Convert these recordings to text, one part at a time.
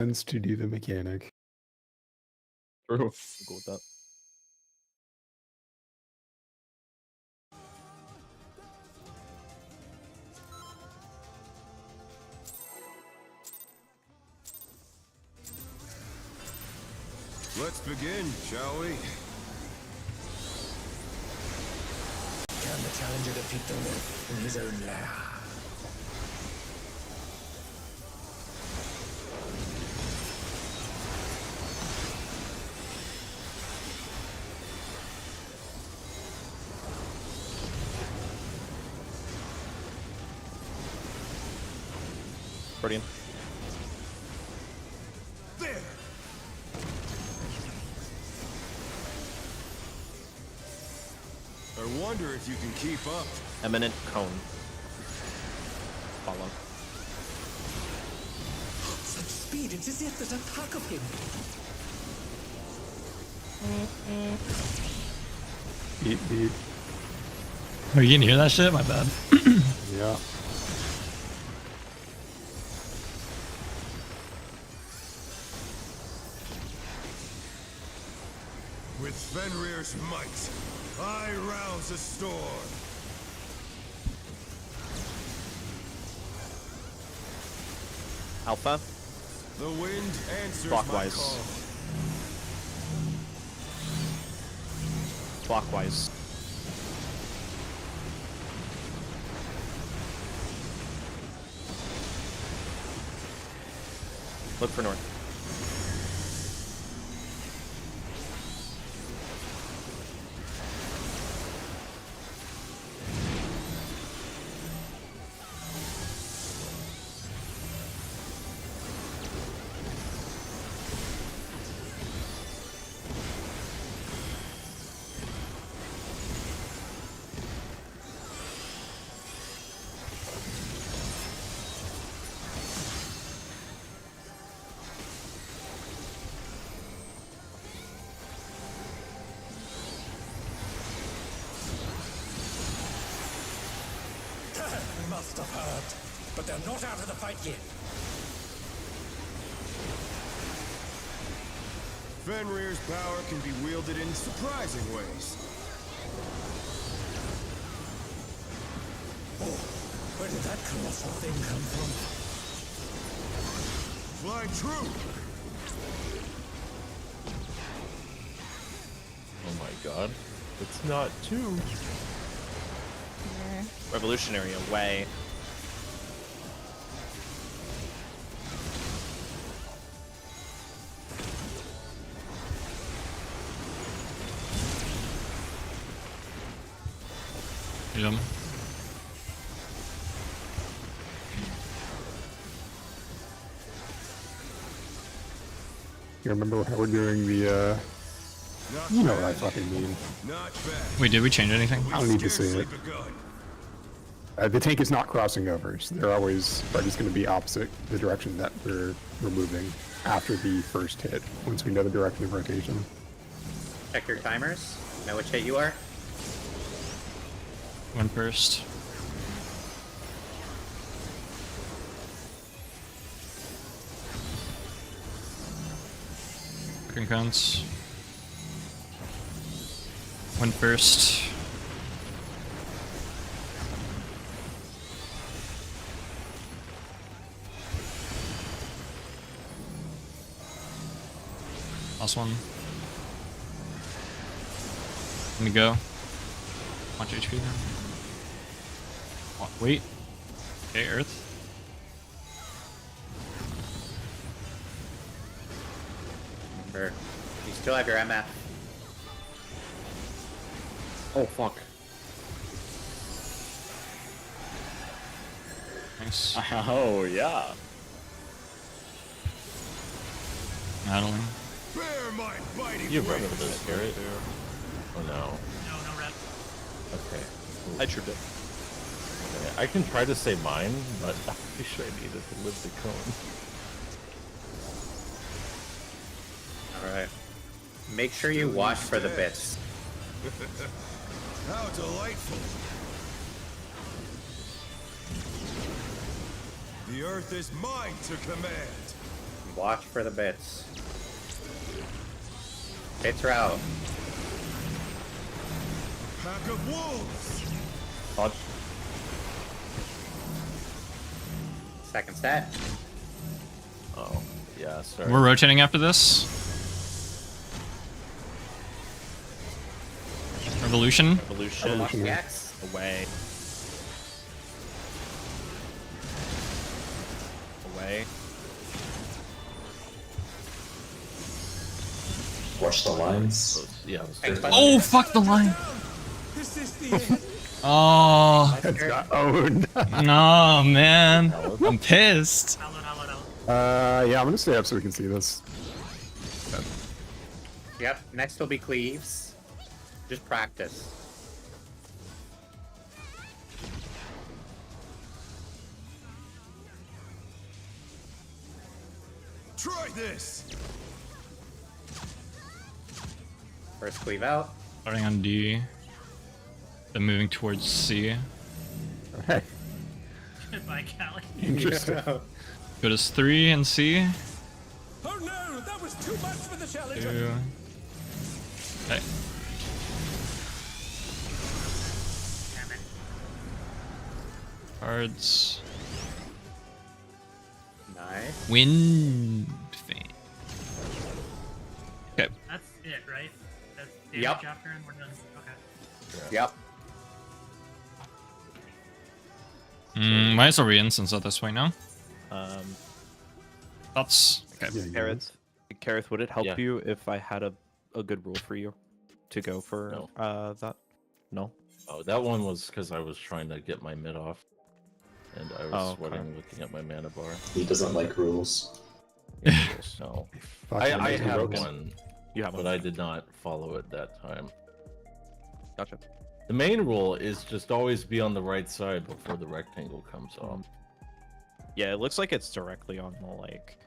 To do the mechanic. True. I'll go with that. Let's begin, shall we? Can the challenger defeat the wolf in his own lair? Brilliant. There! I wonder if you can keep up. Eminent cone. Follow. Such speed, it's as if there's a pack of him. Beat, beat. Oh, you didn't hear that shit? My bad. Yeah. With Fenrir's might, I rouse a storm. Alpha. The wind answers Clockwise. my call. Clockwise. Look for north. They must have heard, but they're not out of the fight yet. Fenrir's power can be wielded in surprising ways. Oh, where did that colossal thing come from? Flying true! Oh my god. It's not two. Revolutionary away. Hit him. You remember how we're doing the, Not you know what I bad. fucking mean. Not bad. Wait, did we change anything? I don't need to say Scarcely it. begun. The tank is not crossing over, so they're always just going to be opposite the direction that we're moving after the first hit, once we know the direction of rotation. Check your timers. Know which hit you are. One first. Concurrence. One first. Last one. Let me go. Watch HP now. Wait. Okay, Earth. Remember, you still have your MF. Oh fuck. Nice. Oh yeah. Battling. Bear my biting You remember wings. this, Garrett? Oh no. No red. Okay. I tripped it. Okay, I can try to say mine, but I'm pretty sure I needed to live the cone. Alright. Make sure you watch for the bits. How delightful. The earth is mine to command. Watch for the bits. Bits are out. Pack of wolves! Dodge. Second set. Oh, yeah, sorry. We're rotating after this. Revolution. Evolution. Watch the X. Away. Away. Watch the lines. Yeah. Thanks, bud. Oh, fuck the line. Is this the end? Oh, It's got owned. no, man. I'm pissed. Yeah, I'm gonna stay up so we can see this. Yep, next will be Cleaves. Just practice. Try this! First Cleave out. Starting on D. Then moving towards C. Okay. Bye, Callie. Interesting. Go to 3 and C. Oh no, that was too much for the challenger. 2. Okay. Cards. Nice. Wind Fane. Okay. That's it, right? That's damage Yep. after and we're done. Okay. Yep. Might as well re-instance at this point now. Thoughts? Okay. Yeah, you Kareth, Kareth, would it help Yeah. you if I had a good rule for you to go for that? No. Oh, that one was because I was trying to get my mid off. And I was Oh, okay. sweating looking at my mana bar. He doesn't like rules. No. Fuck, I amazing have broken. one, You have but one. I did not follow it that time. Gotcha. The main rule is just always be on the right side before the rectangle comes off. Yeah, it looks like it's directly on the like.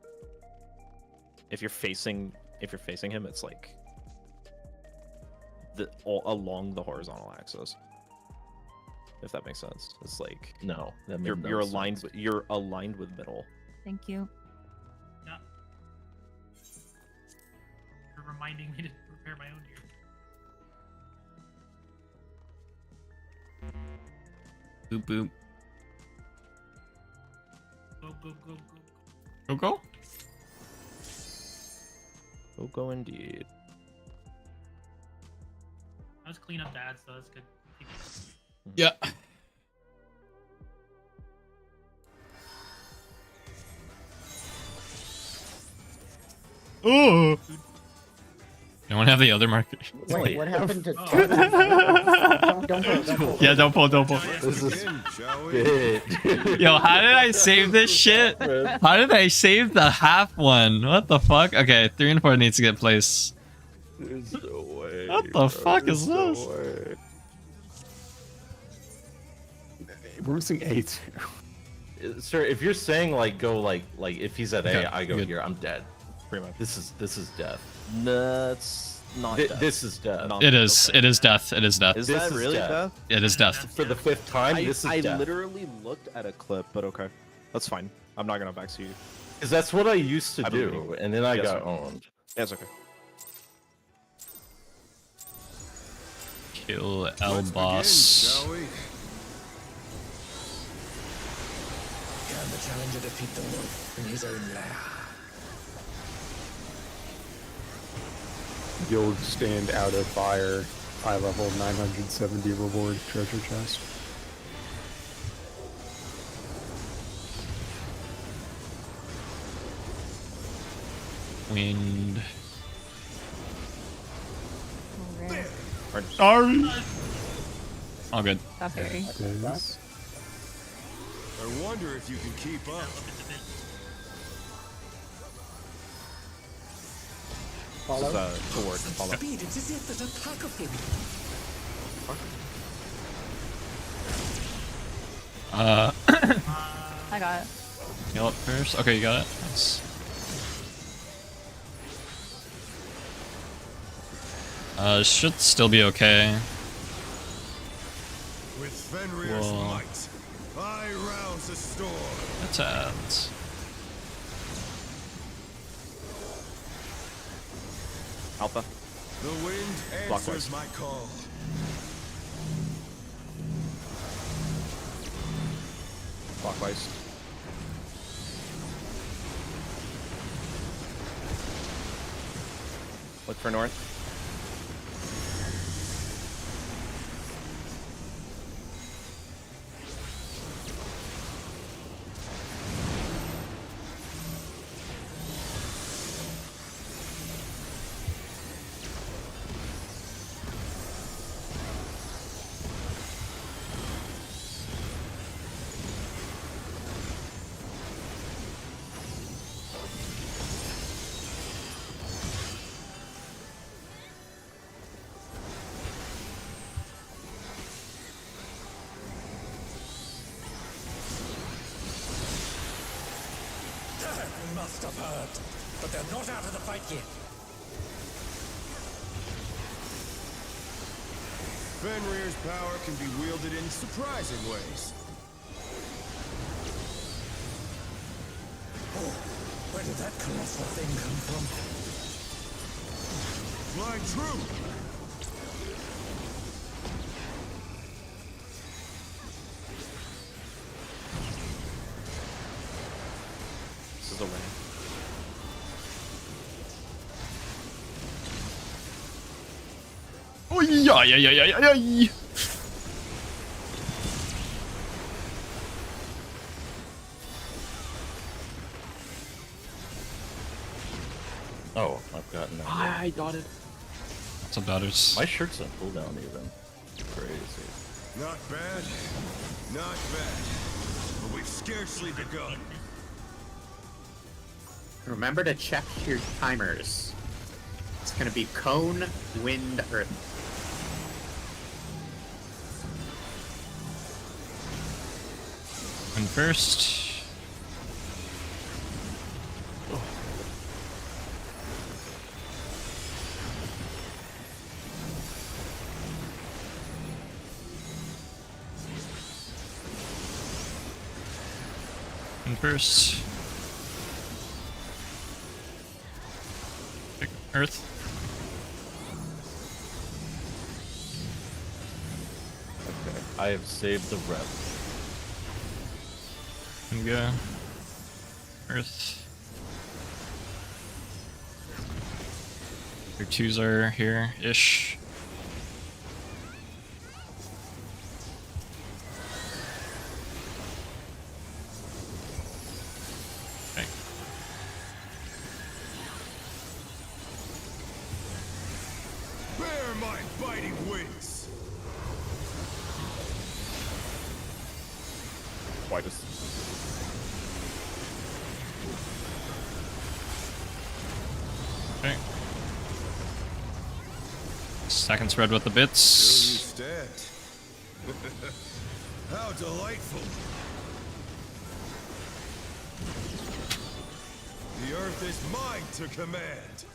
If you're facing him, it's like along the horizontal axis. If that makes sense, it's like No, that made you're no you're aligned sense. you're aligned with middle. Thank you. Yeah. For reminding me to prepare my own gear. Boop boop. Go, go, go, go. Go go. Go indeed. I was clean up dad, so that's good. Yeah. Ooh. You want to have the other market? Wait, what happened to? Don't pull. Yeah, don't pull, don't pull. This is Begin, shall we? big. Yo, how did I save this shit? How did I save the half one? What the fuck? Okay, 3 and 4 needs to get placed. There's no way. What the fuck is There's this? no way. We're missing 8. Sir, if you're saying like go like if he's at Okay, A, I go good. here. I'm dead. Pretty much. This is death. That's not. death. This is death. Not- It is. okay. It is death. It is death. Is This that is really death. death? It is death. For the 5th time, this is I death. literally looked at a clip, but okay, that's fine. I'm not gonna backseat you. Because that's what I used to I believe do, you. and then I Yes, got sir. owned. Yeah, it's okay. Kill L Let's boss. begin, shall we? Can the challenger defeat the wolf in his own lair? You'll stand out of fire. High level 970 reward treasure chest. Wind. Rare. Sorry. All good. Got Peri. This. I wonder if you can keep up. This is toward follow. Speed, it's as if there's a pack of him. I got it. Kill it first. Okay, you got it. Nice. Should still be okay. With Fenrir's Whoa. might, I rouse the storm. That's ads. Alpha. The wind answers Clockwise. my call. Clockwise. Look for north. You must have heard, but they're not out of the fight yet. Fenrir's power can be wielded in surprising ways. Oh, where did that colossal thing come from? Fly true! This is a win. Oh yeah, yeah, yeah, yeah, yeah, yeah. Oh, I've gotten that. I got it. What's up, daughters? My shirt's on cooldown even. Crazy. Not bad, not bad. But we've scarcely begun. Remember to check your timers. It's gonna be cone, wind, earth. And first. And first. Pick Earth. Okay. I have saved the rep. And go. Earth. Your twos are here-ish. Okay. Bear my biting wings! Why does Okay. Second spread with the Still you bits. stand. How delightful! The earth is mine to command!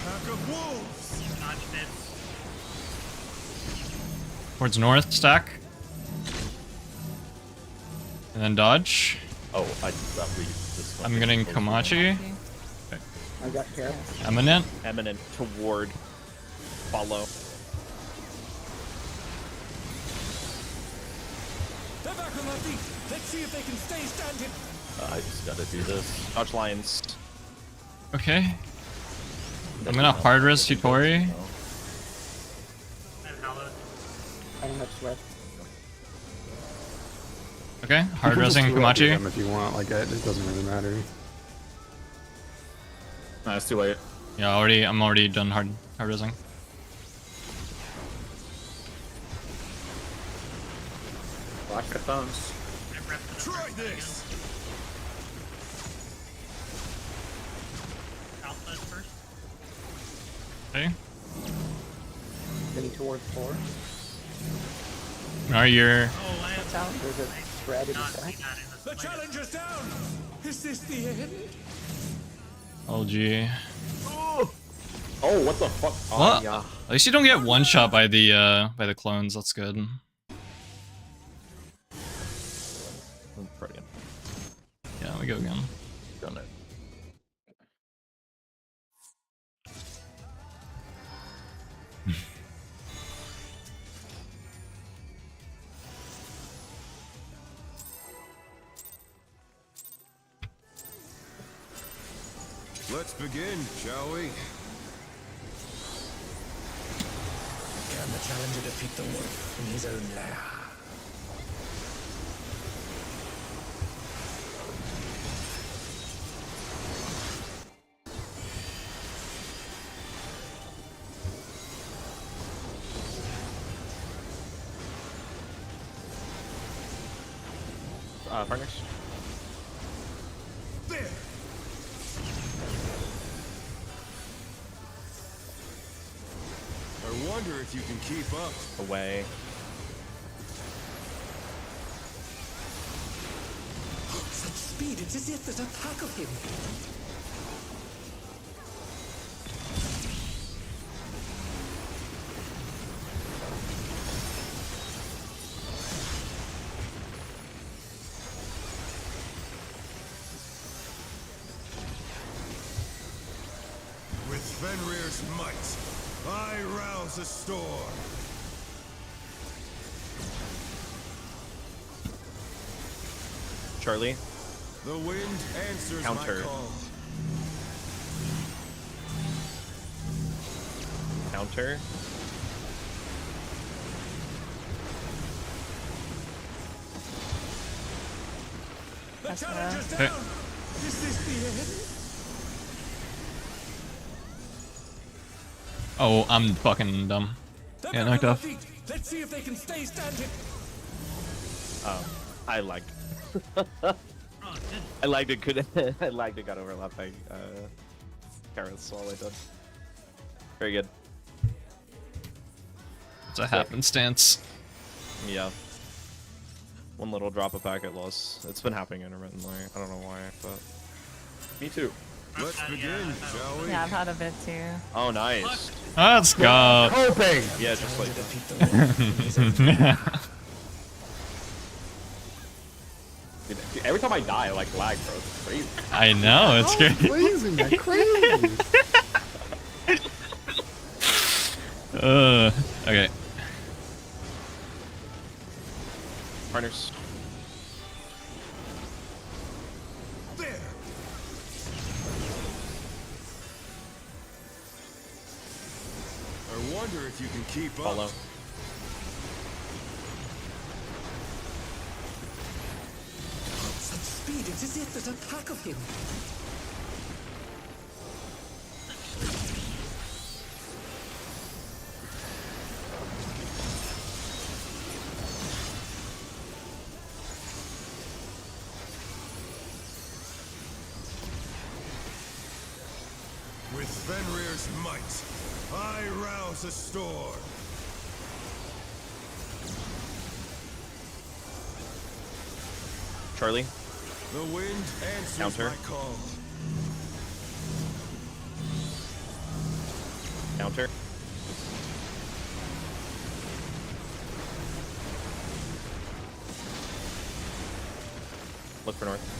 Pack of wolves! Dodge bits. Towards north, stack. And then dodge. Oh, I did not read this one. I'm getting Komachi. I got care. Eminent. Eminent toward. Follow. They're back on their feet. Let's see if they can stay standing. I just gotta do this. Dodge lines. Okay. I'm gonna hard res Tutori. And hallowed. I don't have sweat. Okay, hard You can just resing heal up Komachi. them if you want, like it doesn't really matter. Nah, it's too late. Yeah, I'm already done hard resing. Watch the phones. I repped it up Try first this! again. Alpha is first. Okay. Getting towards 4. Are your Oh, I have Out. There's a spread in the not stack. seen that in the The slightest. challenger's down. Is this the end? LG? Oh, what the fuck? Oh, What? yeah. At least you don't get one shot by the clones. That's good. Brilliant. we go again. Done it. Let's begin, shall we? Can the challenger defeat the wolf in his own lair? Partners. There! I wonder if you can keep up. Away. Such speed, it's as if there's a pack of him. With Fenrir's might, I rouse a storm. Charlie. The wind answers Counter. my call. Counter. The challenger's down! Is this the end? Oh, I'm fucking dumb. They're Yeah, back knocked on off. their feet. Let's see if they can stay standing. I lagged. Oh, good. I lagged it. I lagged it. Got overlapped by Carrots. All I did. Very good. It's a happenstance. Yeah. One little drop of packet loss. It's been happening intermittently. I don't know why, but Me too. Let's begin, shall we? Yeah, I've had a bit too. oh, nice. Let's go. Hoping. Yeah, just like Defeat the wolf in his own lair. Dude, every time I die, I like lag, bro. It's crazy. I know, it's great. Blazing, that crazy. Okay. partners. There. I wonder if you can keep up. Follow. Such speed, it's as if there's a pack of him. With Fenrir's might, I rouse a storm. Charlie. The wind answers Counter. my call. Counter. Look for north.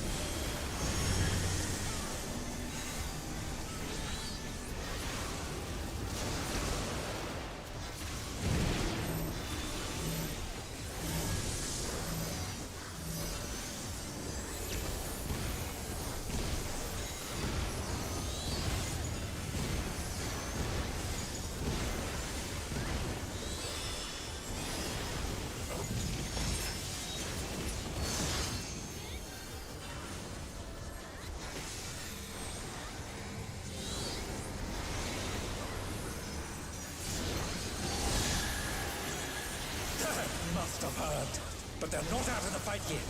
Must have heard, but they're not out of the fight yet.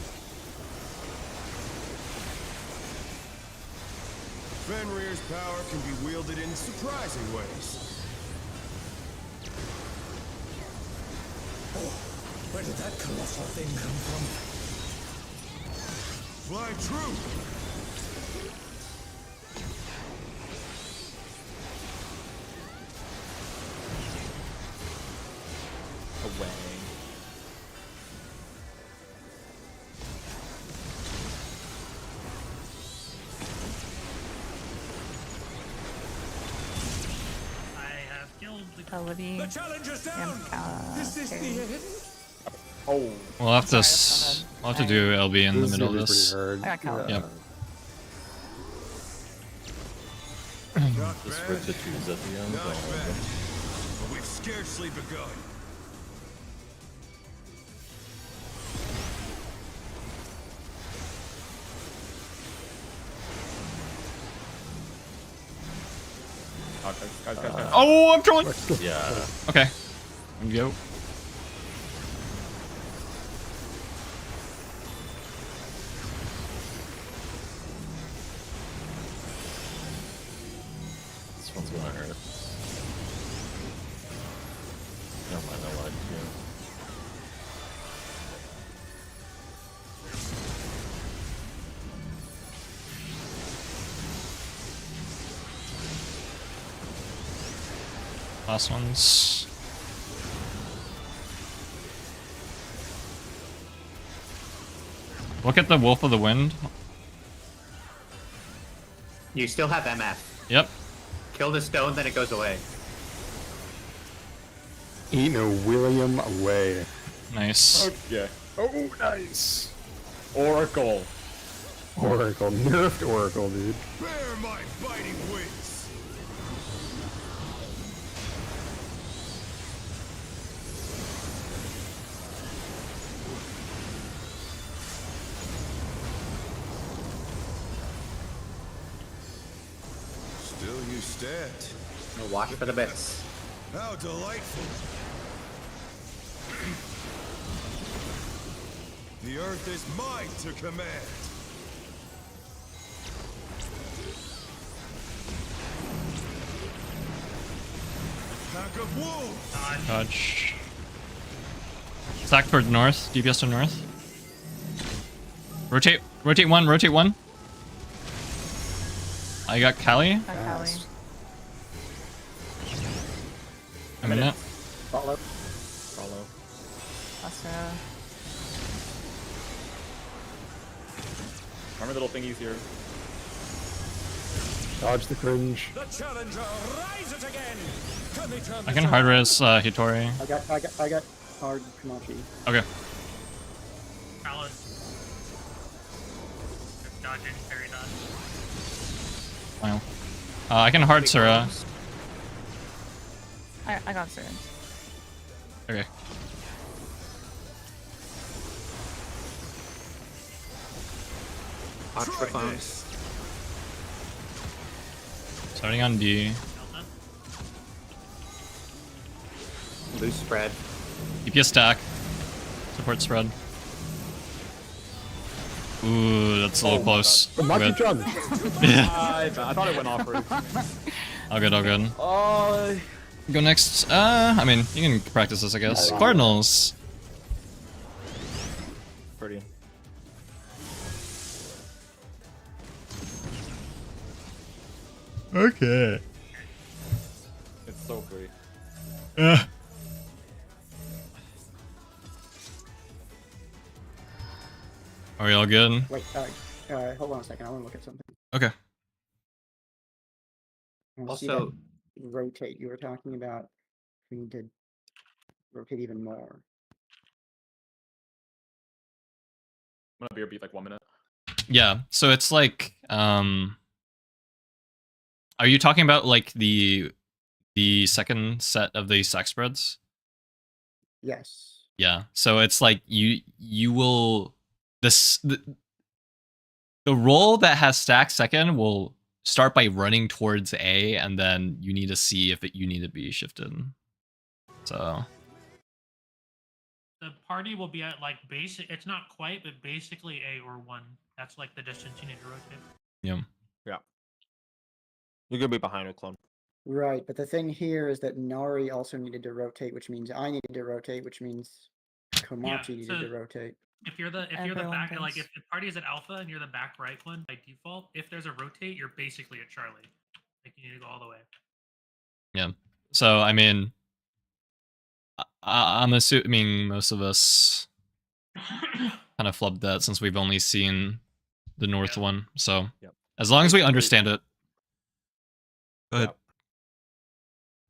Fenrir's power can be wielded in surprising ways. Oh, where did that colossal thing come from? Fly true! Away. Libby, The challenge is down. and This is the Peri. end. Oh, We'll have to Sorry, we'll have to do LB in the This is middle of gonna be this. pretty hard. I got Cal. Yep. Not just bad. for the twos at the end. Not Oh, bad. But we've scarcely begun. guys. Oh, I'm trolling. Yeah. Okay. Go. This one's gonna hurt. Never mind, I lied to you. Last ones. Look at the Wolf of the Wind. You still have MF. Yep. Kill the stone, then it goes away. Ain't no William away. Nice. Yeah. Oh, nice. Oracle. Oracle, nerfed Oracle, dude. Bear my biting wings. Still you stand. No, watch for the bits. How delightful. The earth is mine to command. Pack of wolves. Dodge. Stack toward north. DPS to north. Rotate. Rotate one. Rotate one. I got Callie. Got Callie. I'm in it. Follow. Follow. Also, Armor little thingies here. Dodge the cringe. The challenger rises again. Can they turn I this can hard around? res Hitori. I got hard Kamachi. Okay. Alice. Just dodging, Peri dodge. Wow. I can hard Sura. I got Sura. Okay. Watch for Try clones. this. Starting on D. Delta. Loose spread. DPS stack. Support spread. Ooh, that's a little close. All Maki good. John. Yeah. I thought it went off already. All good, all good. Oh. Go next. I mean, you can practice this, I guess. Cardinals. Pretty. Okay. It's so pretty. Are we all good? Wait, hold on a second. I want to look at something. Okay. I wanna see Also, that rotate you were talking about. We need to rotate even more. I'm gonna beat like 1 minute. Yeah. So it's like, are you talking about like the second set of the stack spreads? Yes. Yeah. So it's like you will the roll that has stack second will start by running towards A, and then you need to see if you need to be shifted. So The party will be at like basic. It's not quite, but basically A or 1. That's like the distance you need to rotate. yeah. You're gonna be behind a clone. Right, but the thing here is that Nari also needed to rotate, which means I needed to rotate, which means Komachi needed so- to rotate. If you're the Everyone back, like does. if the party is at alpha and you're the back right one by default, if there's a rotate, you're basically at Charlie. Like you need to go all the way. Yeah. So I mean, I'm assuming most of us kind of flubbed that since we've only seen the north one. So Yep. as long as we understand it. Go ahead.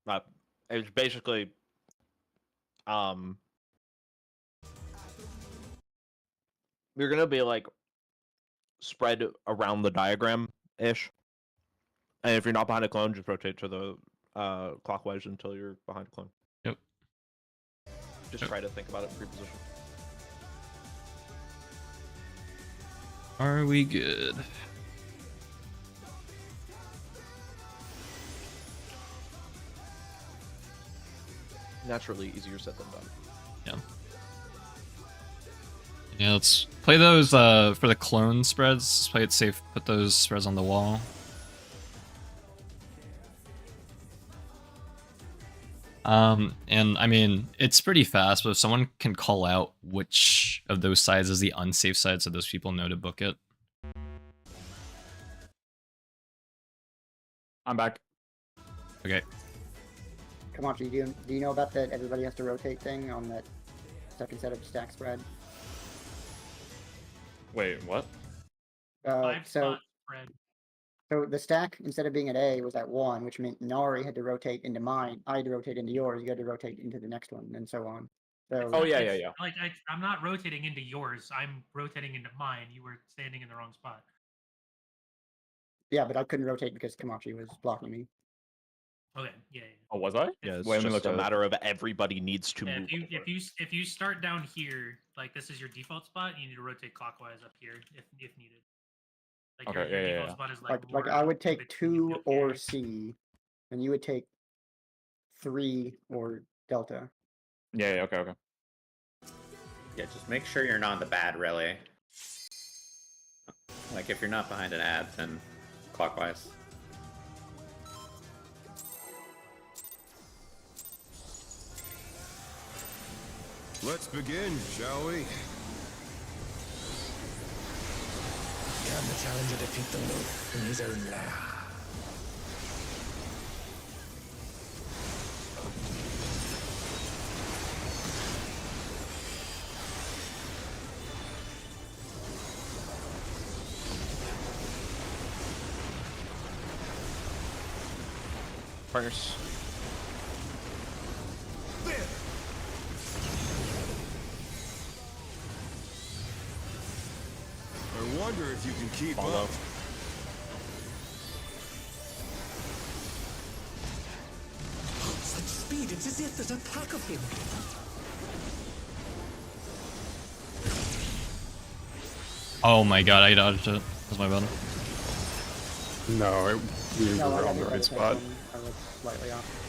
Uh, It's basically, you're gonna be like spread around the diagram ish, and if you're not behind a clone, just rotate to the clockwise until you're behind a clone. Yep. Just try to think about it pre-position. Are we good? Naturally easier said than done. Yeah. Yeah, let's play those for the clone spreads. Let's play it safe. Put those spreads on the wall. And I mean, it's pretty fast, but if someone can call out which of those sides is the unsafe side so those people know to book it. I'm back. Okay. Come on, do you know about that everybody has to rotate thing on that second set of stack spread? Wait, what? Five So spot spread. so the stack, instead of being at A, was at 1, which meant Nari had to rotate into mine. I had to rotate into yours. You had to rotate into the next one, and so on. So Oh yeah, It's- yeah. Like I'm not rotating into yours. I'm rotating into mine. You were standing in the wrong spot. yeah, but I couldn't rotate because Kamachi was blocking me. Okay. Yeah. Oh, was I? Yeah, it's Wait, let me just look a at it. matter of everybody needs to Yeah, move. if you start down here, like this is your default spot, you need to rotate clockwise up here if needed. Like Okay, your yeah, default yeah. spot is Like more I would in take between 2 up or here. C, and you would take 3 or Delta. Yeah, okay, okay. Yeah, just make sure you're not in the bad relay. Like, if you're not behind an ad, then clockwise. Let's begin, shall we? Can the challenger defeat the loop in his own lair? Partners. I wonder if you can keep Follow. up. Such speed, it's as if there's a pack of him. Oh my god, I dodged it. That's my bad. No, we No, were I on the did right spot. I was slightly off.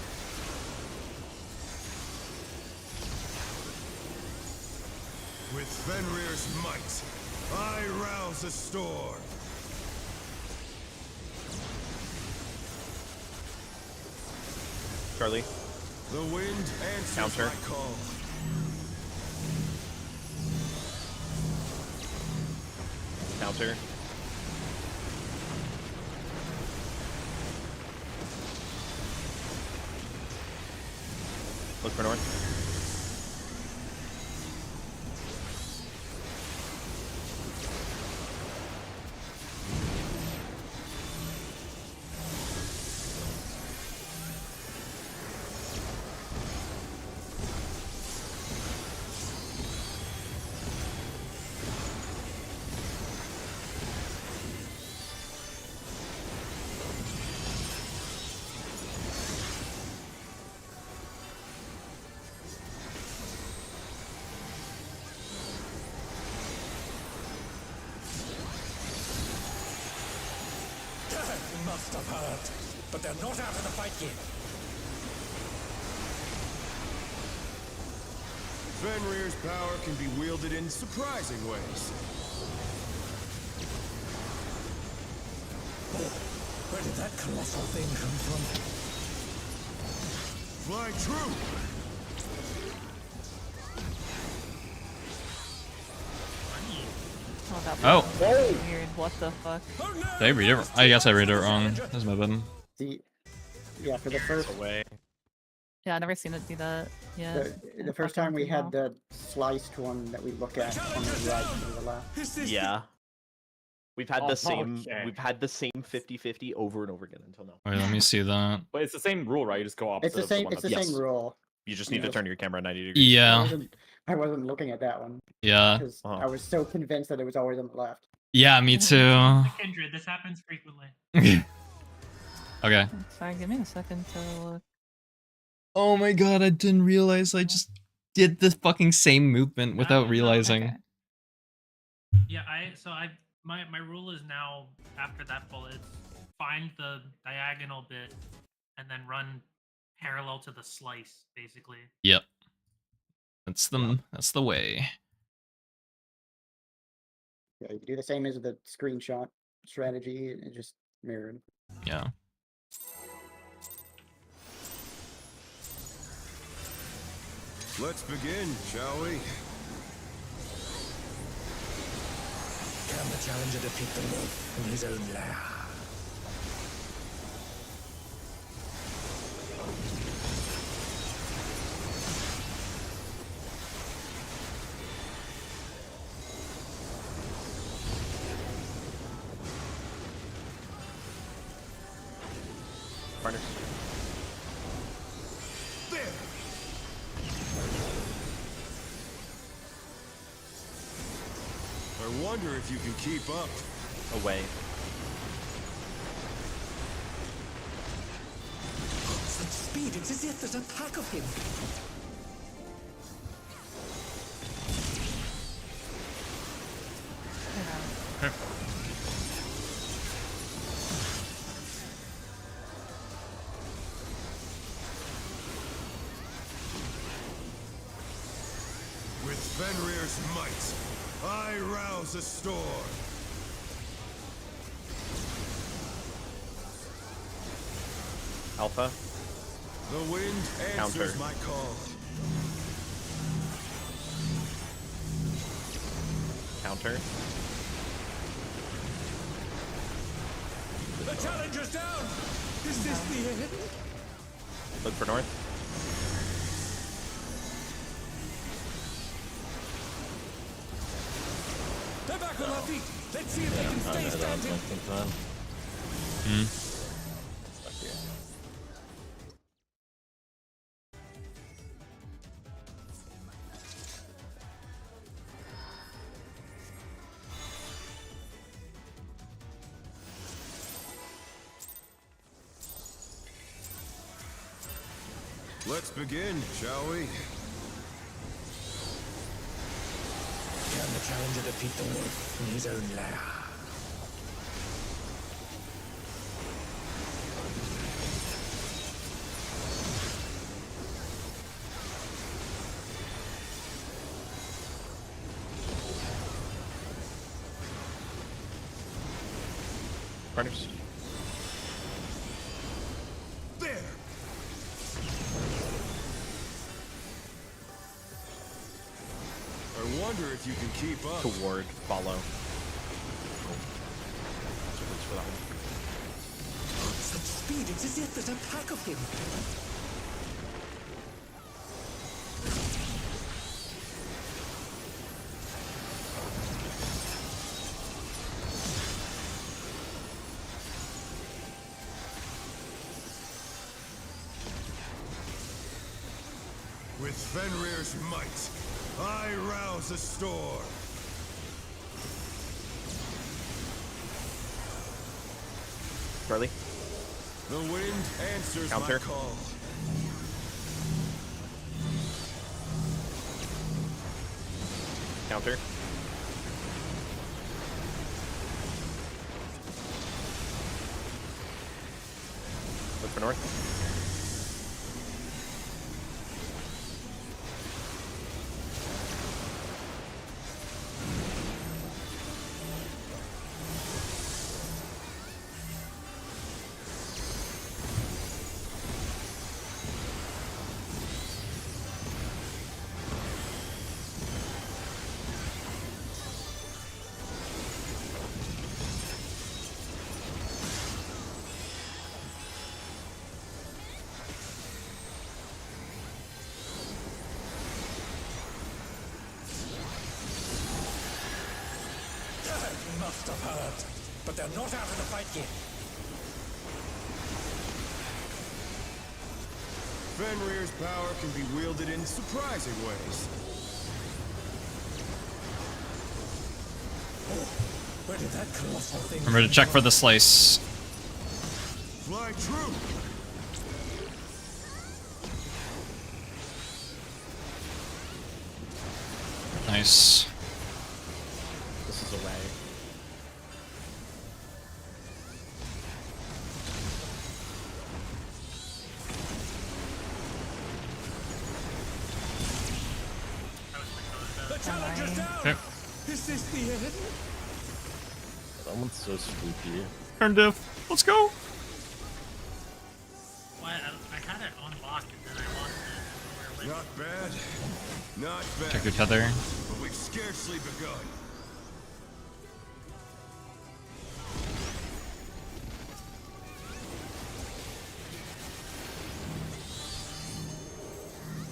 With Fenrir's might, I rouse the storm. Charlie. The wind answers Counter. my call. Counter. Look for north. Must have heard, but they're not out of the fight yet. Fenrir's power can be wielded in surprising ways. Oh, where did that colossal thing come from? Fly true! Oh, that Oh. was weird. What the fuck? Did I read it? I guess I read it wrong. That's my bad. Yeah, for the first Away. Yeah, I've never seen it do that. Yeah. the first time we had the sliced one that we look at on the right and the left. Yeah. We've had Oh, the same. okay. We've had the same 50-50 over and over again until now. Wait, let me see that. But it's the same rule, right? You just go opposite. It's the of same. one It's the that's- same rule. You just need to Yes. turn your camera 90 degrees. Yeah, I wasn't looking at that one yeah, because Uh-huh. I was so convinced that it was always on the left. yeah. Me too. The Kindred, this happens frequently. Okay. Sorry, give me a second to look. Oh my god, I didn't realize I just did the fucking same movement without realizing. Okay. Yeah, my rule is now after that bullet, find the diagonal bit and then run parallel to the slice, basically. Yep. That's the way. Yeah, you do the same as the screenshot strategy and just mirrored. Yeah. Let's begin, shall we? Can the challenger defeat the wolf in his own lair? Partners. There! I wonder if you can keep up. Away. Such speed, it's as if there's a pack of him. With Fenrir's might, I rouse a storm. Alpha. The wind answers my call. Counter. The challenger's down! Is this the end? Look for north. They're back on their feet. Let's see if they can stay standing. Let's begin, shall we? Can the challenger defeat the wolf in his own lair? Partners. There! I wonder if you can keep up. Toward. Follow. Such speed, it's as if there's a pack of him. With Fenrir's might, I rouse a storm. Charlie. The wind answers Counter. my call. Counter. Look for north. must have heard, but they're not out of the fight yet. Fenrir's power can be wielded in surprising ways. Oh, where did that colossal thing Remember to check for the slice. Fly true! Nice. This is a way. The challenger's down! Okay. Is this the end? That one's so spooky. Turn diff. Let's go. Why I had it on lock and then I lost it. Not bad. Not bad. Check your tether. But we've scarcely begun.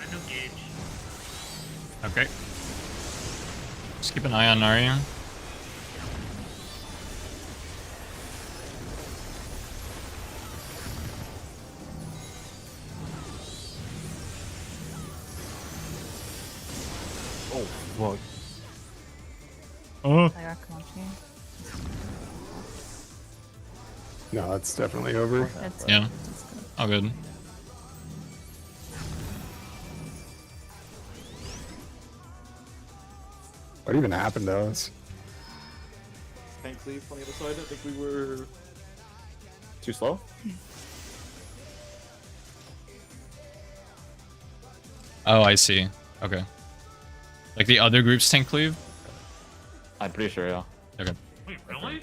I know gauge. Okay. Just keep an eye on Nari. Oh, fuck. Oh. I got Comanche. No, that's definitely over. It's Yeah. it's good. All good. What even happened to us? Tank cleave on the other side. I think we were too slow. Oh, I see. Okay. Like the other group's tank cleave? I'm pretty sure, yeah. Okay. Wait, really?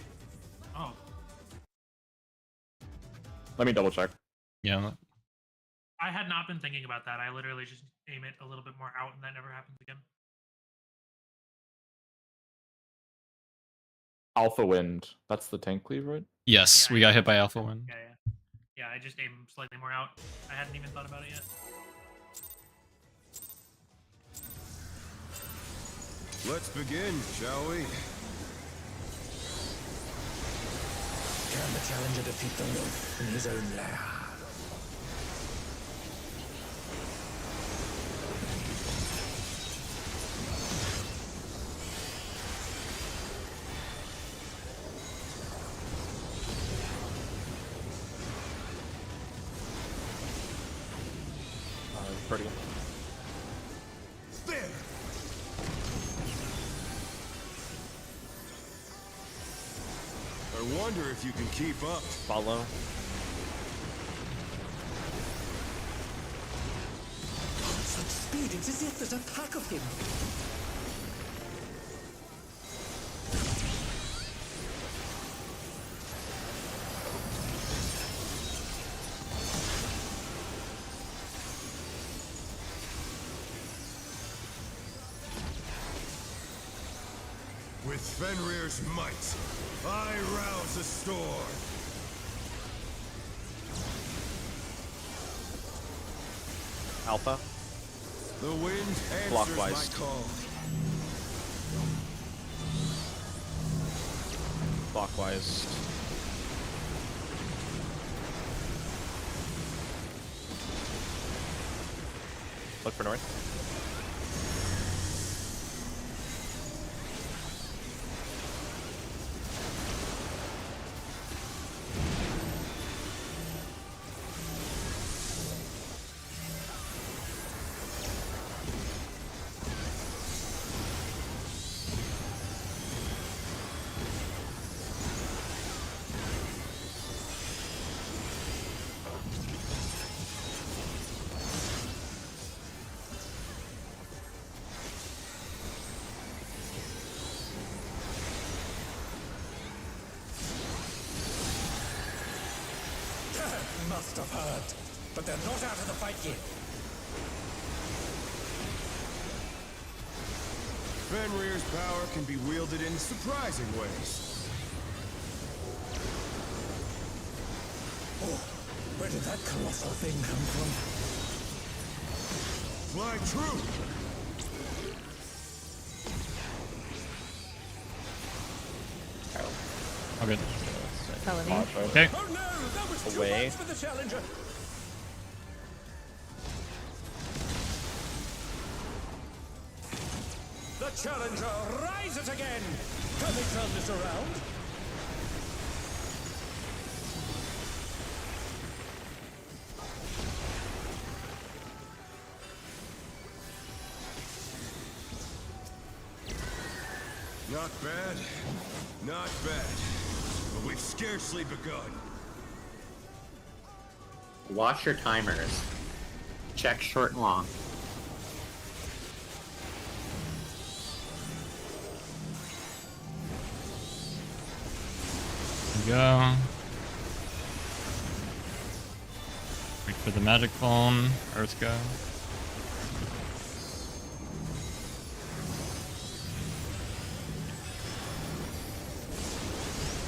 Oh, Let me double check. Yeah. I had not been thinking about that. I literally just aim it a little bit more out, and that never happens again. Alpha Wind. That's the tank cleave, right? Yes, Yeah, we yeah. got hit by Alpha Wind. Yeah. Yeah, I just aim slightly more out. I hadn't even thought about it yet. Let's begin, shall we? Can the challenger defeat the wolf in his own lair? Pretty. There! I wonder if you can keep up. Follow. Such speed, it's as if there's a pack of him. With Fenrir's might, I rouse the storm. Alpha. The wind answers Clockwise. my call. Clockwise. Look for north. Must have heard, but they're not out of the fight yet. Fenrir's power can be wielded in surprising ways. Oh, where did that colossal thing come from? Fly true! Oh, good. Felony. Okay. Oh no, that was too Away. much for the challenger. The challenger rises again. Can they turn this around? Not bad. Not bad. But we've scarcely begun. Watch your timers. Check short and long. There we go. Wait for the magic phone. Earth go.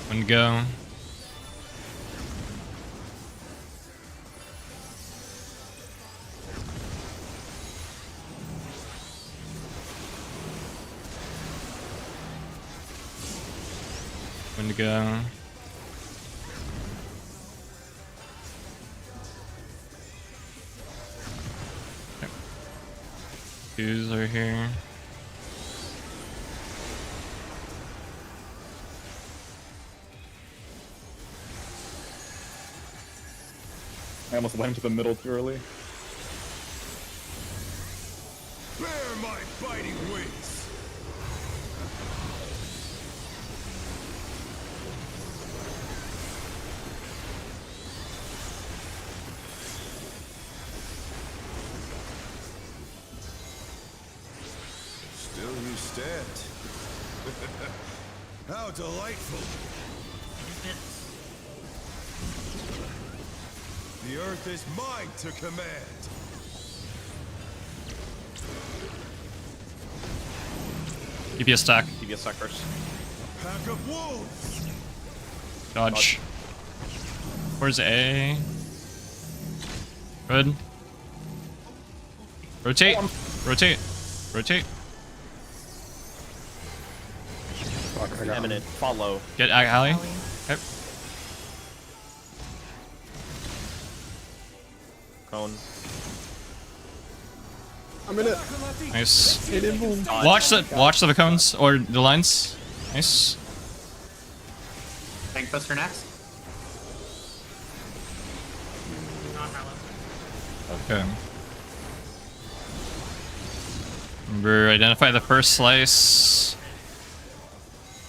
Wind go. Wind go. Okay. Twos are here. I almost went into the middle too early. Bear my biting wings. Still you stand. How delightful. The earth is mine to command. Keep you a stack. Keep you suckers. Pack of wolves. Dodge. Where's A? Good. Rotate. Rotate. Rotate. Fuck, I got him. Eminent. Follow. Get alley. Okay. Cone. I'm in it. Nice. Hit him, boom. Watch the cones or the lines. Nice. Tank Buster next. Not Hallow. Okay. Remember, identify the first slice.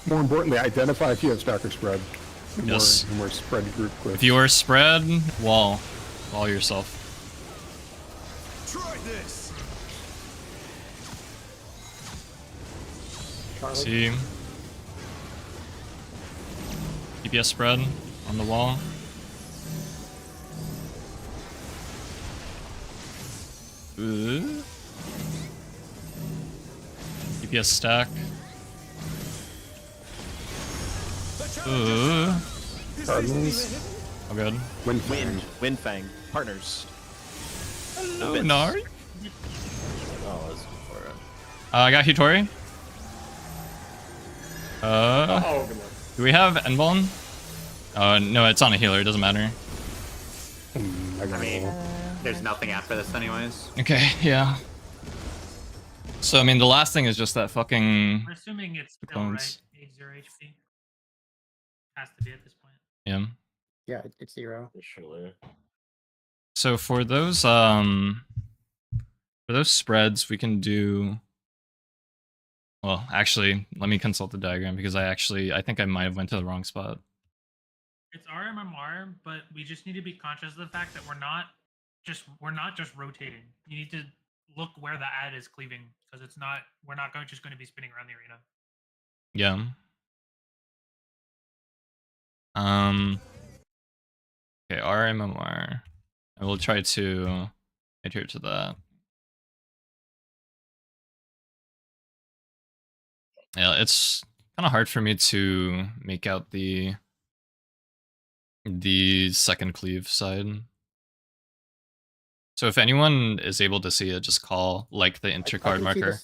More importantly, identify if you have stacker spread. The Yes. More, the more spread group clips. If you are spread, wall yourself. Try this. Charlie. See. DPS spread on the wall. DPS stack. Cardinals. Oh, good. Wind Fang. Partners. Oh, Nari. Oh, that's before it. I got Hitori. Oh, good luck. Do we have Envoln? No, it's on a healer. It doesn't matter. I got mean, it. there's nothing after this anyways. Okay, yeah. So, I mean, the last thing is just that fucking... We're assuming it's still clones. right. 80 HP. Has to be at this point. Yeah. Yeah, it's 0. Surely. So for those spreads, we can do... Well, actually, let me consult the diagram because I think I might have went to the wrong spot. It's RMMR, but we just need to be conscious of the fact that we're not just rotating. You need to look where the ad is cleaving because we're not just going to be spinning around the arena. Yeah. Okay, RMMR. I will try to adhere to that. Yeah, it's kind of hard for me to make out the second cleave side. So if anyone is able to see it, just call like the intercard marker.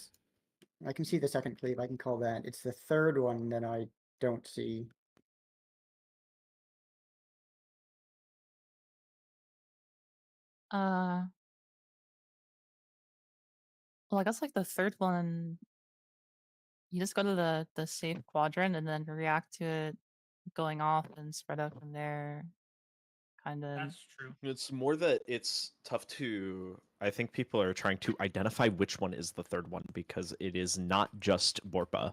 I can see the second cleave. I can call that. It's the third one that I don't see. Well, I guess like the third one, you just go to the safe quadrant and then react to it going off and spread out from there. Kind of. That's true. It's more that it's tough to. I think people are trying to identify which one is the third one because it is not just Borpa.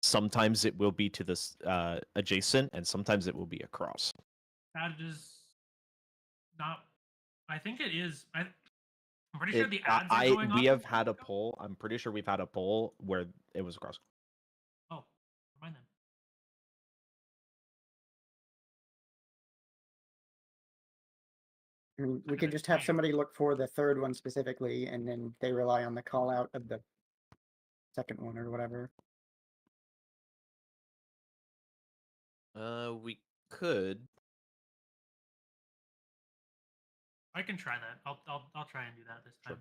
Sometimes it will be to this adjacent, and sometimes it will be across. That is not. I think it is. I'm pretty sure the ads are going We off. have had a poll. I'm pretty sure we've had a poll where it was across. Oh, never mind then. I mean, we could just have somebody look for the third one specifically, and then they rely on the call out of the second one or whatever. We could. I can try that. I'll try and do that this time.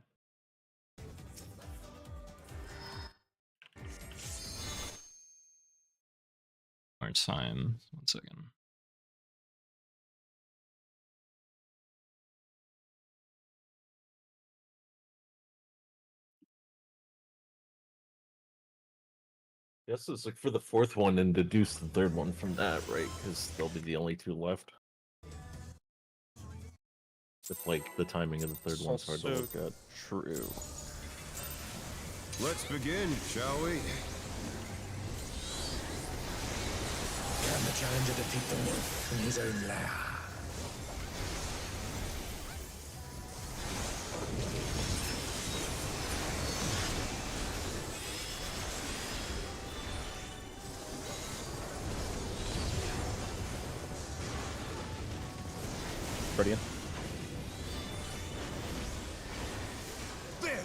March time. 1 second. Guess it's like for the fourth one and deduce the third one from that, right? Because they'll be the only two left. If like the timing of the third one's hard to look at. True. Let's begin, shall we? Can the challenger defeat the wolf in his own lair? Brilliant. There!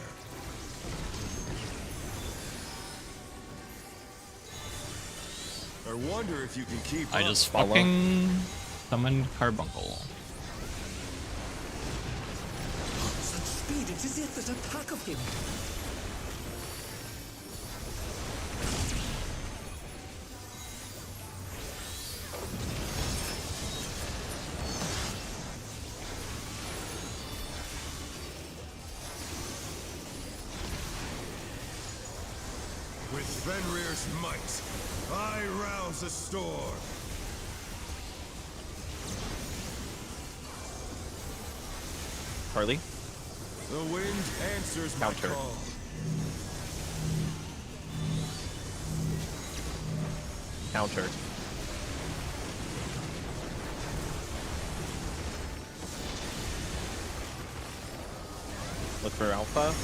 I wonder if you can keep I up. just fucking summoned Carbuncle. Such speed, it is it that attack of him. With Fenrir's might, I rouse a storm. Harley. The wind answers Counter. my call. Counter. Look for Alpha.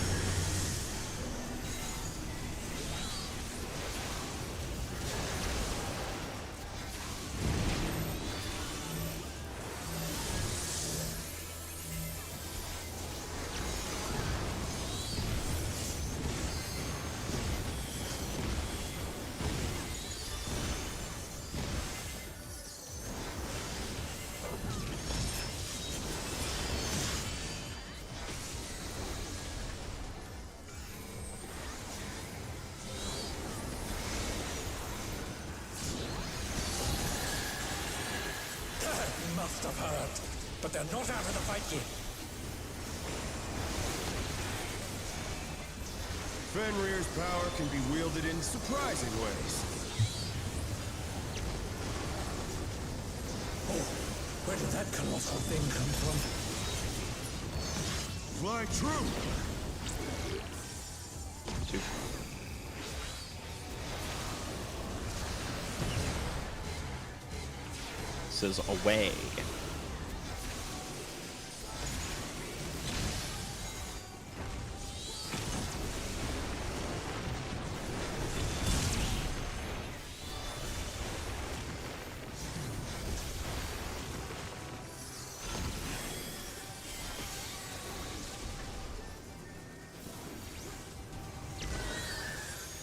Must have heard, but they're not out of the fight yet. Fenrir's power can be wielded in surprising ways. Oh, where did that colossal thing come from? Fly true! Two. Says away.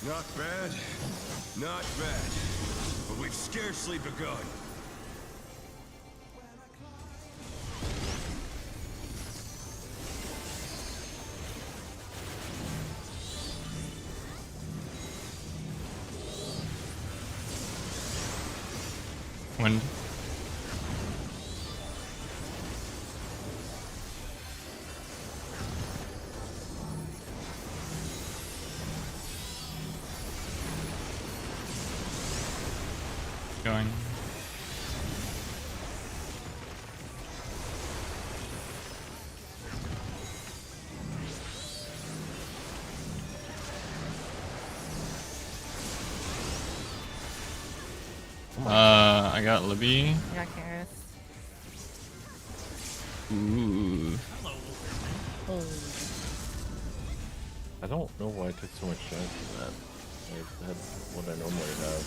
Not bad, not bad. But we've scarcely begun. Wind. Going. I got Libby. I got Gareth. Ooh. Hello. I don't know why I took so much damage from that. I had what I normally have.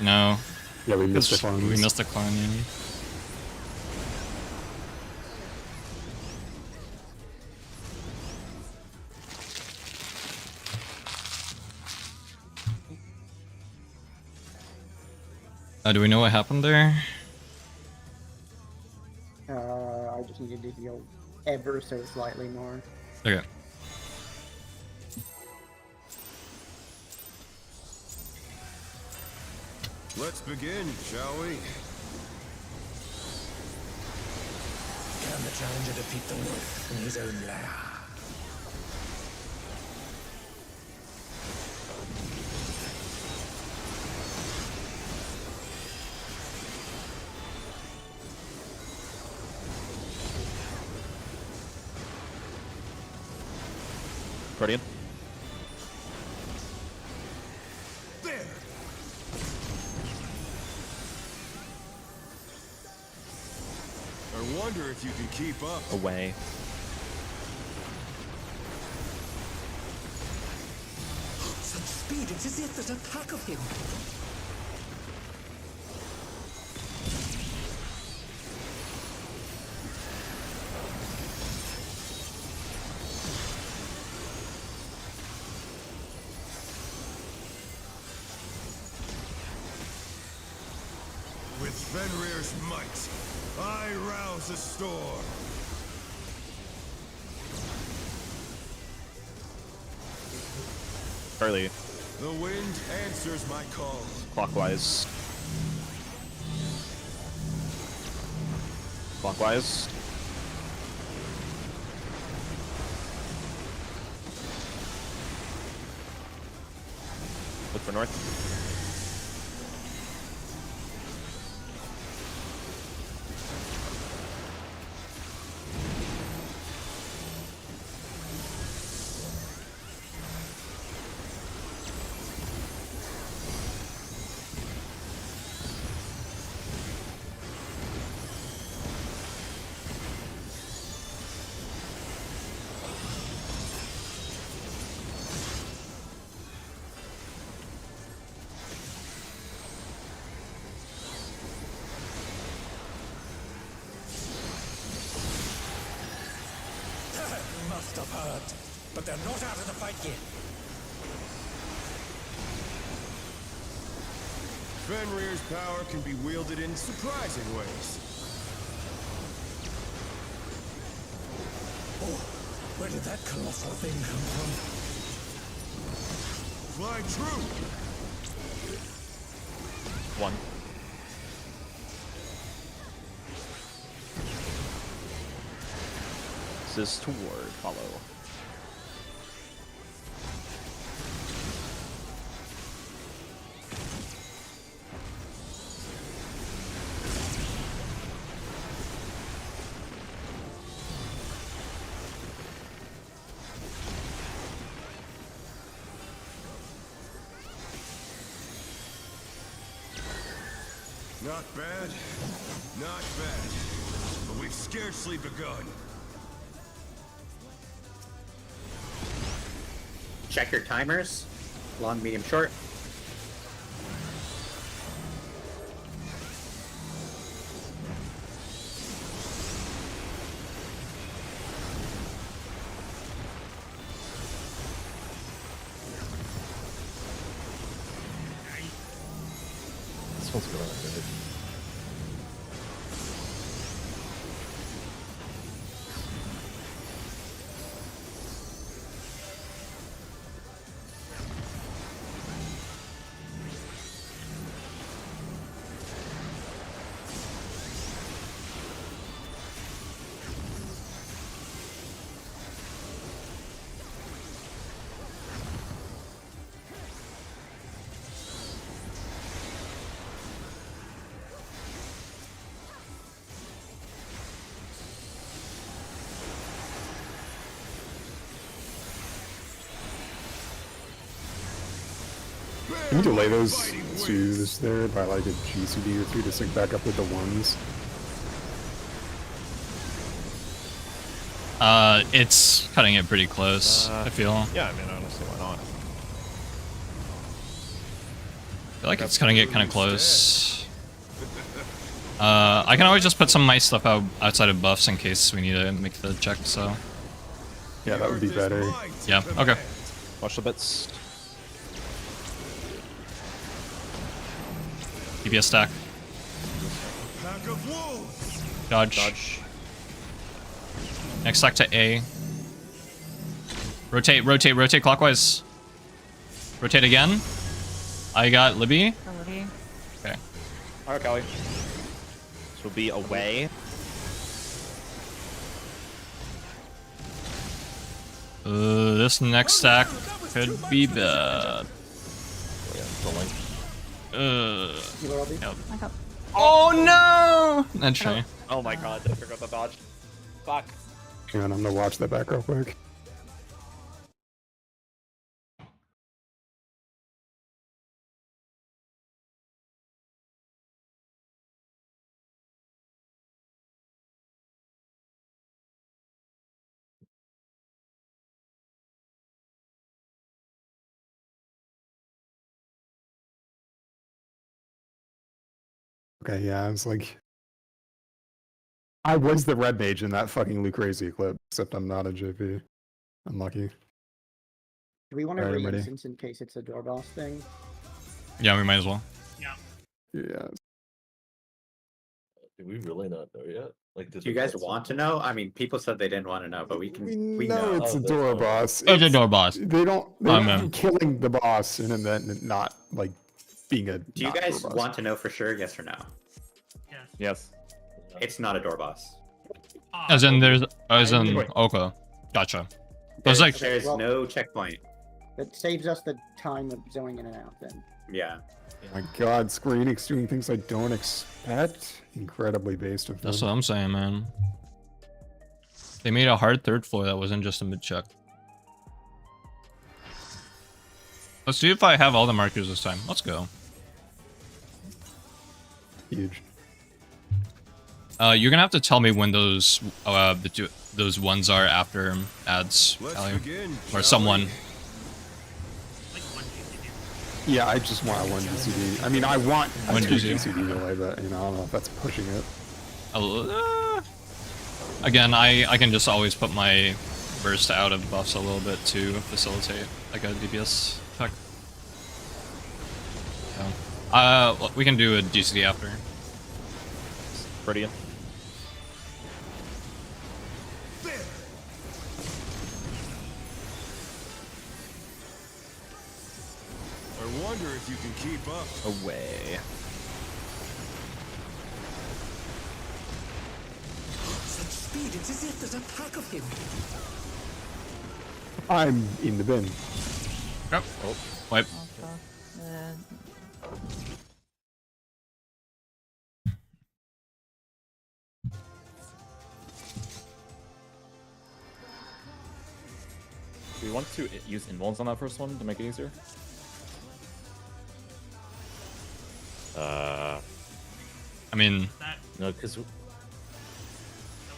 No. Yeah, we missed the We clones. missed the clone, yeah. Do we know what happened there? I just needed to heal ever so slightly more. Okay. Let's begin, shall we? Can the challenger defeat the wolf in his own lair? Guardian. There! I wonder if you can keep up. Away. Such speed, it's as if there's a pack of him. With Fenrir's might, I rouse the storm. Charlie. The wind answers my call. Clockwise. Clockwise. Look for north. Must have heard, but they're not out of the fight yet. Fenrir's power can be wielded in surprising ways. Oh, where did that colossal thing come from? Fly true! One. This is toward. Follow. Not bad, not bad. But we've scarcely begun. Check your timers. Long, medium, short. This one's going good. Can you delay those twos there by like a GCD or 3 to sync back up with the ones? It's cutting it pretty close, I feel. Yeah, I mean, honestly, why not? I feel like it's cutting it kind of close. I can always just put some of my stuff outside of buffs in case we need to make the check, so. Yeah, that would be better. Yeah, okay. Watch the bits. DPS stack. Pack of wolves. Dodge. Dodge. Next stack to A. Rotate, rotate, rotate clockwise. Rotate again. I got Libby. Libby. Okay. Alright, Callie. This will be away. This next stack could be bad. Yep. I got Oh no! That's try. Oh my god, I forgot the dodge. Fuck. Hang on, I'm gonna watch that back real quick. Okay, yeah, I was like... I was the red mage in that fucking Luke Crazy clip, except I'm not a JP. Unlucky. Do we want to Alright, I'm ready. re-instance in case it's a door boss thing? Yeah, we might as well. Yeah. Yeah. Do we really not know yet? Like, Do you guys want to know? I mean, people said they didn't want to know, but we can. We know know. it's a that's door fine. boss. It's a door boss. They don't Oh, man. do killing the boss and then not like being a. Do you not guys door boss. want to know for sure? Yes or no? Yes. Yes. It's not a door boss. As in, there's. As in. Okay. Gotcha. There's like. There's Well- no checkpoint. That saves us the time of zoning in and out then. Yeah. My God, Square Enix doing things I don't expect. Incredibly based of them. That's what I'm saying, man. They made a hard third floor that wasn't just a mid check. Let's see if I have all the markers this time. Let's go. Huge. You're gonna have to tell me when those those ones are after ads, Let's Callie. begin, Or shall someone. we? Like one GCD. Yeah, I just want a 1 GCD. I mean, I want a One 2 GCD. GCD delay, but you know, I don't know if that's pushing it. Again, I can just always put my burst out of buffs a little bit to facilitate like a DPS effect. So, we can do a DCD after. Pretty. I wonder if you can keep up. Away. Such speed, it's as if there's a pack of him. I'm in the bin. Yep. Oh, wipe. Do we want to use invulns on that first one to make it easier? I mean, That No, because that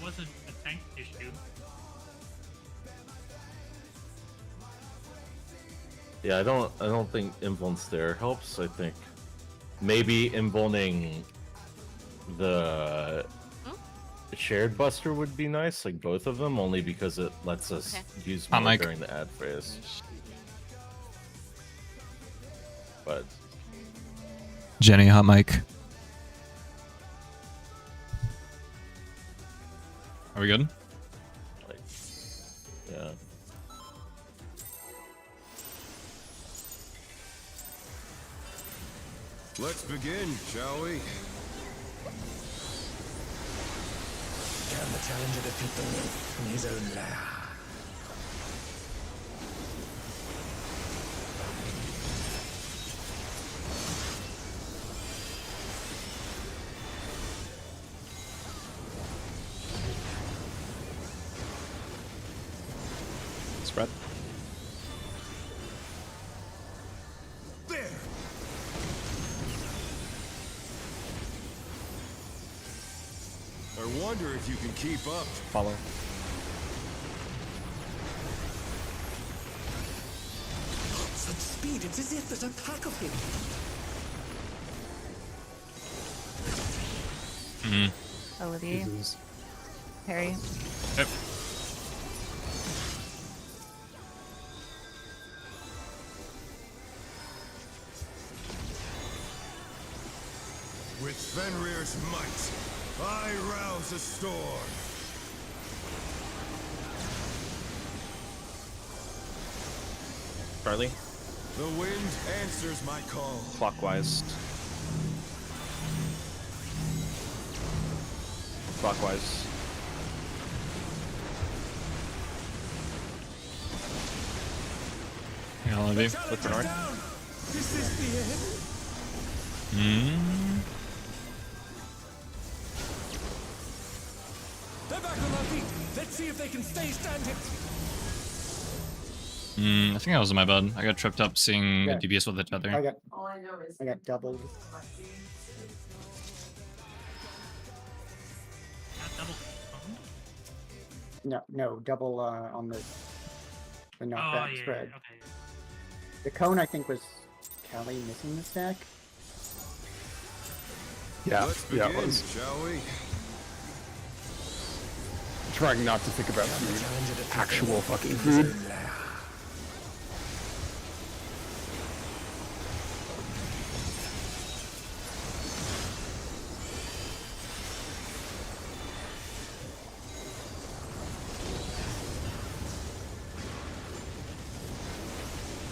wasn't a tank issue. yeah, I don't think invulns there helps. I think maybe invulning the shared buster would be nice, like both of them, only because it lets us use Hot more mic. during the ad phase. But Jenny, hot mic. Are we good? like, yeah. Let's begin, shall we? Can the challenger defeat the wolf from his own lair? Spread. There. I wonder if you can keep up. Follow. Such speed, it's as if there's a pack of him. Olivia. Jesus. Peri. Yep. With Fenrir's might, I rouse a storm. Charlie. The wind answers my call. Clockwise. Clockwise. Yeah, Olivia. Look for north. Is this the end? They're back on their feet. Let's see if they can stay standing. I think that was my bad. I got tripped up seeing Yeah. DBS with the tether. I got doubled. Not double. No, double on the Oh, knockback yeah, spread. yeah, okay. The cone I think was Kelly missing the stack. Yeah, Let's yeah, begin, it was. shall we? Trying not to think about food. Actual fucking food.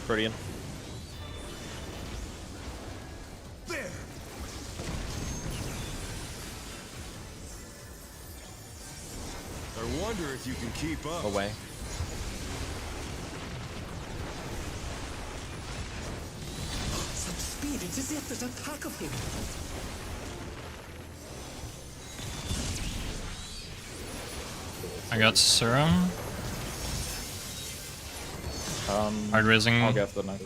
Freudian. There. I wonder if you can keep up. Away. Such speed, it's as if there's a pack of him. I got serum. Hard raising. I'll get the knife.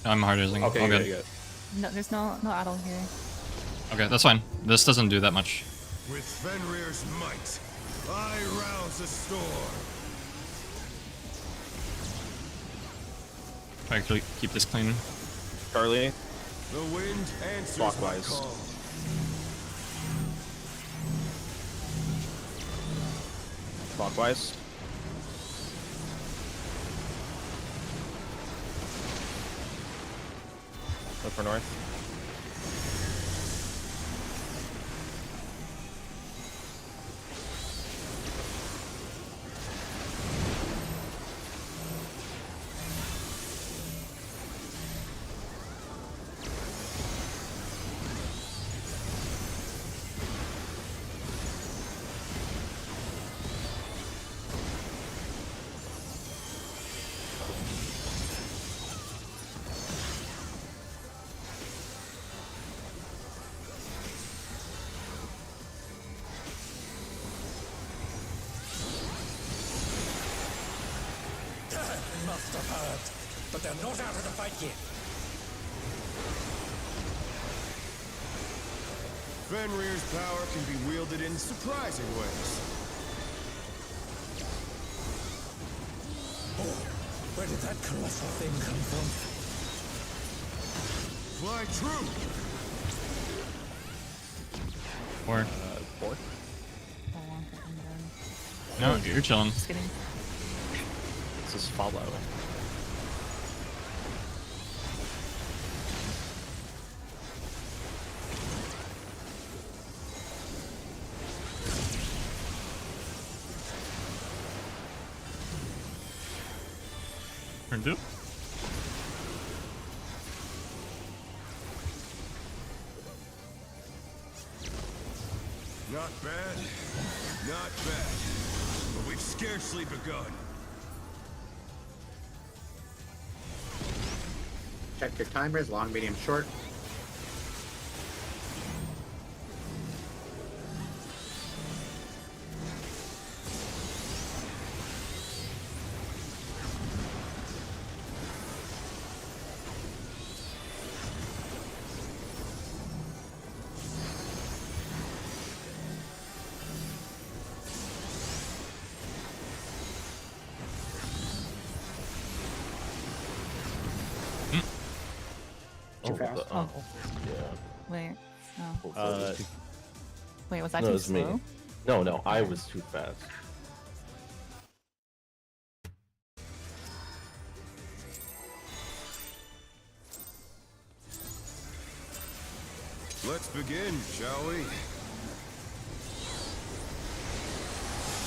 I'm hard raising. Okay, All you good. got it, you got it. No, there's no addle here. Okay, that's fine. This doesn't do that much. With Fenrir's might, I rouse a storm. Try to keep this clean. Charlie. The wind answers Clockwise. my call. Clockwise. Look for north. Must have heard. But they're not out of the fight yet. Fenrir's power can be wielded in surprising ways. Oh, where did that colossal thing come from? Fly true. Or Four. I want it and then no, you're chilling. just kidding. This is follow. Turn two. Not bad. Not bad. But we've scarcely begun. Check your timers, long, medium, short. too fast. Oh, yeah. Wait. No. Uh, Wait, was I no, too it's me. slow? No, I was too fast. Let's begin, shall we?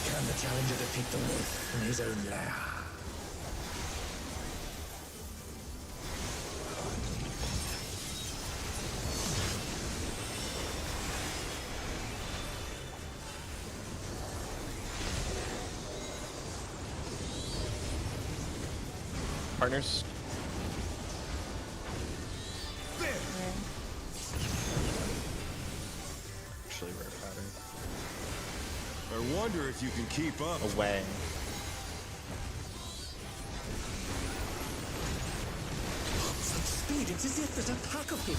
Can the challenger defeat the wolf in his own lair? Partners. Actually, rare pattern. I wonder if you can keep up. Away. Such speed, it's as if there's a pack of him.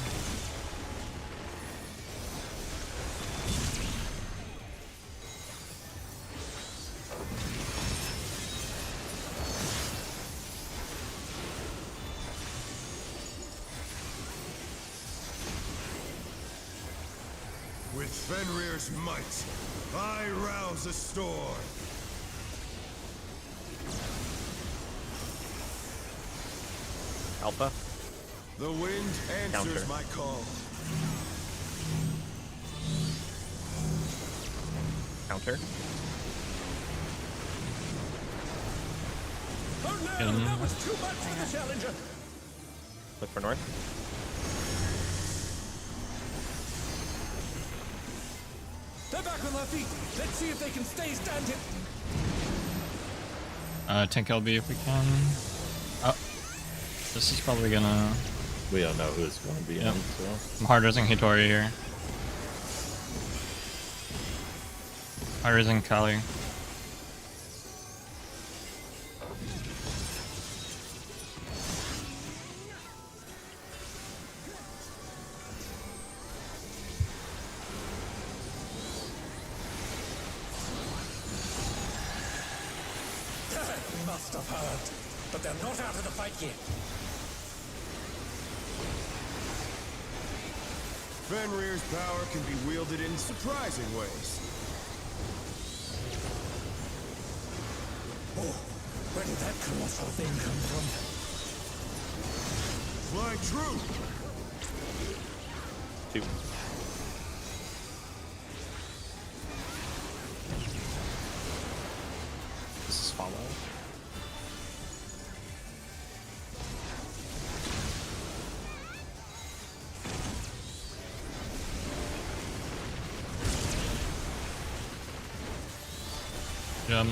With Fenrir's might, I rouse the storm. Alpha. The wind answers Counter. my call. Counter. Oh Get no, him. that was too much for the challenger. Look for north. They're back on their feet. Let's see if they can stay standing. Tank LB if we can. Oh. This is probably gonna... We don't know who it's going to be Yep. in, so. I'm hard raising Hitori here. Hard raising Kali. Must have heard. But they're not out of the fight yet. Fenrir's power can be wielded in surprising ways. Oh, where did that colossal thing come from? Fly true! 2. This is follow. Gem.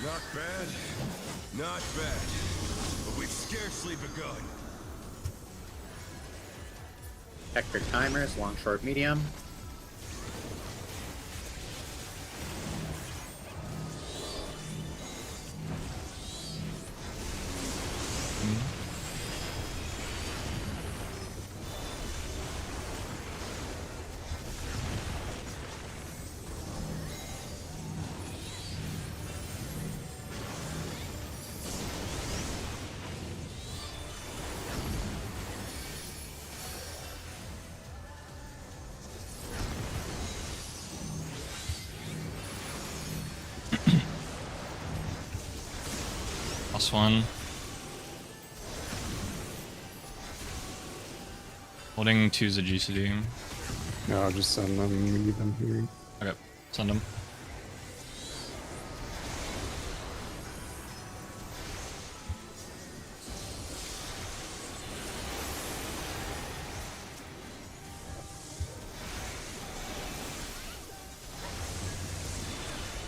Not bad. Not bad. But we've scarcely begun. Check your timers, long, short, medium. +1. Holding 2's a GCD. No, I'll just send them, leave them here. Okay, send them.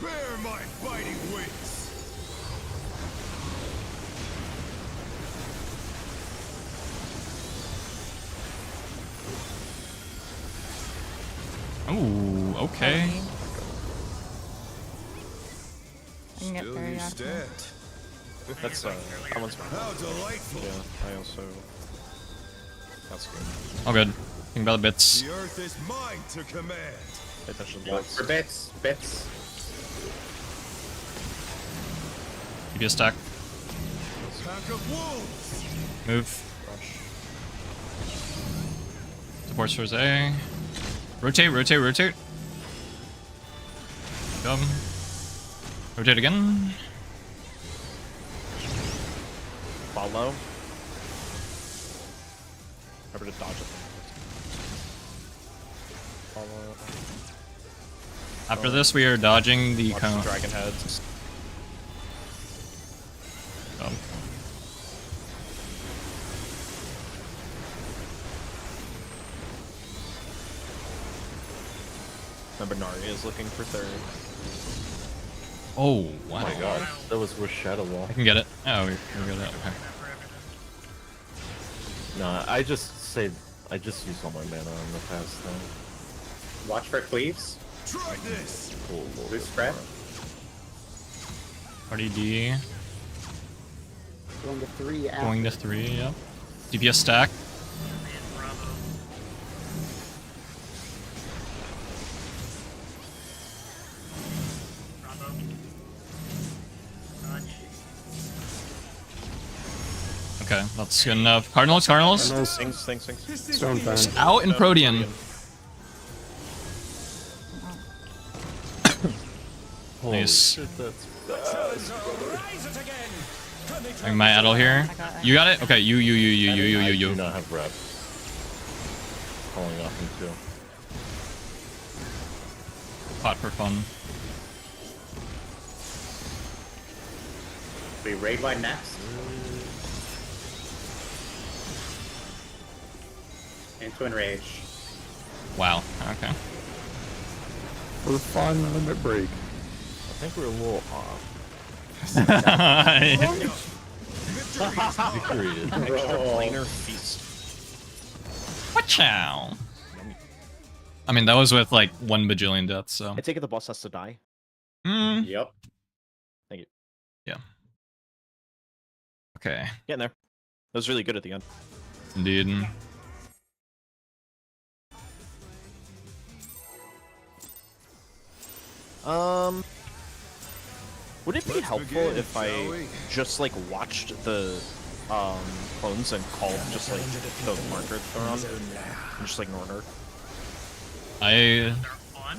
Bear my biting wings! Ooh, okay. I can get Still Peri you after. stand. That's that one's fine. How delightful! Yeah, I also. That's good. All good. Think about the bits. The earth is mine to command. Pay attention to Look blocks. for bits. Bits. Give you a stack. Pack of wolves. Move. Rush. Supports towards A. Rotate, rotate, rotate. Come. Rotate again. Follow. Remember to dodge it. Follow. After this, we are dodging the Watch cone. the dragon heads. Come. Remember Nari is looking for third. Oh, Oh wow. my god, that was with Shadow Wall. I can get it. Oh, we got it. Okay. Nah, I just used all my mana on the past thing. Watch for cleaves. Try this. Cool. Loose spread. Party D. Going to 3 after. Going to 3, yep. DPS stack. Bravo. Bravo. Dodge. Okay, that's good enough. Cardinals, Cardinals. Sings. Stone Fan. Out in Protean. Holy Nice. shit, that's Rise it again. Having my Adel here. You got it? Okay, you. I do not have rep. Calling off him too. Pot for fun. We raid wide next. Into enrage. Wow, okay. For fun, limit break. I think we're a little off. Victory is Extra planar feast. Wachow. I mean, that was with like 1 bajillion deaths, so. I take it the boss has to die. Mm, Yep. Thank you. yeah. Okay, Getting there. That was really good at the end. indeed. Would it be Let's helpful begin, if shall I we? just like watched the clones and called just like the marker they're on and just like ignored her? I. They're on.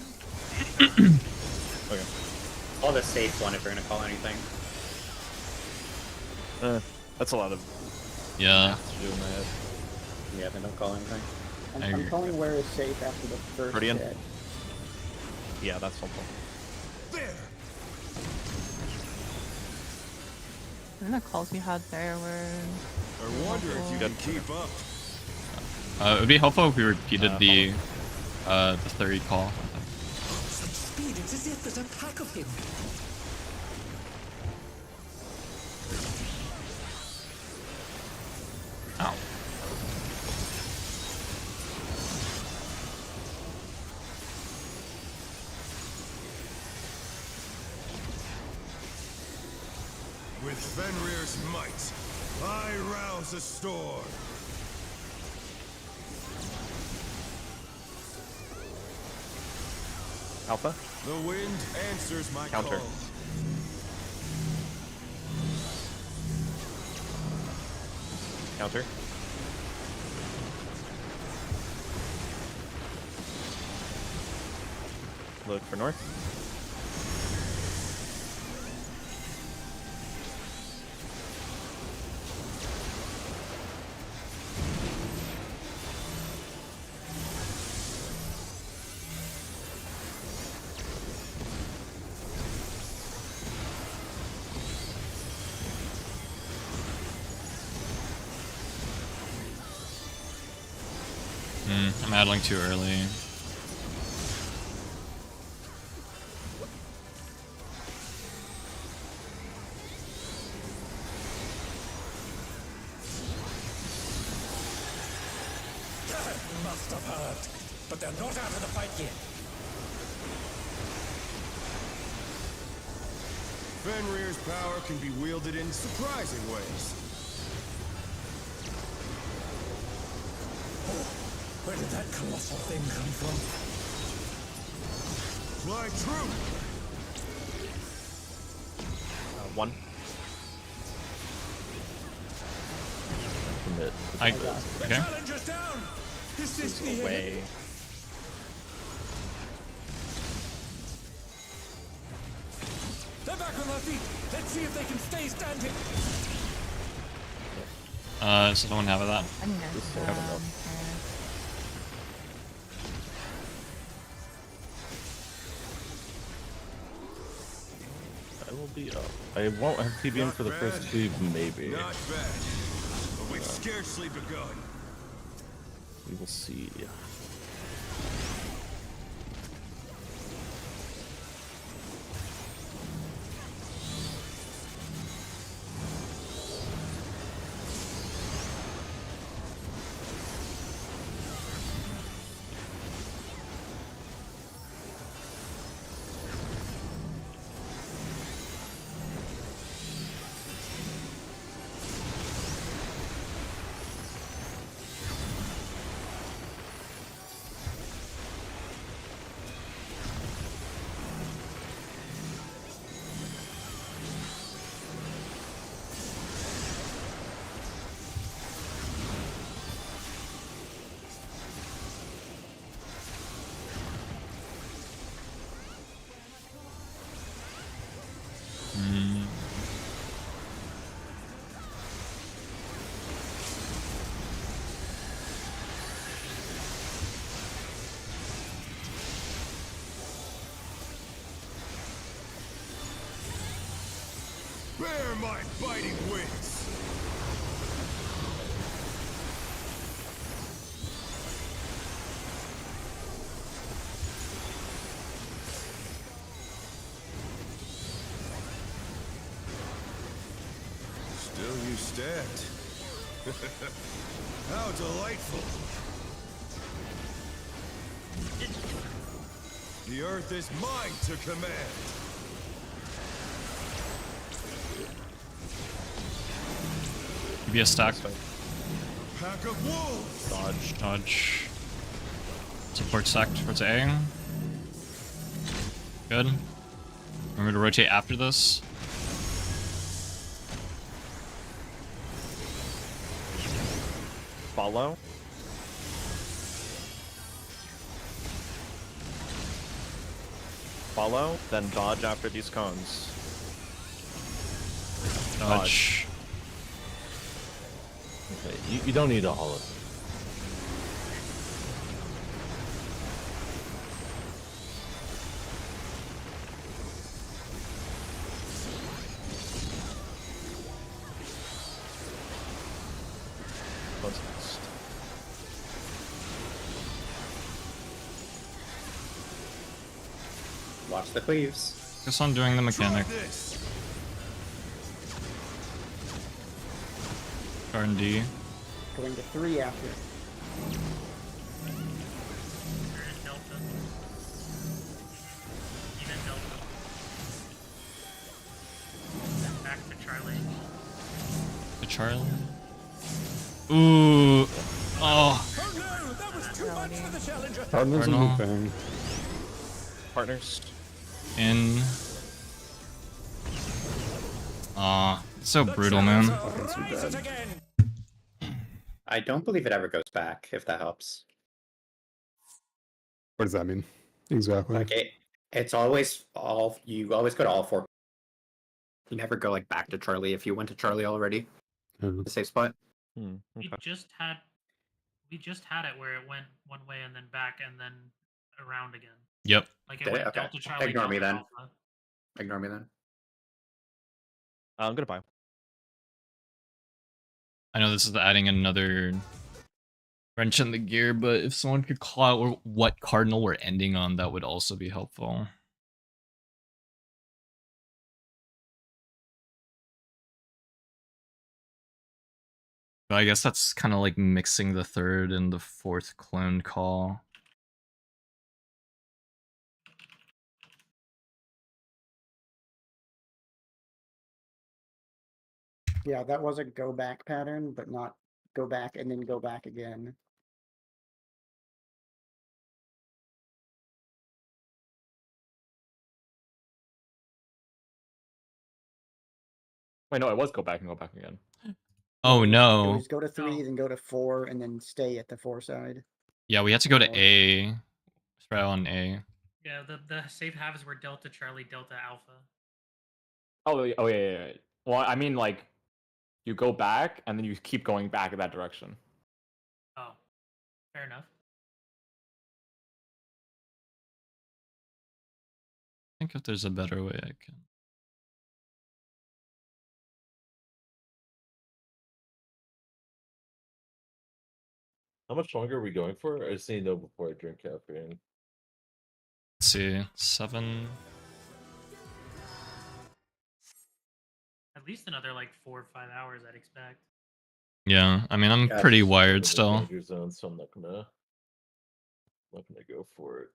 Okay. Call the safe one if you're gonna call anything. That's a lot of Yeah. to do in my head. Yeah, then don't call anything. I I'm agree. calling where is safe after the first Guardian? hit. Yeah, that's helpful. There. I think the calls we had there were. I wonder if you can keep up. It would be helpful if we repeated the 30 call. Such speed, it's as if there's a pack of him. Ow. With Fenrir's might, I rouse a storm. Alpha? The wind answers my Counter. call. Counter. Look for north. I'm idling too early. Must have heard. But they're not out of the fight yet. Fenrir's power can be wielded in surprising ways. Where did that colossal thing come from? Fly true. 1. Commit. Okay. Challenger's down. This is the Away. They're back on their feet. Let's see if they can stay standing. So someone have that. I think there's have enough. I will be up. I won't have TBM for the first cleave, maybe. Not bad. But we've scarcely begun. We will see. Bear my biting wings. Still you stand. How delightful. The earth is mine to command. Be a stack. Pack of wolves. Dodge, dodge. Support stack towards A. Good. Remember to rotate after this. Follow. Follow, then dodge after these cones. Dodge. Okay, you don't need all of it. What's next? Watch the cleaves. Focus on doing the mechanic. Try this. R&D. Going to 3 after. You're in Delta. Even Delta. Then back to Charlie. The Charlie. Ooh. Oh. Oh no, that was too much for the challenger. Cardinals Cardinal. and moving. Partners. In. Aw. So brutal, man. Rise it again. I don't believe it ever goes back, if that helps. What does that mean? Exactly. Like it's always you always go to all 4. You never go like back to Charlie if you went to Charlie already. The safe spot. Okay. We just had it where it went one way and then back and then around again. Yep. Like it Did it? went Okay. Delta Charlie. Ignore me Delta then. Alpha. Ignore me then. I'm gonna buy. I know this is adding another wrench in the gear, but if someone could call out what cardinal we're ending on, that would also be helpful. But I guess that's kind of like mixing the 3rd and the 4th clone call. Yeah, that was a go back pattern, but not go back and then go back again. Wait, no, it was go back and go back again. Oh It no. was go to 3, then go to 4, and then stay at the 4 side. Yeah, we had to go to Oh. A. Spread out on A. Yeah, the safe halves were Delta Charlie Delta Alpha. Oh, yeah. Well, I mean, like, you go back and then you keep going back in that direction. Oh, fair enough. I think if there's a better way, I can. How much longer are we going for? I just need to know before I drink caffeine. Let's see, 7. At least another like 4 or 5 hours, I'd expect. Yeah, I mean, I'm Yeah, pretty it's wired In the still. danger zone, so I'm not gonna go for it.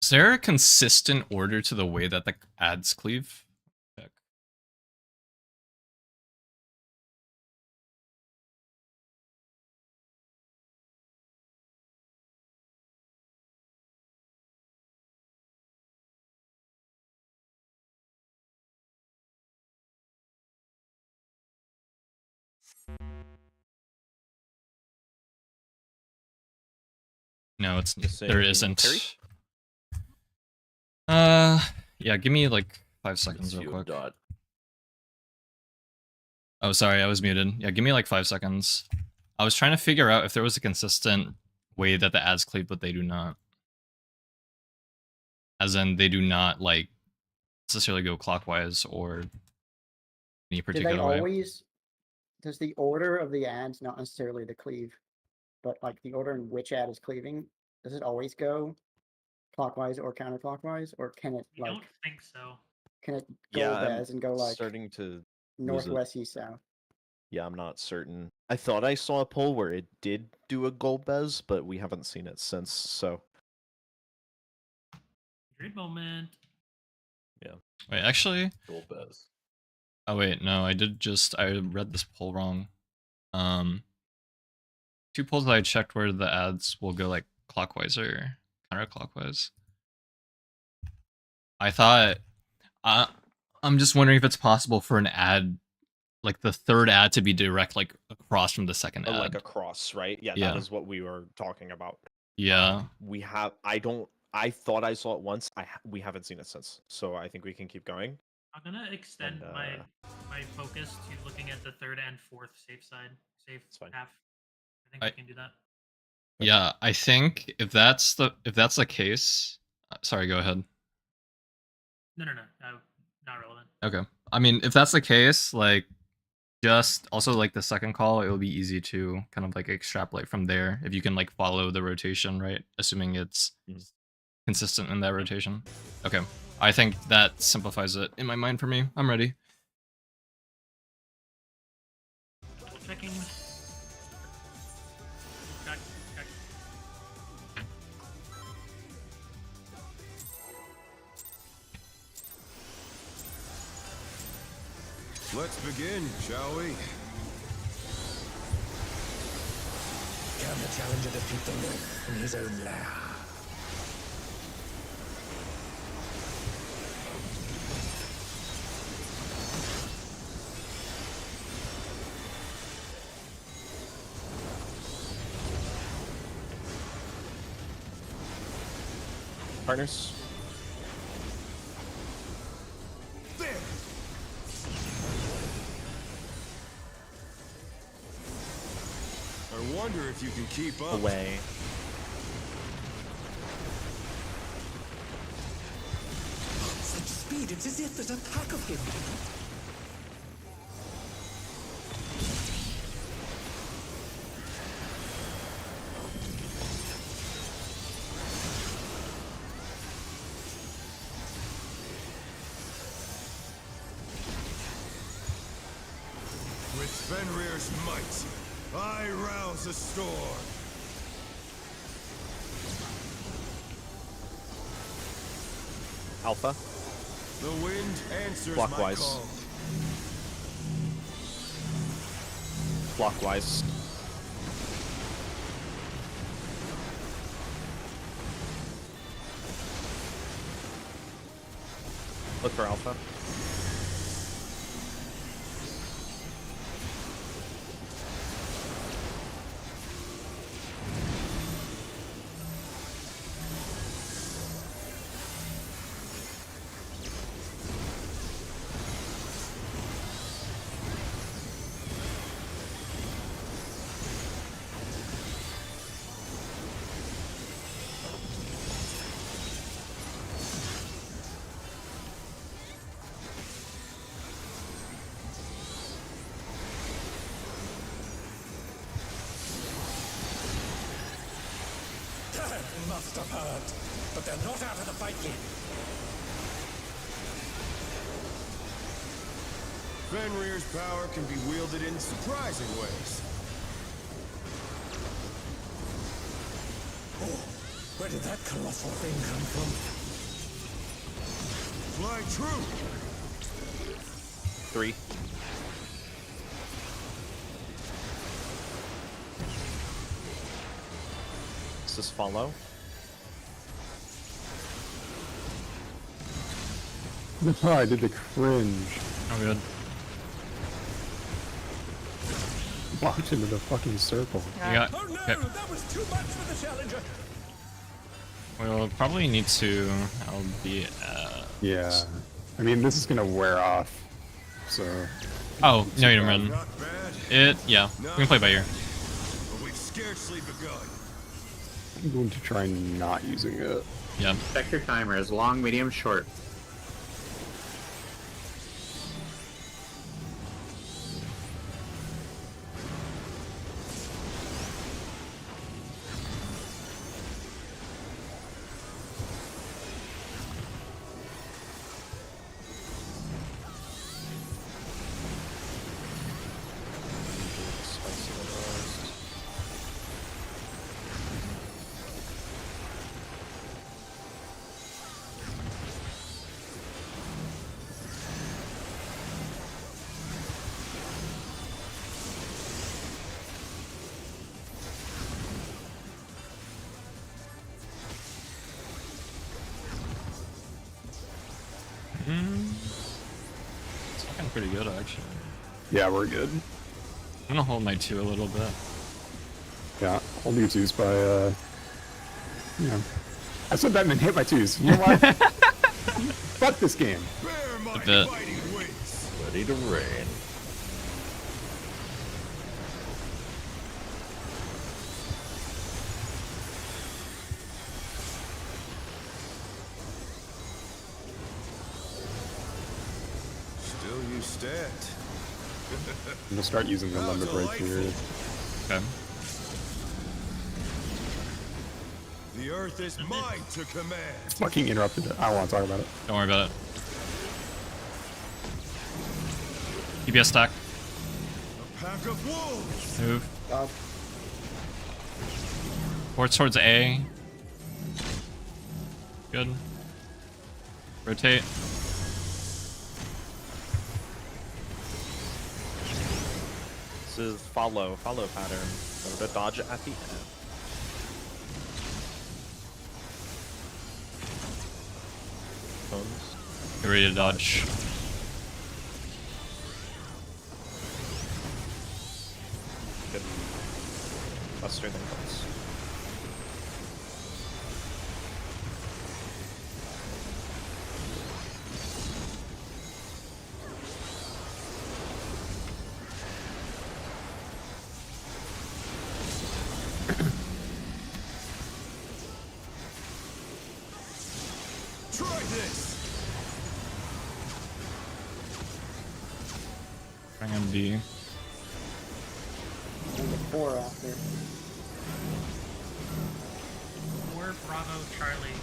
Is there a consistent order to the way that the ads cleave? Check. No, it's there isn't. Peri? Yeah, give me like 5 seconds real quick. Oh, sorry, I was muted. Yeah, give me like 5 seconds. I was trying to figure out if there was a consistent way that the ads cleave, but they do not. As in, they do not like necessarily go clockwise or any Do particular they way. always? Does the order of the ads, not necessarily the cleave, but like the order in which ad is cleaving, does it always go clockwise or counterclockwise, or can it I like don't think so. can it go Yeah, I'm as and go like starting to lose it. northwest, east, south? Yeah, I'm not certain. I thought I saw a poll where it did do a goal bez, but we haven't seen it since. So Great moment. yeah. Wait, actually. Gold Bez. Oh wait, no, I read this poll wrong. 2 polls that I checked where the ads will go like clockwise or counterclockwise. I thought I'm just wondering if it's possible for an ad, like the third ad, to be direct like across from the second ad. Like across, right? Yeah, Yeah. that is what we were talking about. Yeah. We have. I thought I saw it once. We haven't seen it since. So I think we can keep going. I'm gonna extend my focus to looking at the third and fourth safe half. I think we can do that. Yeah, I think if that's the case, sorry, go ahead. No, not relevant. Okay. I mean, if that's the case, like, just also like the second call, it will be easy to kind of like extrapolate from there if you can like follow the rotation, right? Assuming it's consistent in that rotation. Okay. I think that simplifies it in my mind for me. I'm ready. Double checking. Check. Let's begin, shall we? Can the challenger defeat the Lord in his own lair? Partners. I wonder if you can keep up. Away. Such speed, it's as if there's a pack of him. With Fenrir's might, I rouse the storm. Alpha. The wind answers Clockwise. my call. Clockwise. Look for Alpha. Must have heard, but they're not out of the fight yet. Fenrir's power can be wielded in surprising ways. Oh, where did that colossal thing come from? Fly true. 3. This is follow. Oh, I did the cringe. Oh, good. Walked into the fucking circle. Yeah. Oh no, Okay. that was too much for the challenger. We'll probably need to LB. Yeah. I mean, this is gonna wear off. So. Oh, no, you don't run. Not bad, It, yeah. We can play by ear. but we've scarcely begun. I'm going to try not using it. Yeah. Check your timers. Long, medium, short. It's looking pretty good, actually. Yeah, we're good. I'm gonna hold my 2 a little bit. Yeah, hold your twos by, you know. I said that and then hit my twos. You know what? Fuck this game. Bear my bit. fighting wings. Ready to rain. Still you stand. I'm gonna start using the How limit break here. delightful. Okay. The earth is mine to command. Fucking interrupted it. I don't want to talk about it. Don't worry about it. EBS stack. A pack of wolves. Move. God. Ports towards A. Good. Rotate. This is follow pattern. So to dodge it at the end. Bones. Get ready to dodge. Good. Buster then comes. Try this. Bring him B. And the 4 after. 4 Bravo Charlie.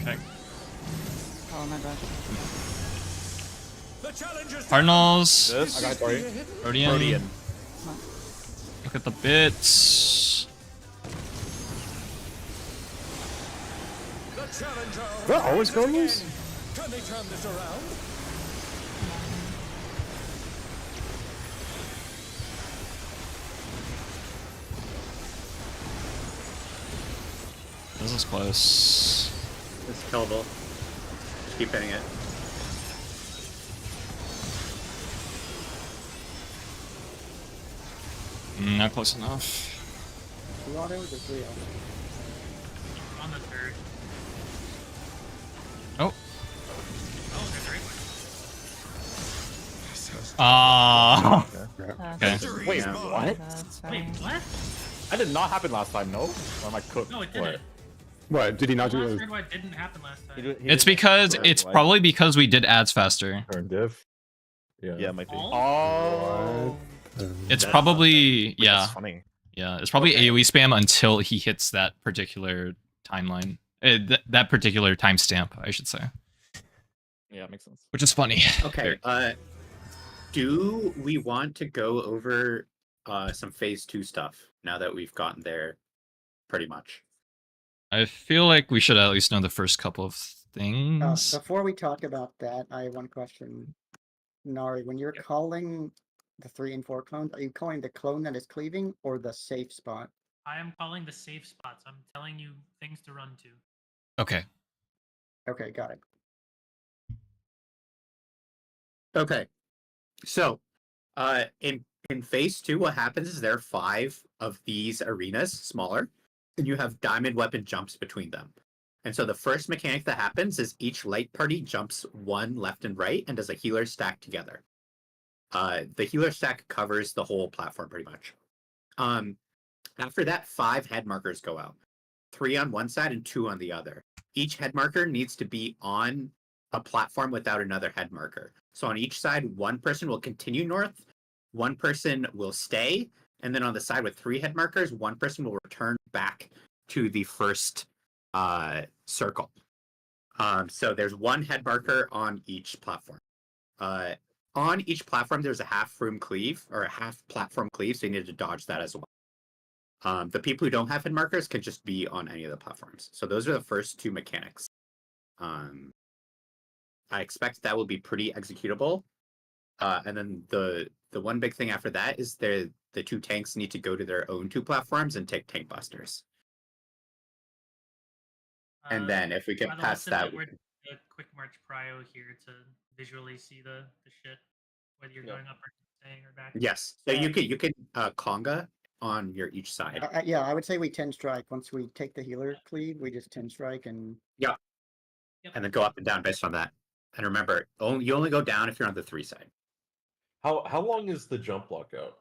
Okay. Oh my gosh. The challenger's Cardinals. This. I got Peri. Protean. Protean. Look at the bits. The challenger. Is that always going again. loose? Can they turn this around? This is close. It's killable. Just keep hitting it. Not close enough. 2 autos or 3 autos? On the third. Oh. Oh, they're very much. Ah. Okay. Okay. Wait, Yeah. what? That's Wait, right. what? That did not happen last time, no? Or am I cooked? No, it What? didn't. What did he not The do? last It? third one didn't happen last time. It's because it's probably because we did ads faster. Turn div. Yeah. Yeah, it might be. Oh. It's probably yeah. That's funny. Yeah, it's probably AoE spam until he hits that particular timeline. That particular timestamp, I should say. Yeah, makes sense. Which is funny. Okay. Do we want to go over some phase 2 stuff now that we've gotten there pretty much? I feel like we should at least know the first couple of things. Before we talk about that, I have one question. Nari, when you're calling the 3 and 4 clones, are you calling the clone that is cleaving or the safe spot? I am calling the safe spots. I'm telling you things to run to. Okay. Okay, got it. Okay. So, in phase 2, what happens is there are 5 of these arenas, smaller, and you have diamond weapon jumps between them. And so the first mechanic that happens is each light party jumps 1 left and right and does a healer stack together. The healer stack covers the whole platform pretty much. After that, 5 head markers go out. 3 on one side and 2 on the other. Each head marker needs to be on a platform without another head marker. So on each side, 1 person will continue north, 1 person will stay, and then on the side with 3 head markers, 1 person will return back to the first circle. So there's 1 head marker on each platform. On each platform, there's a half room cleave or a half platform cleave, so you need to dodge that as well. The people who don't have head markers can just be on any of the platforms. So those are the first 2 mechanics. I expect that will be pretty executable. And then the one big thing after that is the 2 tanks need to go to their own 2 platforms and take tank busters. And then if we get by the past looks of that, it, we we're can- a quick march prio here to visually see the shit, whether you're going up or staying or back. yes. So you can conga on your each side. Yeah, I would say we 10 strike. Once we take the healer cleave, we just 10 strike and Yep. And then go up and down based on that. And remember, you only go down if you're on the 3 side. How long is the jump block out?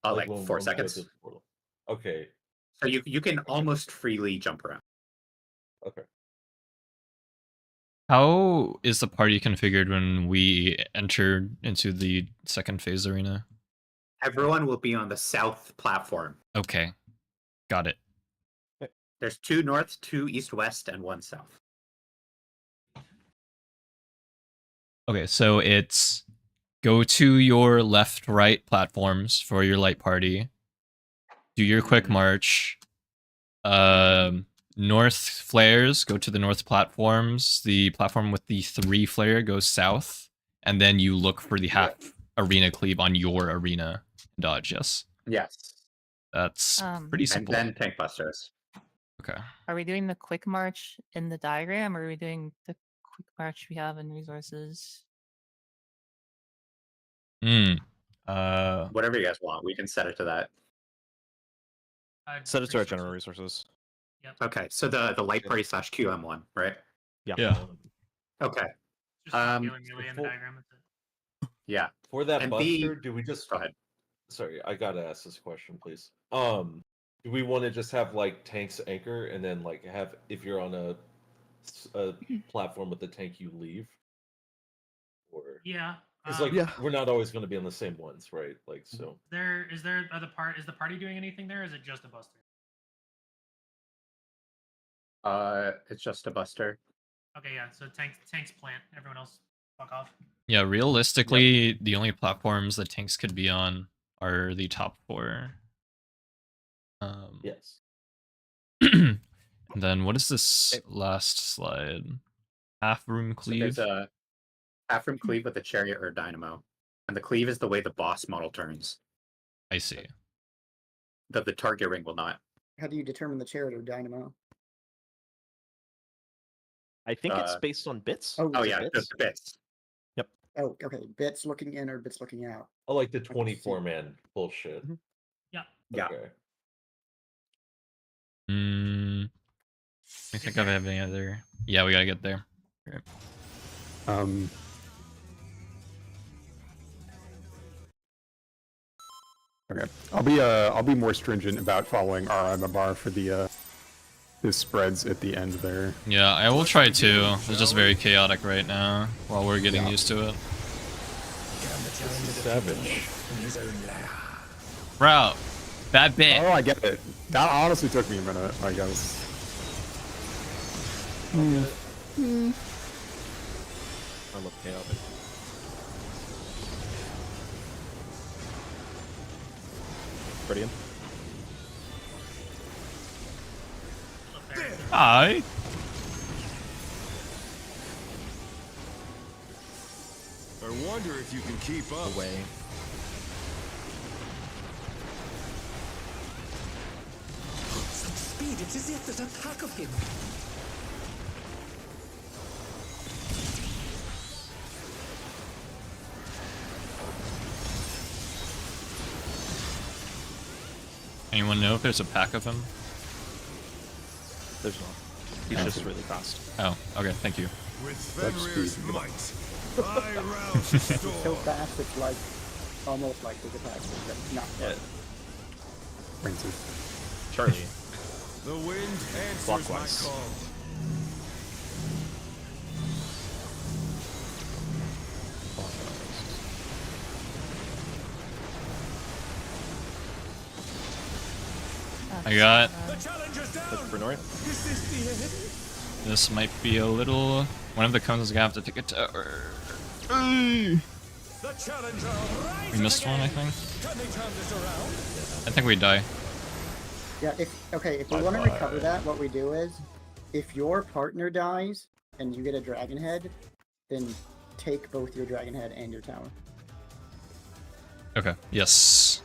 Like when 4 we go seconds. to the portal? Okay. So you can almost freely jump around. Okay. How is the party configured when we enter into the second phase arena? Everyone will be on the south platform. Okay. Got it. There's 2 north, 2 east, west, and 1 south. Okay, so it's go to your left, right platforms for your light party. Do your quick march. North flares, go to the north platforms. The platform with the 3 flare goes south. And then you look for the half arena cleave on your arena. Dodge, yes. Yes. That's pretty And simple. then tank busters. Okay. Are we doing the quick march in the diagram, or are we doing the quick march we have in resources? Whatever you guys want, we can set it to that. Set it to our general resources. Okay, so the light party / QM1, right? Yeah. Okay. Just melee in the diagram. That's it. Yeah. For that And buster, do we just go ahead? Sorry, I gotta ask this question, please. Do we want to just have like tanks anchor and then like have if you're on a platform with the tank you leave? Or Yeah. it's like we're not always going to be on the same ones, right? Like so. Is the party doing anything there? Or is it just a buster? It's just a buster. Okay, yeah. So tanks plant. Everyone else fuck off. Yeah, realistically, the only platforms that tanks could be on are the top 4. Yes. And then what is this last slide? Half room So cleave. there's a half room cleave with a chariot or a dynamo, and the cleave is the way the boss model turns. I see. The target ring will not. How do you determine the chariot or dynamo? I think it's based on bits. Oh, Oh it's yeah, bits? just bits. Oh, okay. Bits looking in or bits looking out? Oh, like the I can see. 24-man bullshit. Yeah. Yeah. Okay. I think I have any other. Yeah, we gotta get there. Okay. Okay, I'll be more stringent about following RMMR for the spreads at the end there. Yeah, I will try to. It's just very chaotic right now while we're getting used to it. Savage. Bro, bad bit. Oh, I get it. That honestly took me a minute, I guess. I love chaotic. Brilliant. Hi. I wonder if you can keep up. Away. Such speed, it's as if there's a pack of him. Anyone know if there's a pack of him? There's not. He's just really fast. Oh, okay, thank you. With Fenrir's might, I rouse the So storm. fast, it's like almost like there's a pack, but not. Yeah. Francis. Charlie. The wind answers Clockwise. my call. I got. Look for north. This might be a little. One of the cones is gonna have to take a tower. We missed one, I think. I think we die. Yeah, if we want to recover that, what we do is, if your partner dies and you get a dragon head, then take both your dragon head and your tower. Okay. Yes.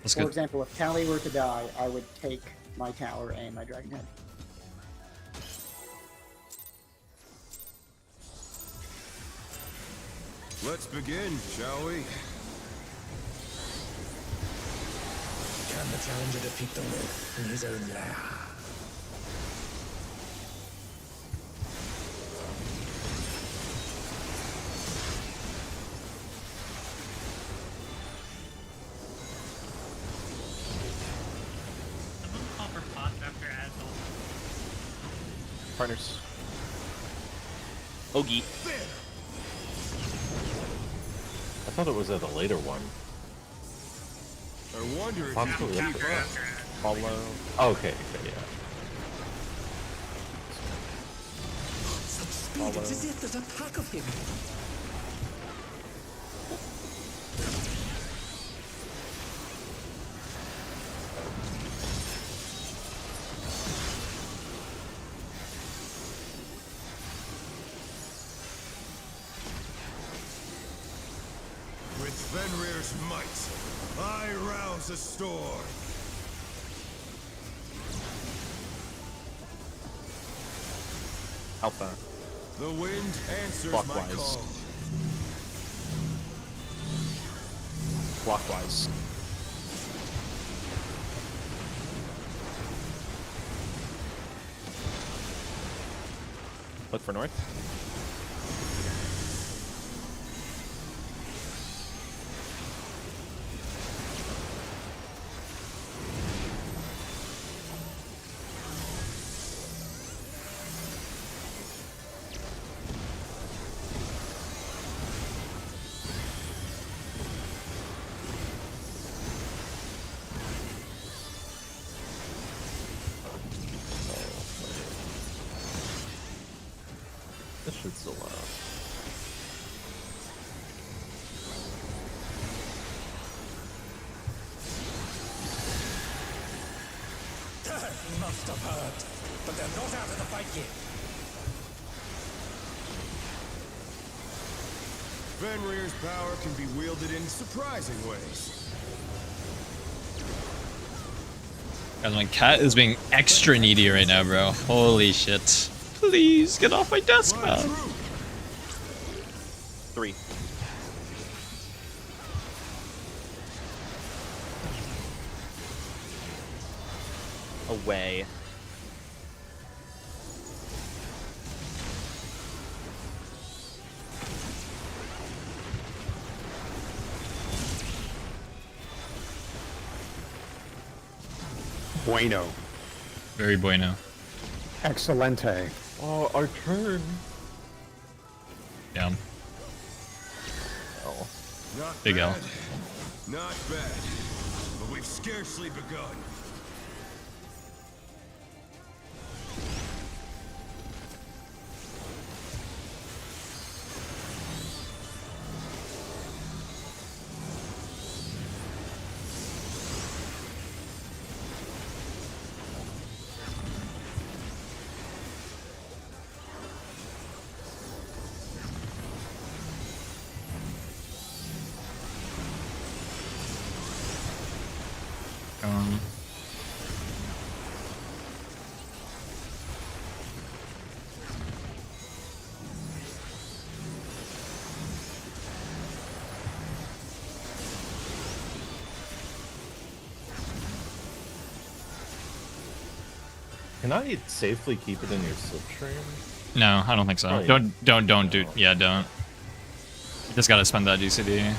That's For good. example, if Tally were to die, I would take my tower and my dragon head. Let's begin, shall we? Can the challenger defeat the wolf in his own lair? Someone call for pots after Agile. Partners. Ogie. I thought it was at a later one. I wonder if Possibly you can after keep that. up. Follow. Okay, yeah. Such speed, it's as if there's a pack of him. With Fenrir's might, I rouse a storm. Alpha. The wind answers Clockwise. my call. Clockwise. Look for north. This should still have heard, but they're not out of the fight yet. Fenrir's power can be wielded in surprising ways. Guys, my cat is being extra needy right now, bro. Holy shit. Please get off my desk, My man. troop, 3. Away. Bueno. Very bueno. Excelente. Oh, our turn. Yeah. Oh. not Big L. bad. Not bad. But we've scarcely begun. Um, Can I safely keep it in your slipstream? no, I don't think so. Oh, yeah. Don't do. Yeah, don't. You just gotta spend that GCD.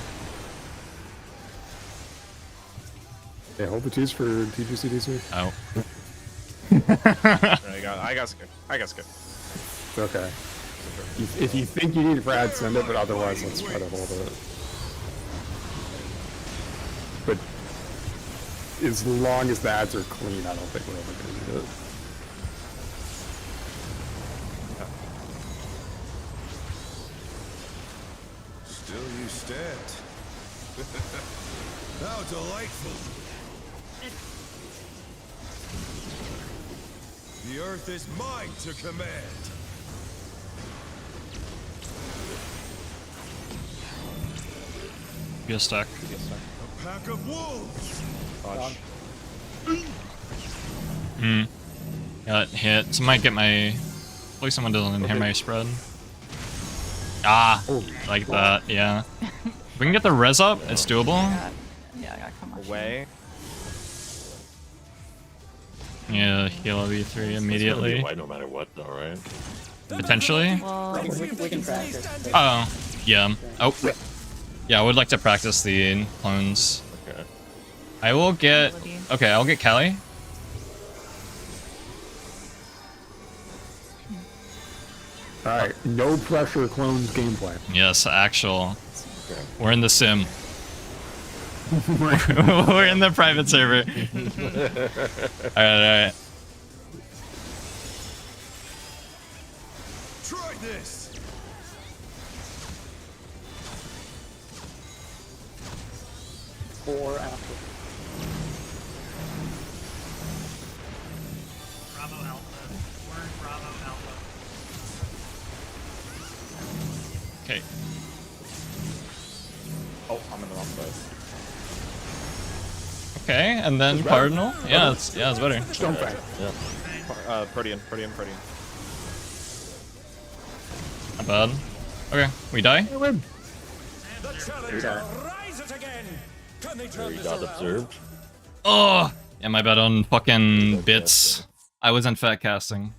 Yeah, hold the T's for TGCDC. Oh. I got scared. I got scared. It's okay. If you think you need a Brad, send it, but otherwise, let's try to hold it. But as long as the ads are clean, I don't think we're ever going to need it. Still you stand. How delightful. The earth is mine to command. Get stuck. A pack of wolves. Dodge. Got hit. Somebody get my. Hopefully someone doesn't hear my spread. Ah, like that. Yeah. If we can get the res up, it's doable. Yeah, I gotta come on. Away. Yeah, heal V3 immediately. White no matter what, though, right? Potentially. Well, We can practice. Oh, yeah. Oh, yeah. I would like to practice the clones. Okay. I will get. Okay, I'll get Callie. Alright, no pressure clones gameplay. Yes, actual. Okay. We're in the sim. We're in the private server. Alright. Try this. Four after. Bravo Alpha. Word Bravo Alpha. Okay. Oh, I'm in the wrong place. Okay, and then Cardinal. Yeah, it's better. Don't fight. Yeah. Protean. Not bad. Okay, we die. The challenger rise it again. Can they turn We this got around? observed. Oh, yeah, my bad on fucking bits. I wasn't fat casting.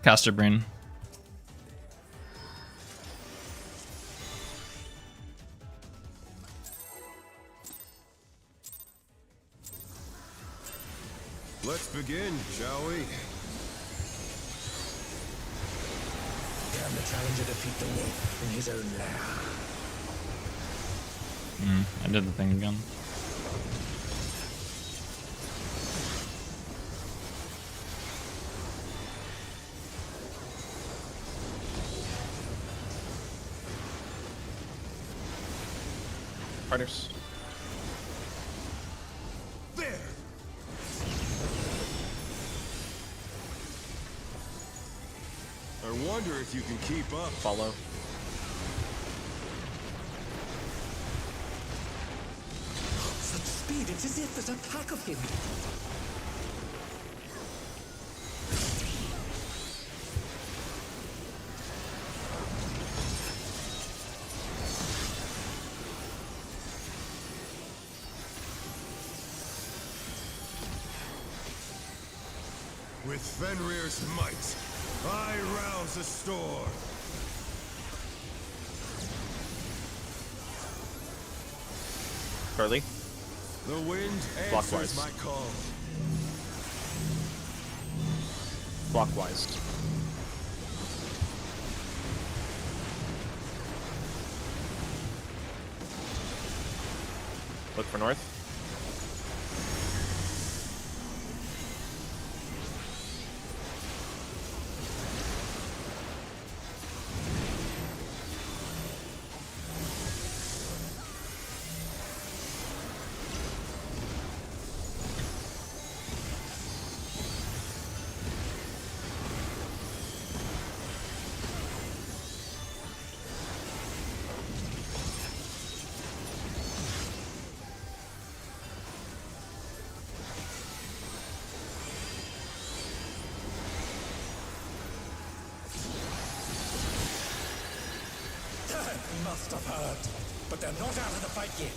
Caster brain. Let's begin, shall we? Can the challenger defeat the wolf in his own lair? I did the thing again. Partners. There. wonder if you can keep up. Follow. Such speed, it's as if there's a pack of him. With Fenrir's might, I rouse a storm. Charlie. The wind answers Clockwise. my call. Clockwise. Look for north. Must have heard, but they're not out of the fight yet.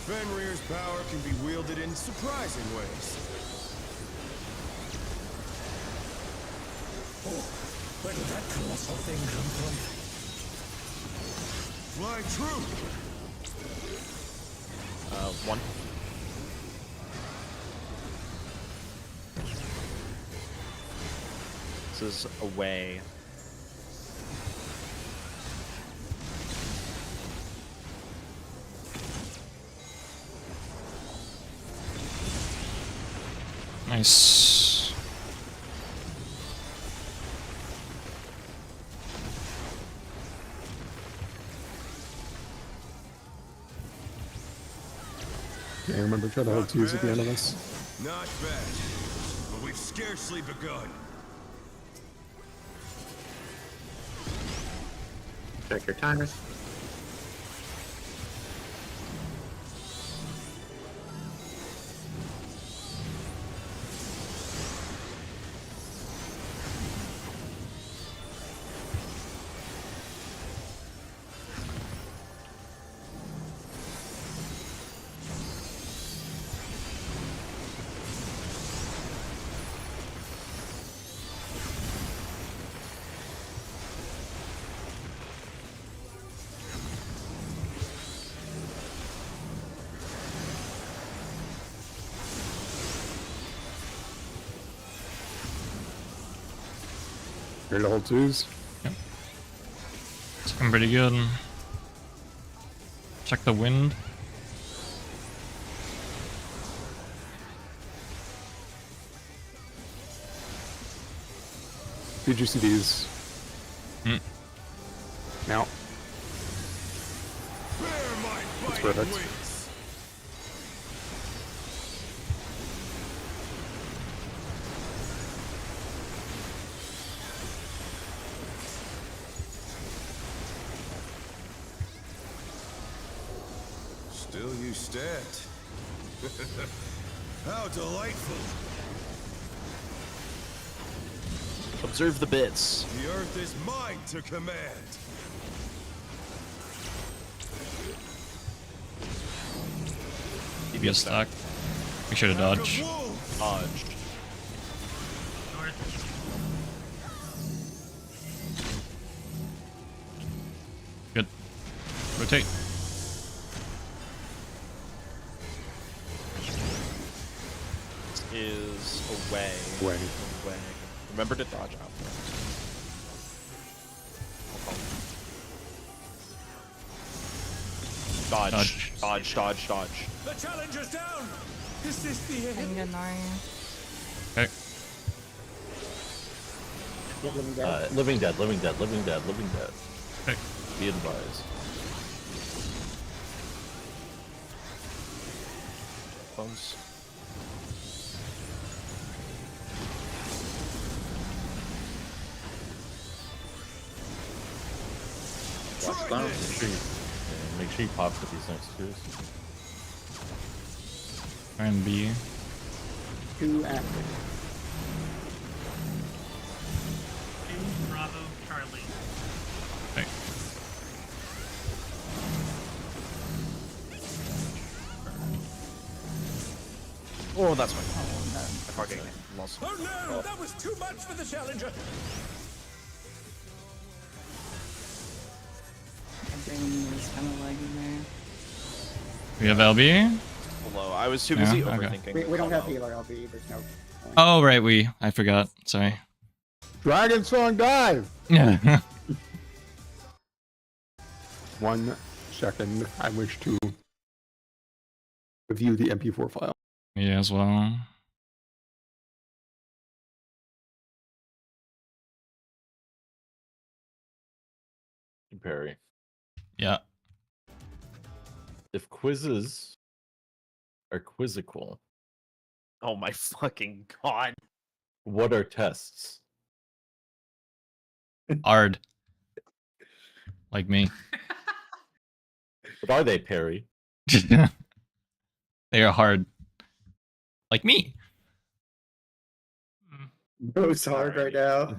Fenrir's power can be wielded in surprising ways. Oh, where did that colossal thing come from? Fly true! One. This is away. Nice. Okay, remember, try to hold twos at the end of this. Not bad, but we've scarcely begun. Check your timers. Here to hold twos. It's looking pretty good. Check the wind. Did you see these? Now. That's perfect. Still you stand. How delightful. Observe the bits. The earth is mine to command. DPS stack. Make sure to dodge. Dodge. Good. Rotate. Is away. Away. Away. Remember to dodge out. Dodge. Dodge. Dodge. Dodge. The challenger's down! Is this the end? I'm gonna Okay. Living dead, living dead, living dead, living dead. Okay. Be advised. Phones. Watch clones. Make sure you pop with these next twos. And B. 2 after. 2 Bravo Charlie. Okay. Oh, that's fine. I fucking lost. Oh no, that was too much for the challenger. My brain is kind of lagging there. We have LB. Hello, I was too busy Yeah, okay. overthinking. We the don't have call-out. healer LB. There's no. point. Oh right, I forgot. Sorry. Dragon Song dive! Yeah. 1 second. I wish to review the MP4 file. Me as well. Perry. Yeah. If quizzes are quizzical, Oh my fucking god. what are tests? Hard. Like me. What are they, Perry? They are hard. Like me. Bro's hard right now.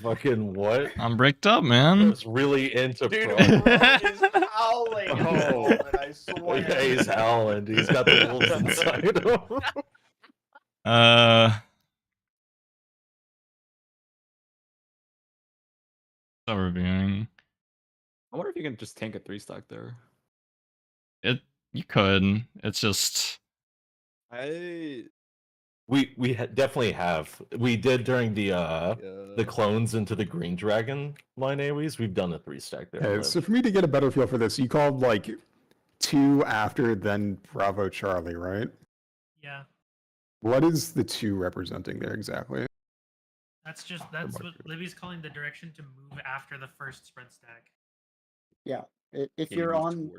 Fucking what? I'm bricked up, I man. was really into Dude, pro. bro is howling. Oh. I swear. Yeah, he's howling. He's got the wolves inside him. Still reviewing. I wonder if you can just tank a 3-stack there. You could. It's just We definitely have. We did during the clones into the Green Dragon line AoEs. We've done a 3-stack there. Okay, so for me to get a better feel for this, you called like 2 after, then Bravo Charlie, right? Yeah, What is the 2 representing there exactly? that's what Libby's calling the direction to move after the first spread stack. Yeah. If you're on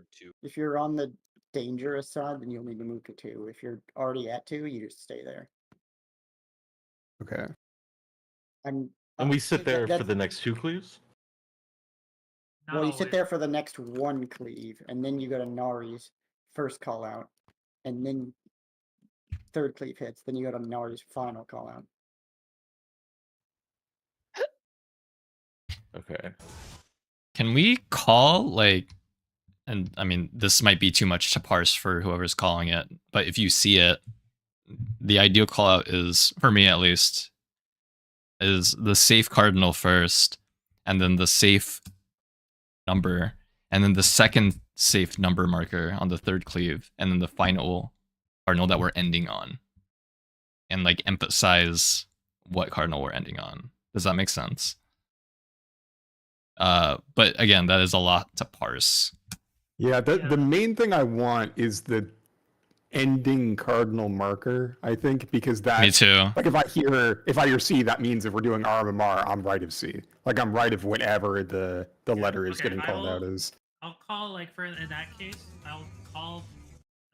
the dangerous side, then you'll need to move to 2. If you're already at 2, you just stay there. Okay. And we sit there for that's- the next 2 cleaves? Not Well, you sit always. there for the next 1 cleave, and then you go to Nari's first call out, and then 3rd cleave hits, then you go to Nari's final call out. Okay. Can we call like, and I mean this might be too much to parse for whoever's calling it, but if you see it, the ideal call out is, for me at least, is the safe cardinal first, and then the safe number, and then the second safe number marker on the 3rd cleave, and then the final cardinal that we're ending on. And like emphasize what cardinal we're ending on. Does that make sense? But again, that is a lot to parse. Yeah, the main thing I want is the ending cardinal marker, I think, because that Me too. like if I hear C, that means if we're doing RMMR, I'm right of C. Like I'm right of whatever the letter is Okay, getting called out as. I'll call in that case. I'll call.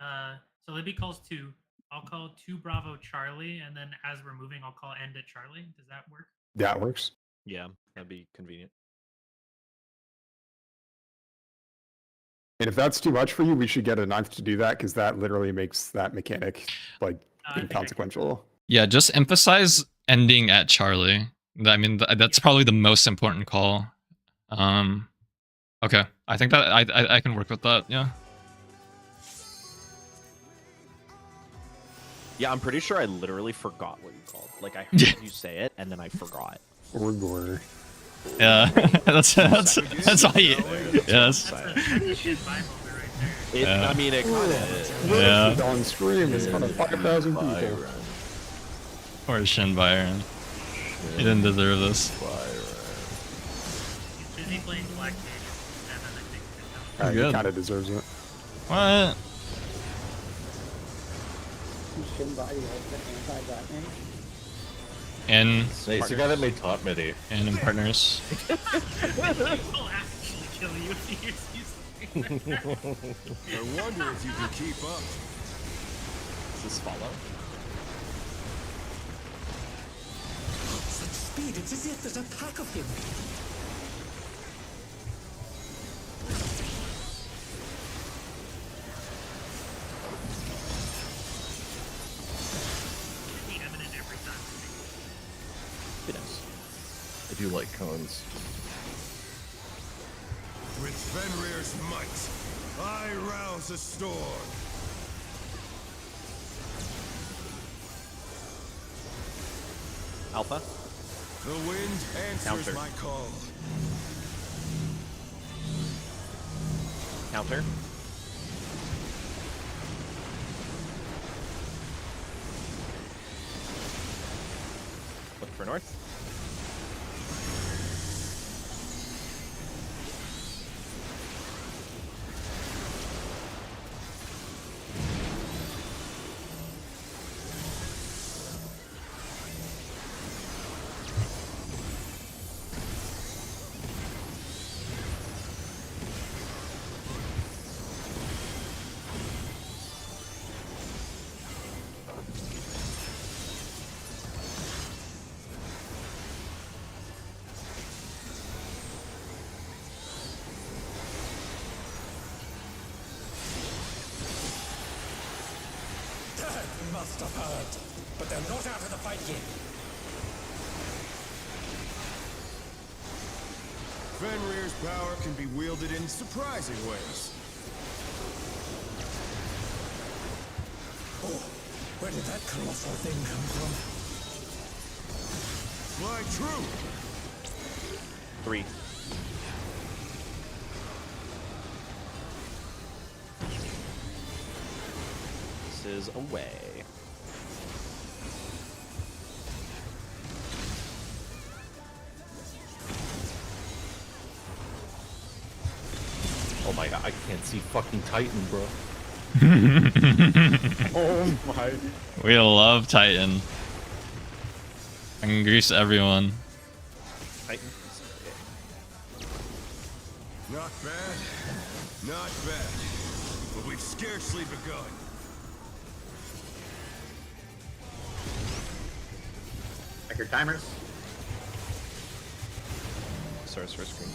So Libby calls 2. I'll call 2 Bravo Charlie, and then as we're moving, I'll call end at Charlie. Does that work? That works. Yeah, that'd be convenient. And if that's too much for you, we should get a 9th to do that, because that literally makes that mechanic like inconsequential. Yeah, just emphasize ending at Charlie. I mean, that's probably the most important call. Okay, I think that I can work with that. Yeah. Yeah, I'm pretty sure I literally forgot what you called. Like I heard you say it and then I forgot. Or Yeah, that's all you. Yes. I mean, it kind of. Yeah. On stream in front of 5,000 people. Or Shin Byron. He didn't deserve this. He's busy playing Black Cage, and then I think. He Good. kind of deserves it. What? In Hey, it's the guy that made Top Midi. and in partners. He'll actually kill you if he uses these. I wonder if you can keep up. Does this follow? Such speed, it's as if there's a pack of him. Be nice. I do like cones. With Fenrir's might, I rouse a storm. Alpha. The wind answers Counter. my call. Counter. Look for north. Must have heard, but they're not out of the fight yet. Fenrir's power can be wielded in surprising ways. Oh, where did that colossal thing come from? Fly true! 3. This is away. Oh my god, I can't see fucking Titan, bro. Oh my. We love Titan. I can grease everyone. Titan. Not bad. Not bad. But we've scarcely begun. Check your timers. Sorcerer screen.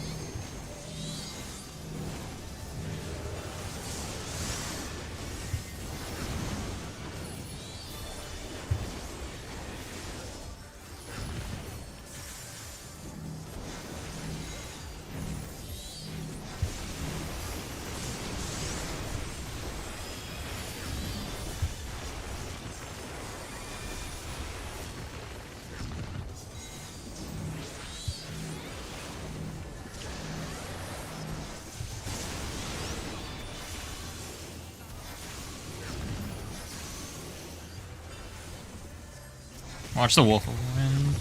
Watch the Wolf of Wind.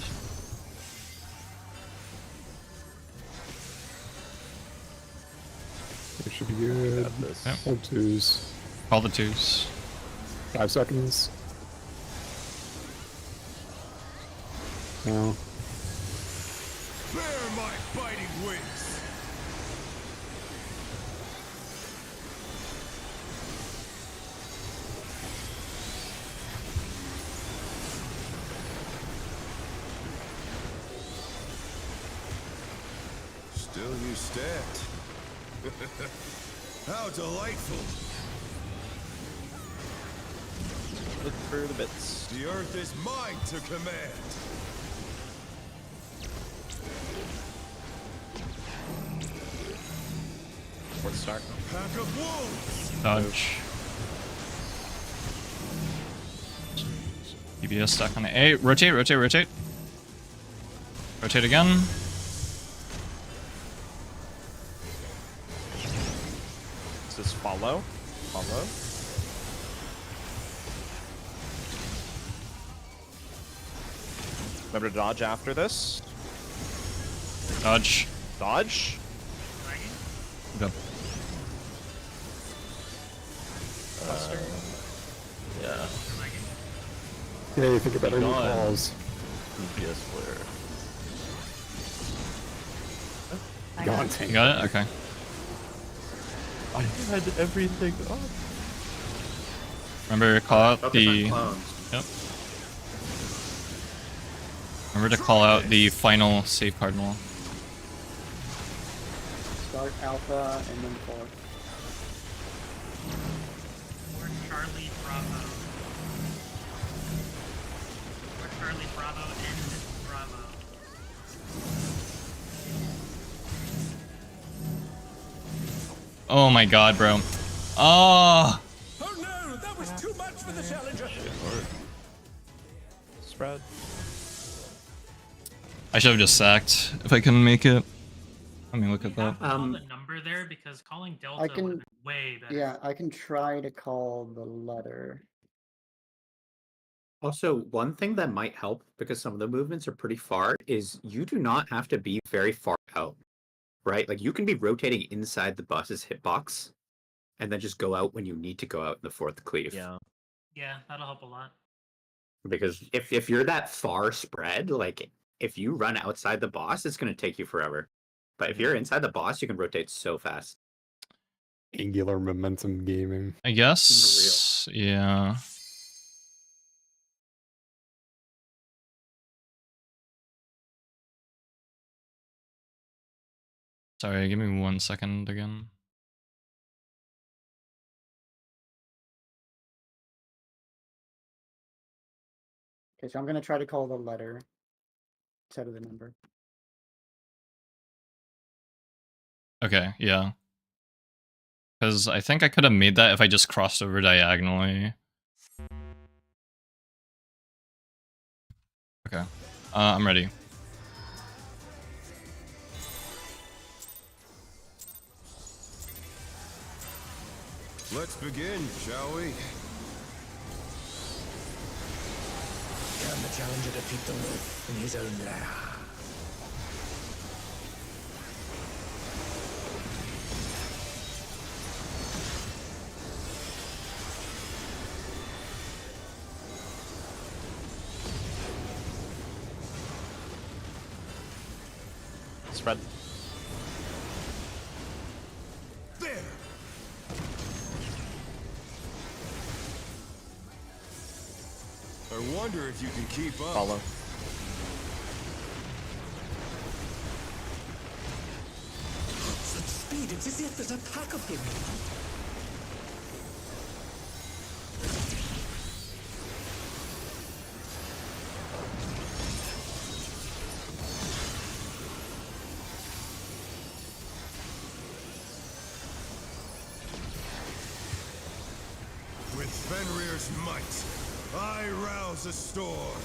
It should be good. Got this. Yep. Hold twos. Call the twos. 5 seconds. No. Bear my biting wings! Still you stand. How delightful! Look for the bits. The earth is mine to command! Fourth star. Pack of wolves! Dodge. EBS stuck on the A. Rotate, rotate, rotate. Rotate again. This is follow. Follow. Remember to dodge after this. Dodge. Dodge. Go. Yeah. Yeah, you think about any Gone. calls. DPS flare. I Gone got it. tank. You got it? Okay. I had everything up. Remember to call out Focus the... on clones. Yep. Remember to call out the final save cardinal. Start alpha and then 4. Or Charlie Bravo. Or Charlie Bravo and Bravo. Oh my god, bro. Oh! Oh no, that was too much for the challenger. Spread. I should have just sacked if I couldn't make it. Let me look at that. Call the number there because calling Delta I would have can. been way better. Yeah, I can try to call the letter. Also, one thing that might help, because some of the movements are pretty far, is you do not have to be very far out, right? Like, you can be rotating inside the bus's hitbox, and then just go out when you need to go out in the fourth cleave. Yeah. Yeah, that'll help a lot. Because if you're that far spread, like, if you run outside the boss, it's going to take you forever. But if you're inside the boss, you can rotate so fast. Angular momentum gaming. I guess. Yeah. Sorry, give me 1 second again. Okay, so I'm gonna try to call the letter instead of the number. Okay, yeah. Because I think I could have made that if I just crossed over diagonally. Okay. I'm ready. Let's begin, shall we? Can the challenger defeat the wolf in his own lair? Spread. There! I wonder if you can keep up. Follow. Such speed, it's as if there's a pack of him. With Fenrir's might, I rouse a storm.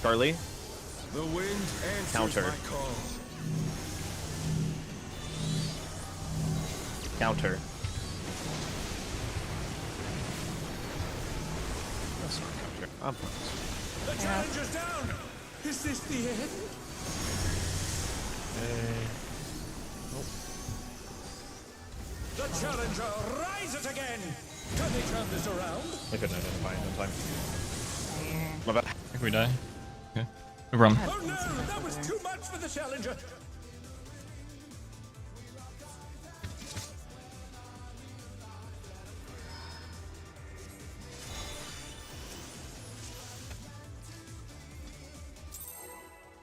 Charlie. The wind answers Counter. my call. Counter. That's not counter. I'm fine. The challenger's down! Is this the end? The challenger rises again! Can they turn this around? I couldn't identify in time. My bad. I think we die. Okay. No problem. Oh no, that was too much for the challenger!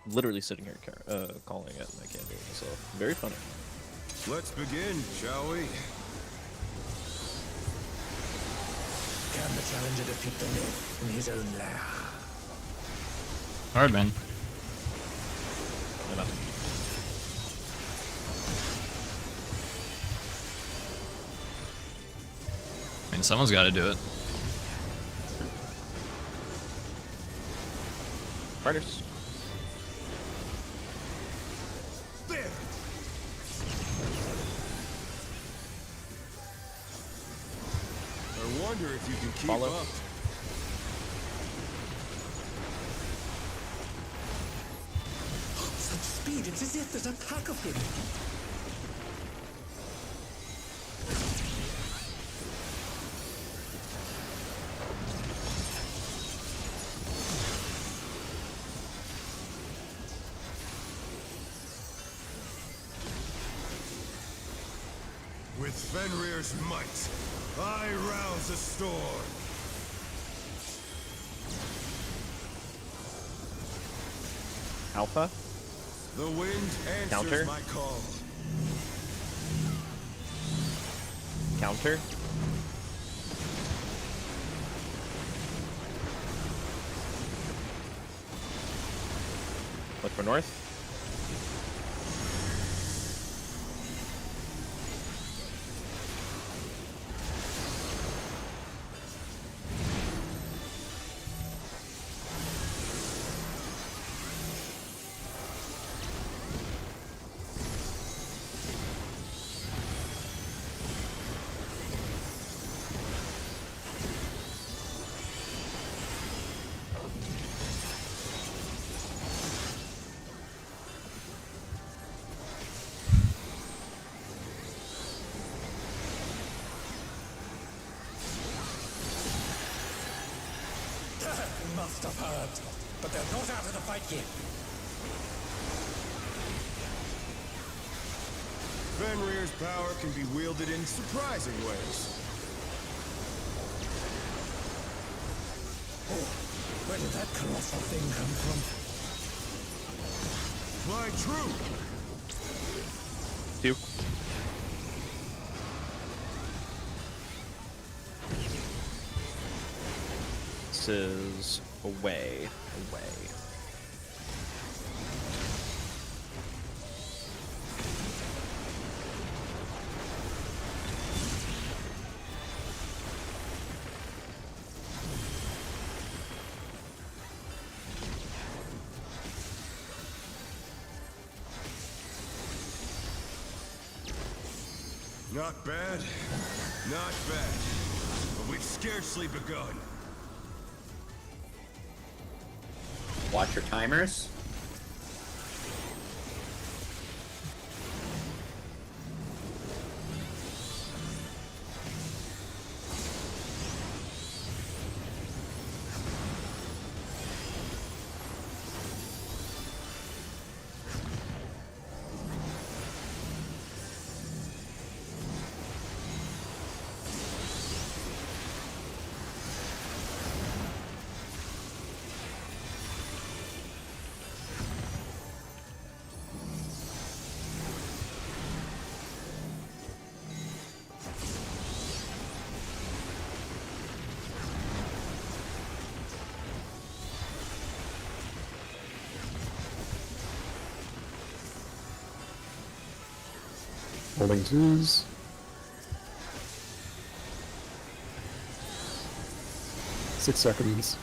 Literally sitting here calling it, and I can't do it myself. Very funny. Let's begin, shall we? Can the challenger defeat the wolf in his own lair? Hard, man. Enough. I mean, someone's got to do it. Fighters. There! I wonder if you can keep Follow. up. Such speed, it's as if there's a pack of him. With Fenrir's might, I rouse a storm. Alpha. The wind answers Counter. my call. Counter. for north. Must have heard, but they're not out of the fight yet. Fenrir's power can be wielded in surprising ways. Oh, where did that colossal thing come from? Fly true! 2. This is away. Not bad. Not bad. But we've scarcely begun. Watch your timers. Holding 2s. Six seconds.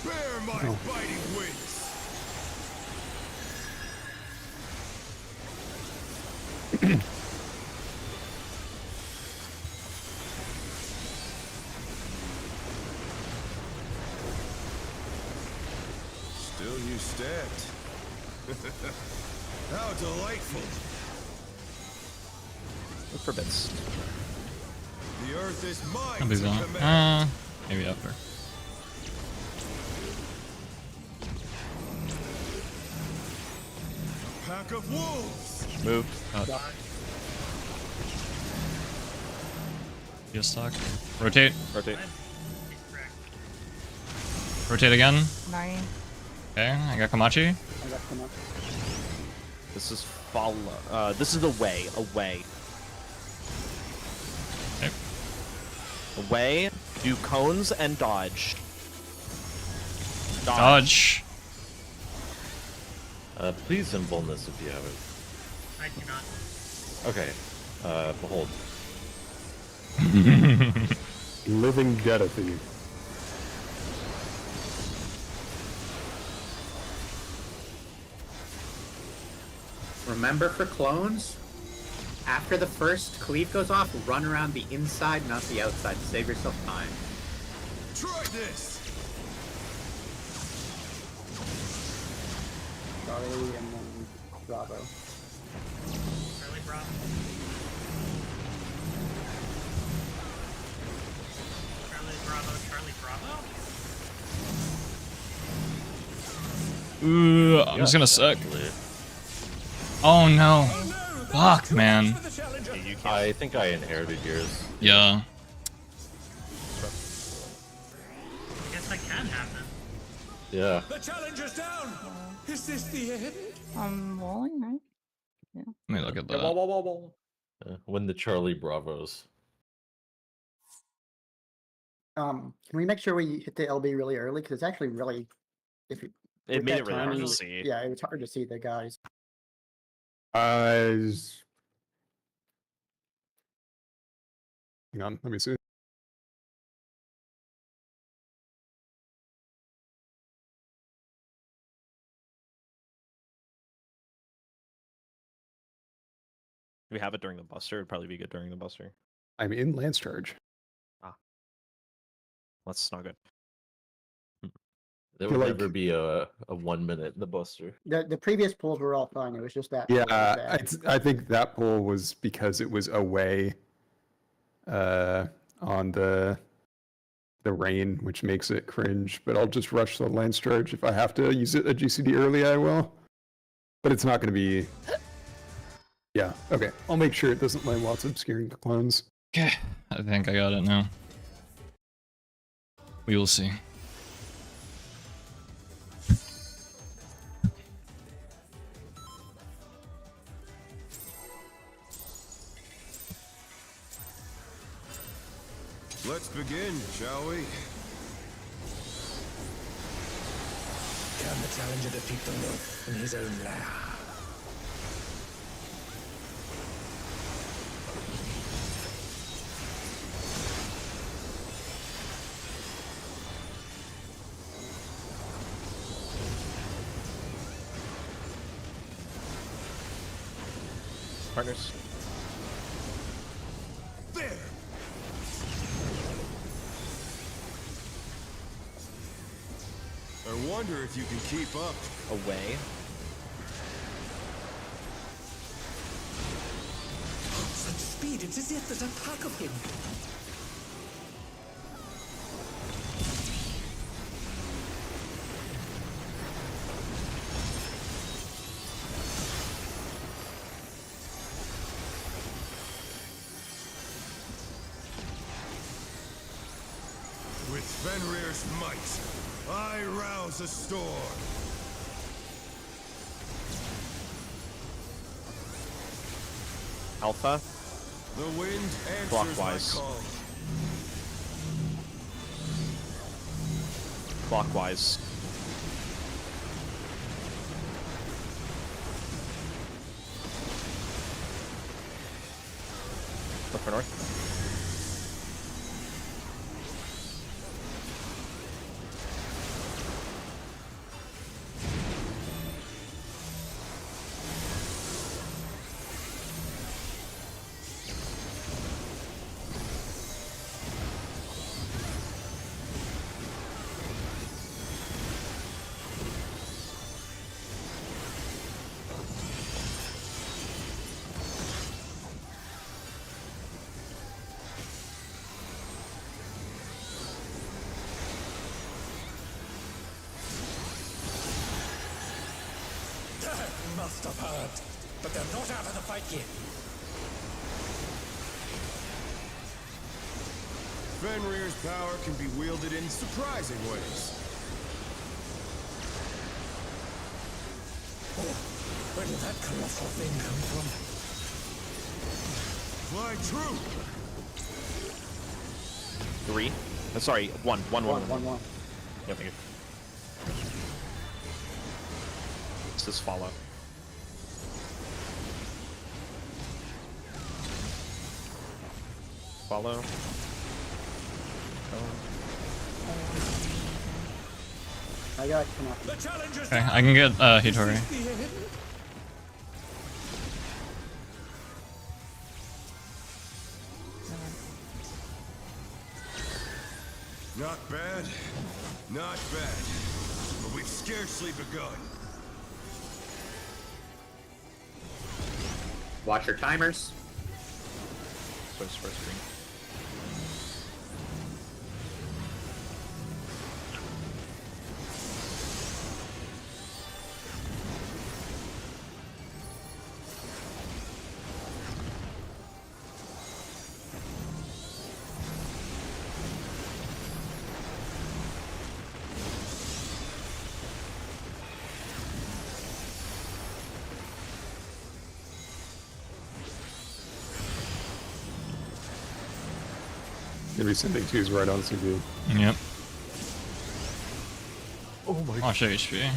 Bear my biting wings! Still you stabbed. How delightful! Look for bits. The earth is mine I'll be to gone. command. Maybe after. Pack of wolves! Moved. Get stuck. Rotate. Rotate. Rotate again. 9. Okay, I got Kamachi. I got come up. This is follow. This is away. Okay. Away. Do cones and dodge. Dodge. Please invuln this if you have it. I do not. Okay. Behold. Living dead at you. Remember for clones, after the first cleave goes off, run around the inside, not the outside, to save yourself time. Try this! Charlie and then Bravo. Charlie Bravo. Charlie Bravo. Ooh, I'm just gonna suck. Oh no. Fuck, man. I think I inherited yours. Yeah. I guess I can have them. Yeah. The challenger's down! Is this the end? I'm rolling, right? Yeah. Let me look at Yeah, that. wall. Win the Charlie Bravos. Can we make sure we hit the LB really early? Because it's actually really, if you, It with made that it really hard to tiny- see. Yeah, it was hard to see the guys. Hang on, let me see. If we have it during the buster, it'd probably be good during the buster. I'm in Lance Charge. That's not good. There feel would like- never be a 1 minute in the buster. The previous pulls were all fine. It was just that. Yeah, pull that was bad. I think that pull was because it was away on the rain, which makes it cringe. But I'll just rush the Lance Charge. If I have to use it at GCD early, I will. But it's not going to be... Yeah, okay. I'll make sure it doesn't land while it's obscuring the clones. Okay, I think I got it now. We will see. Let's begin, shall we? Can the challenger defeat the wolf in his own lair? Partners. There! I wonder if you can keep up. Away. Such speed, it's as if there's a pack of him. With Fenrir's might, I rouse a storm. Alpha. The wind answers Clockwise. my call. Clockwise. Look for north. Must have heard, but they're not out of the fight yet. Fenrir's power can be wielded in surprising ways. Oh, where did that colossal thing come from? Fly true! 3. Sorry, 1. 1, 1, 1. 1-1. Yeah, thank you. Let's just follow. Follow. I got come on. The challenger's Okay, I can get Hitori. Is this the end? Not bad, not bad. But we've scarcely begun. Watch your timers. First screen. Maybe sending twos right on CB. Yep. Oh my Oh shit, HP.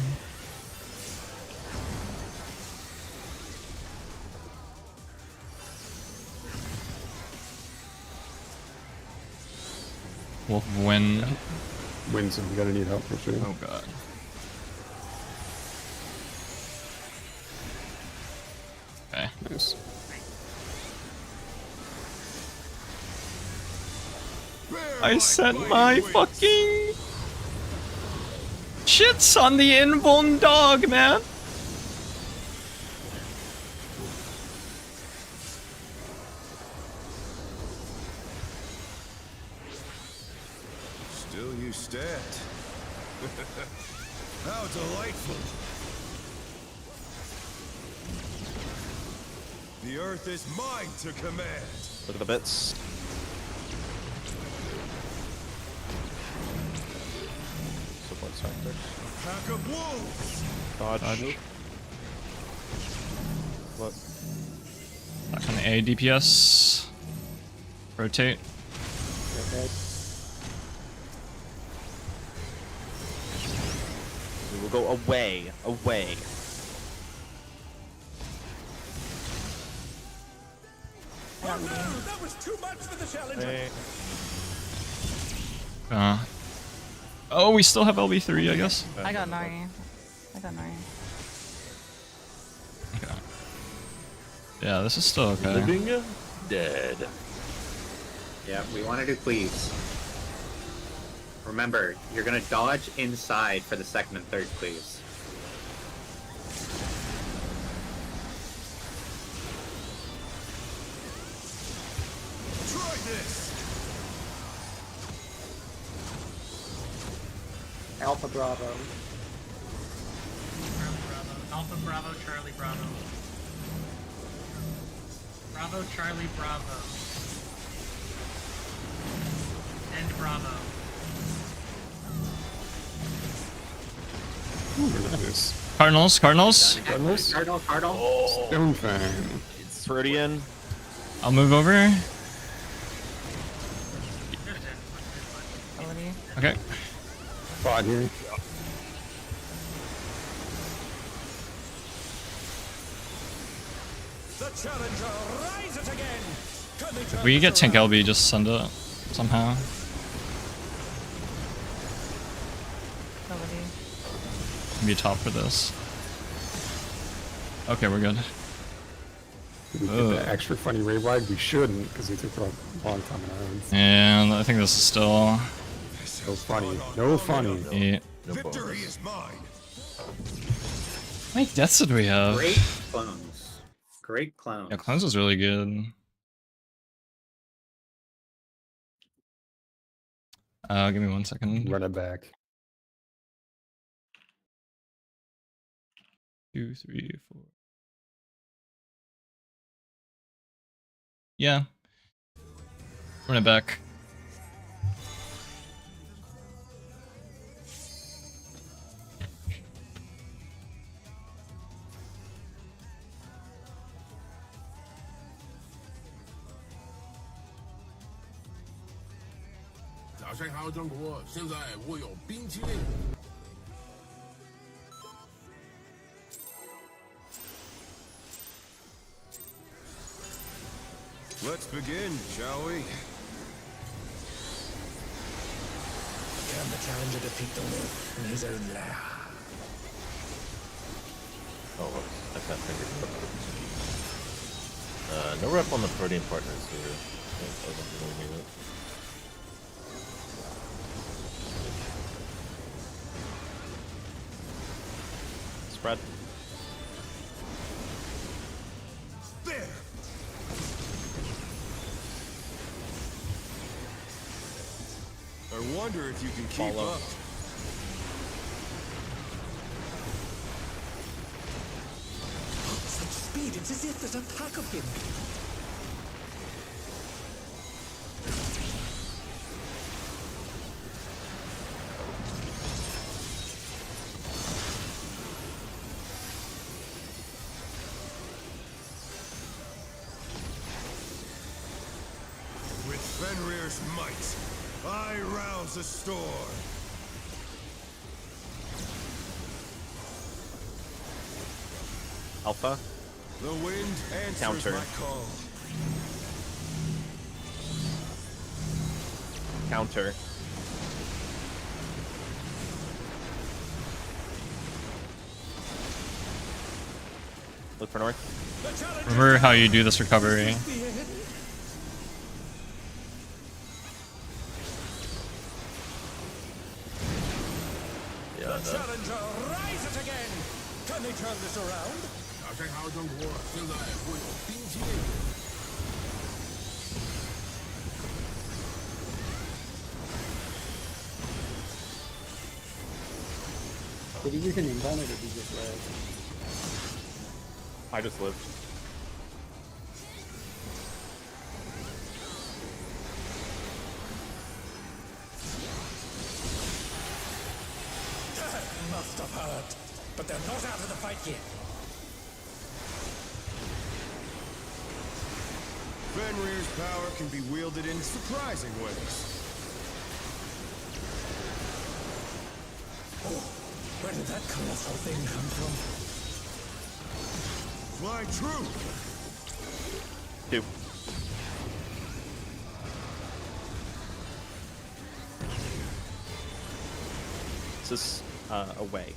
Wolf of Wind. Wins him. You gotta need help for sure. Oh god. Okay. Nice. I sent my fucking shits on the invuln dog, man. Still you stand. How delightful. The earth is mine to command. Look at the bits. Support sectors. Pack of wolves. Dodge. Look. Back on the A DPS. Rotate. Okay. We will go away. Away. Oh no, that was too much for the challenger. Hey. Oh, we still have LB3, I guess. I got Nari. I got Nari. Okay. Yeah, this is still okay. Living dead. Yeah, we want to do cleaves. Remember, you're gonna dodge inside for the second and third cleaves. Try this. Alpha Bravo. Charlie Bravo. Alpha Bravo, Charlie Bravo. Bravo, Charlie Bravo. And Bravo. Ooh, nice. Cardinals, Cardinals. Cardinals? Cardinal. Stone Fang. It's Viridian. I'll move over. Ability. Okay. Spot here. The challenger rises again. Can they If turn we this get tank around? LB, just send it somehow. Ability. Be top for this. Okay, we're good. Did we get that extra funny raid wide? We shouldn't, because he took a long time around. And I think this is still. No funny. No funny. Yeah. No Victory bonus. is mine. How many deaths did we have? Great clones. Great clones. Yeah, clones was really good. Give me 1 second. Run it back. 2, 3, 4. Yeah. Run it back. Let's begin, shall we? Can the challenger defeat the wolf in his own lair? Oh, look, I can't figure it out. No rep on the protein partners here. I don't really need it. Spread. There. I wonder if you can keep Follow. up. Such speed, it's as if there's a pack of him. With Fenrir's might. I rouse the storm. Alpha. The wind answers Counter. my call. Counter. Look for north. Remember how you do this recovery. Yeah, The challenger rises again. Can they turn this around? Did he use an invuln or did he just live? I just lived. Must have hurt. But they're not out of the fight yet. Fenrir's power can be wielded in surprising ways. Where did that colossal thing come from? Fly true. 2. This is away.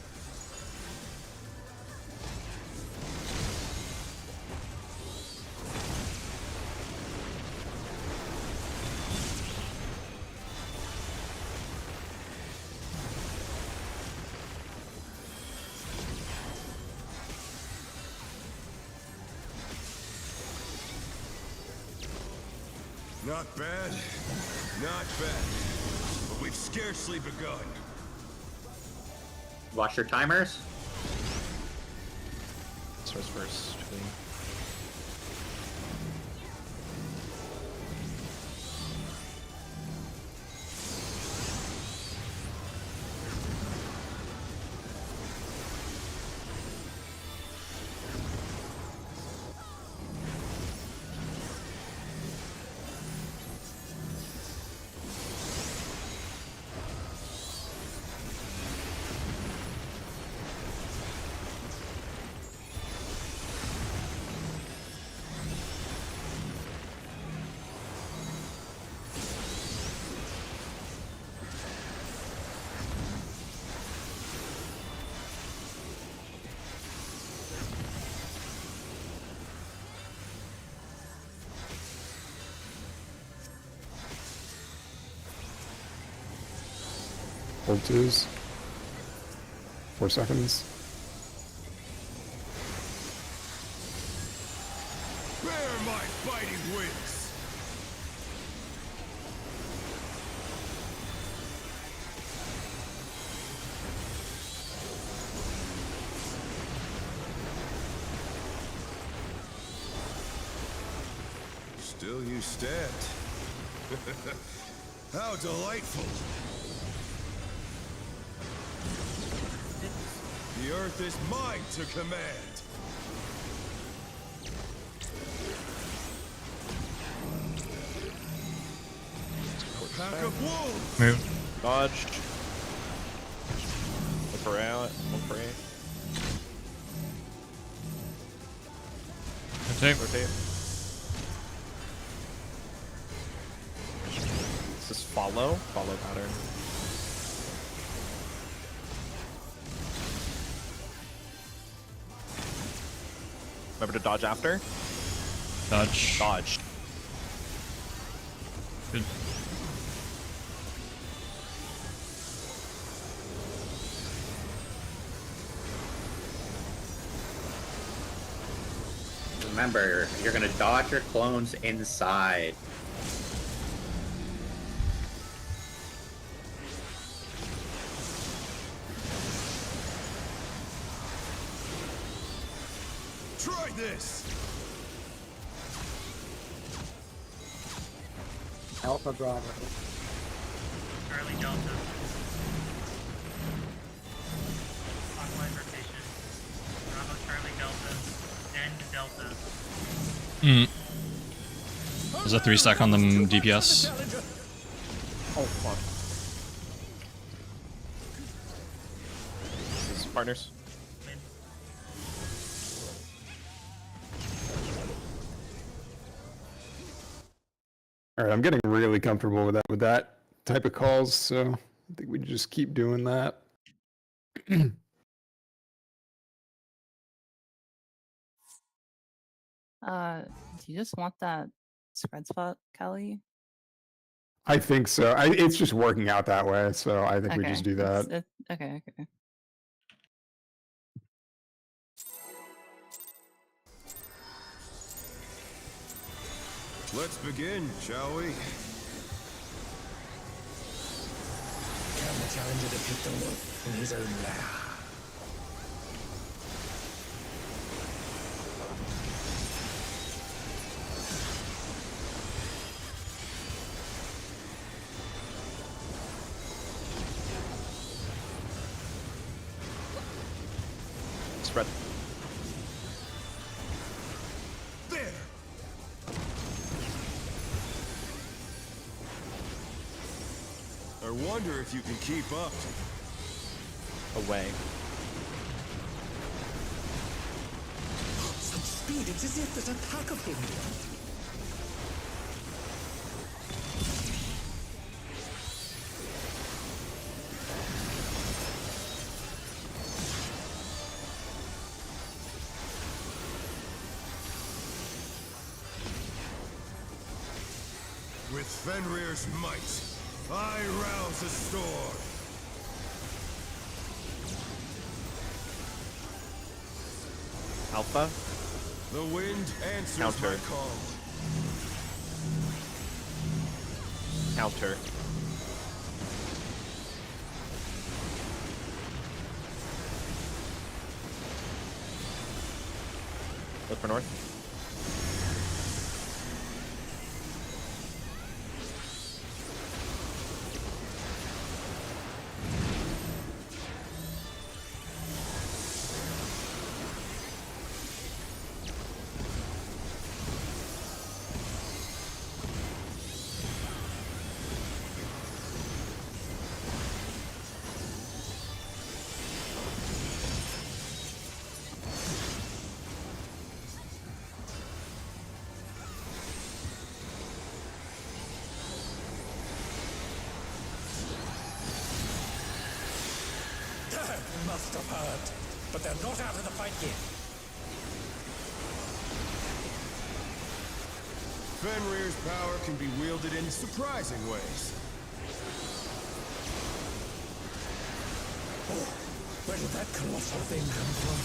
Not bad. Not bad. But we've scarcely begun. Watch your timers. Source first. Hold 2s. 4 seconds. Bear my biting wings. Still you stand. How delightful. The earth is mine to command. Pack of wolves. Move. Dodged. Look for out. Look for A. Rotate. Rotate. This is follow. Follow pattern. Remember to dodge after. Dodge. Dodged. Good. Remember, you're gonna dodge your clones inside. Try this. Alpha Bravo. Charlie Delta. Clockwise rotation. Bravo Charlie Delta. End Delta. Mm. There's a 3-stack on them DPS. Oh fuck. This is partners. All right, I'm getting really comfortable with that type of calls, so I think we just keep doing that. Do you just want that spread spot, Kelly? I think so. It's just working out that way, so I think we Okay, just do that. okay, okay. Let's begin, shall we? Can the challenger defeat the wolf in his own lair? Spread. There! I wonder if you can keep up. Away. Such speed, it's as if there's a pack of him. With Fenrir's might, I rouse a storm. Alpha. The wind answers Counter. my call. Counter. Look for north. Must have heard, but they're not out of the fight yet. Fenrir's power can be wielded in surprising ways. Oh, where did that colossal thing come from?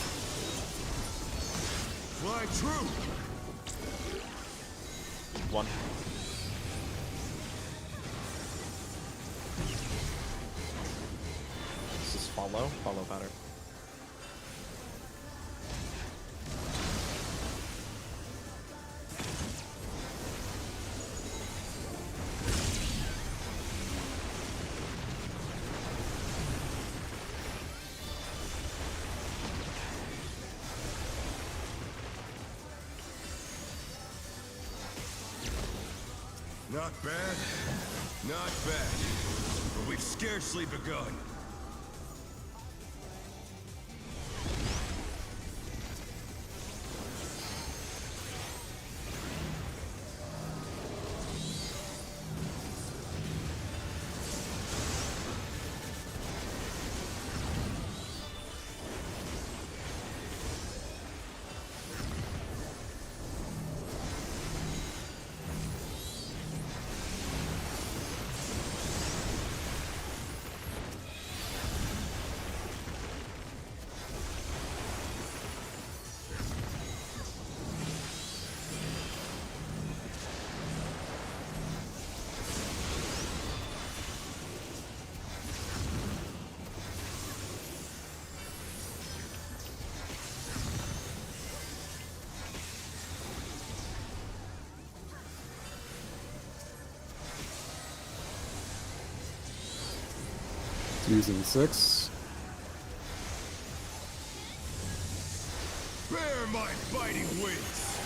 Fly true! One. This is follow pattern. Not bad, not bad. But we've scarcely begun. Using 6. Bear my biting wings!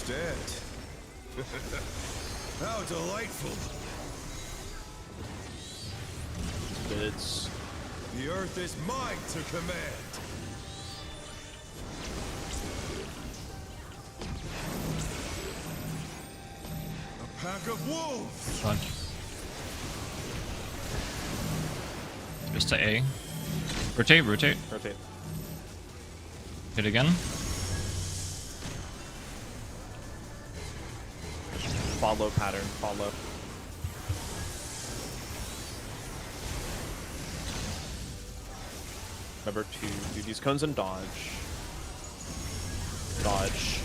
instead. How delightful. It's The earth is mine to command. A pack of wolves. Dodge. Just to A. Rotate, rotate. rotate. Hit again. Follow pattern. Follow. Remember to do these cones and dodge. Dodge.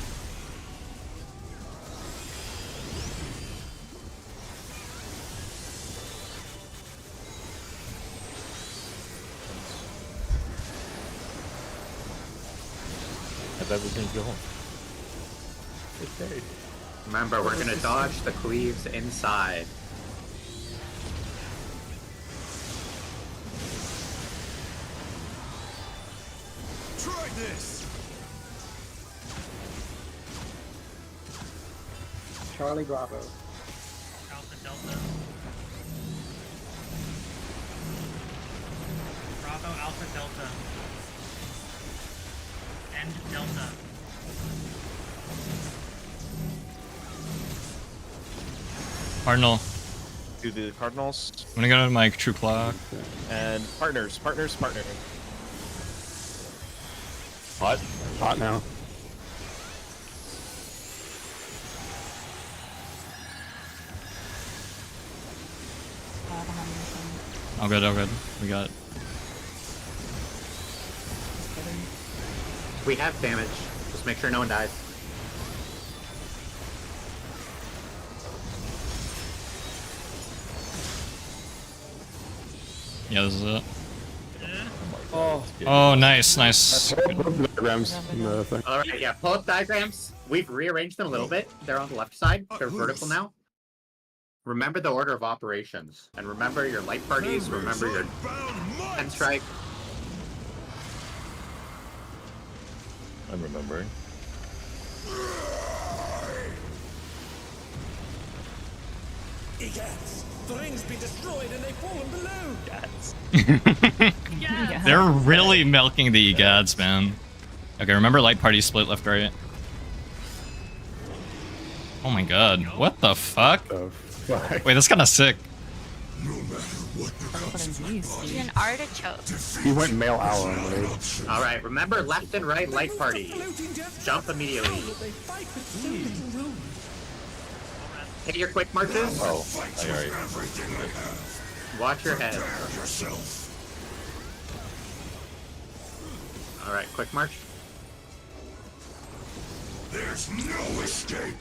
Have everything going. Remember, we're gonna dodge the cleaves inside. Try this. Charlie Bravo. Alpha Delta. Bravo Alpha Delta. End Delta. Cardinal. Do the cardinals. I'm gonna go to my true clock. And partners. Partners. Partner. Hot. Hot now. All good, all good. We got it. We have damage. Just make sure no one dies. Yeah, this is it. Oh. Oh, nice, nice. Diagrams in the thing. Alright, yeah, pull up diagrams. We've rearranged them a little bit. They're on the left side. They're vertical now. Remember the order of operations. And remember your light parties. Remember your 10 strike. I'm remembering. Egads! The rings be destroyed and they've fallen below! Yeah. They're really milking the egads, man. Okay, remember light party split left, right. Oh my god, what the fuck? The fuck? Wait, that's kind of sick. He's an artichoke. He went male owl on raid. Alright, remember left and right light party. Jump immediately. Hit your quick marches. Oh, alright. Watch your head. Alright, quick march. There's no escape.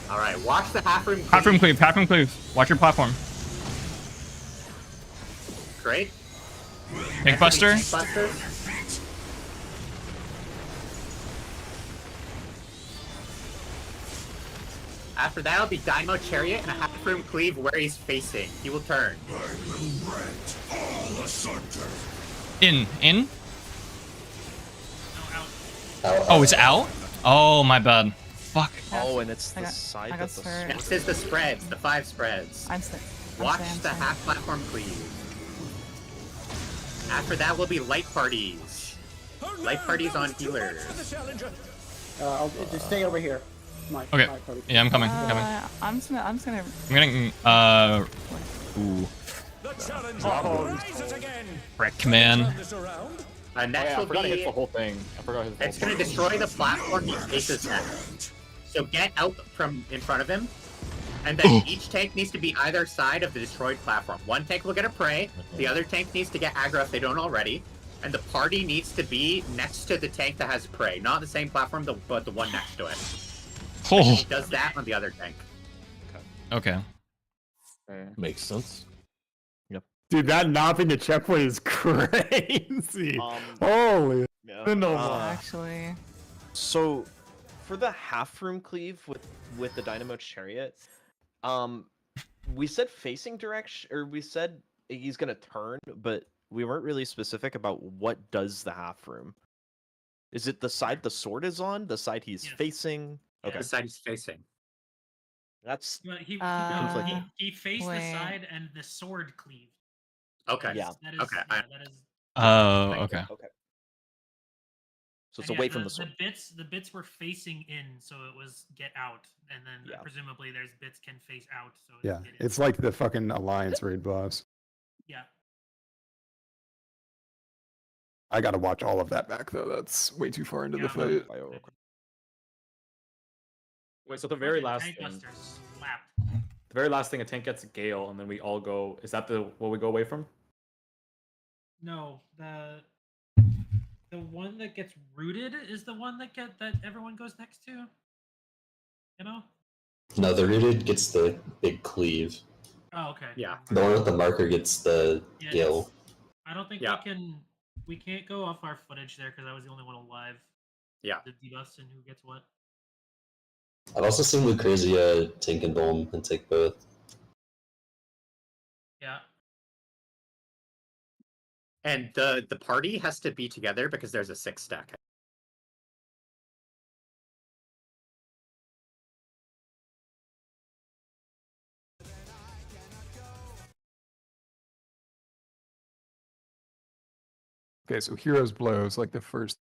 Alright, watch the half room. Half room cleave, half room cleave. Watch your platform. Great. Tank buster. Buster. After that, it'll be Dynamo Chariot and a half room cleave where he's facing. He will turn. I will rent all asunder. In. No, out. Oh, it's out? Oh, my bad. Fuck. Oh, and it's I the got- side I got of the spurt. Next is the spreads, the 5 spreads. I'm sick. Watch the half platform cleave. After that will be light parties. Light parties on healers. I'll just stay over here. Okay. Yeah, I'm coming. I'm coming. I'm just gonna. I'm getting. Ooh. The challenger rises again. Frick, man. Turn this around. Next I will forgot to hit be. the whole thing. I forgot to hit the It's whole gonna thing. destroy the platform he faces at. So get out from in front of him. And then each tank needs to be either side of the destroyed platform. One tank will get a prey, the other tank needs to get aggro if they don't already, and the party needs to be next to the tank that has prey. Not the same platform, but the one next to it. Oh. He does that on the other tank. Okay. Makes sense. Dude, that knopping a checkpoint is crazy. Holy. Actually. So, for the half room cleave with the Dynamo Chariot, we said facing direction, or we said he's gonna turn, but we weren't really specific about what does the half room. Is it the side the sword is on? The side he's Yes. facing? Okay, The side he's facing. that's Well, conflicting. he faced the wait. side and the sword cleaved. Okay. Yeah. That is, Okay, yeah, that is. Oh, Thank you. okay. Okay. So it's And away from the sword. The bits were facing in, so it was get out, and then Yeah. presumably there's bits can face out, so it's Yeah, get in. it's like the fucking Alliance raid boss. Yeah. I gotta watch all of that back though. That's way too far into the Yeah. fight. Wait, so the very Fucking last tank thing, buster slapped. the very last thing, a tank gets Gale, and then we all go. Is that the what we go away from? No, the one that gets rooted is the one that everyone goes next to. You know? No, the rooted gets the big cleave. Oh, okay. Yeah. The one with the marker gets the Yeah, gill. I don't think Yeah. we can't go off our footage there because I was the only one alive. Yeah. The debuffs and who gets what. I've also seen Lucrezia tank and Dome and take both. Yeah. And the party has to be together because there's a 6 stack. Okay, so Hero's Blow is like the first.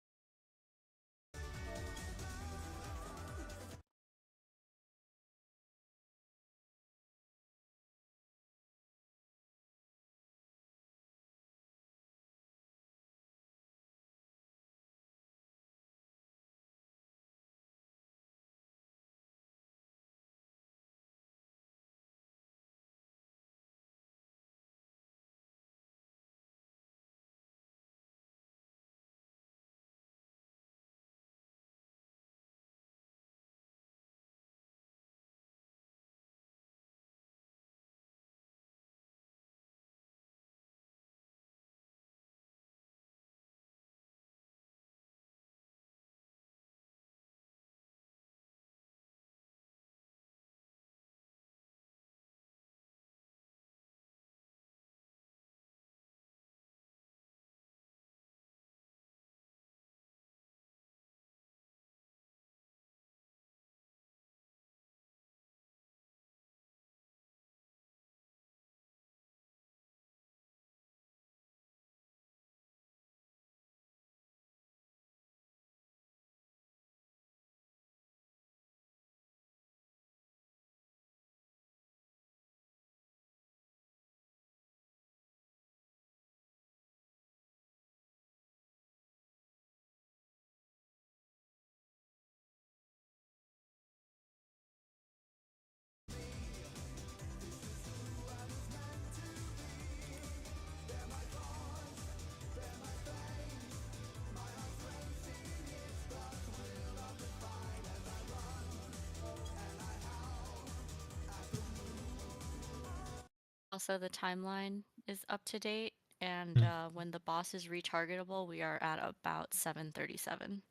Also, the timeline is up to date, and when the boss is retargetable, we are at about 7:37.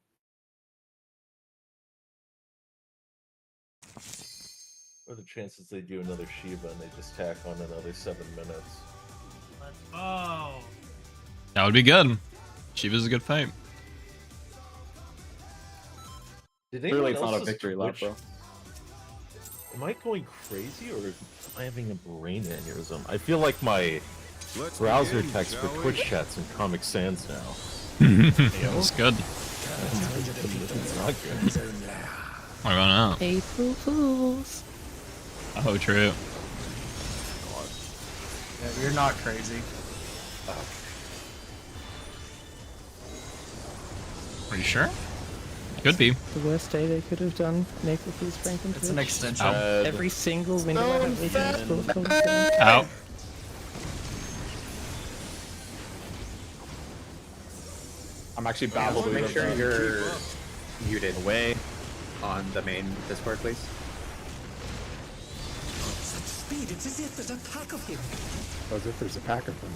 What are the chances they do another Shiva and they just tack on another 7 minutes? Let's go. That would be good. Shiva's a good fight. Did Clearly, anyone it's not a else's victory lap, Twitch- bro. Am I going crazy or am I having a brain aneurysm? I feel like my Let's browser begin, text for shall we? Twitch chats in Comic Sans now. That's good. It's not good. What about now? April Fools. Oh, true. Yeah, you're not crazy. Are you sure? Could be. The worst day they could have done Maple Fools prank on It's an Twitch. extension. Every single window I have is closed. Out. I'm actually baffled. Make with sure the- you're muted away on the main Discord, please. Such speed, it's as if there's a pack of him. As if there's a pack of them.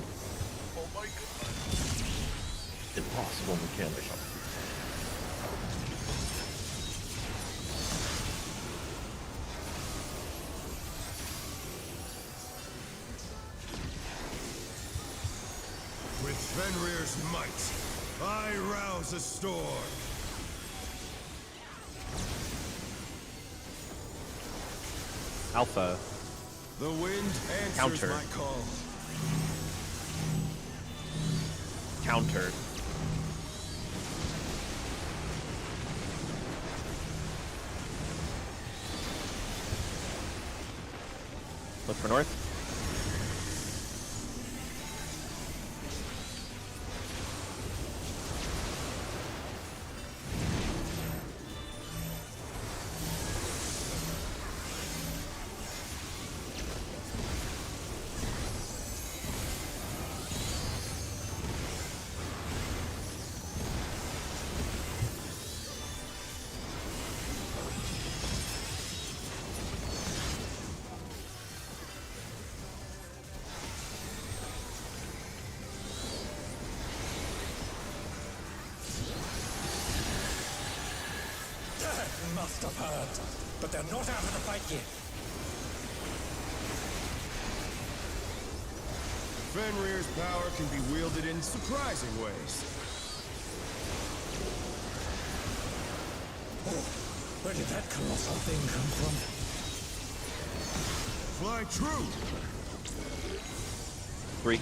Impossible mechanic. With Fenrir's might, I rouse a storm. Alpha. The wind answers Counter. my call. Counter. Look for north. That must have hurt, but they're not out of the fight yet. Fenrir's power can be wielded in surprising ways. Oh, where did that colossal thing come from? Fly true! 3.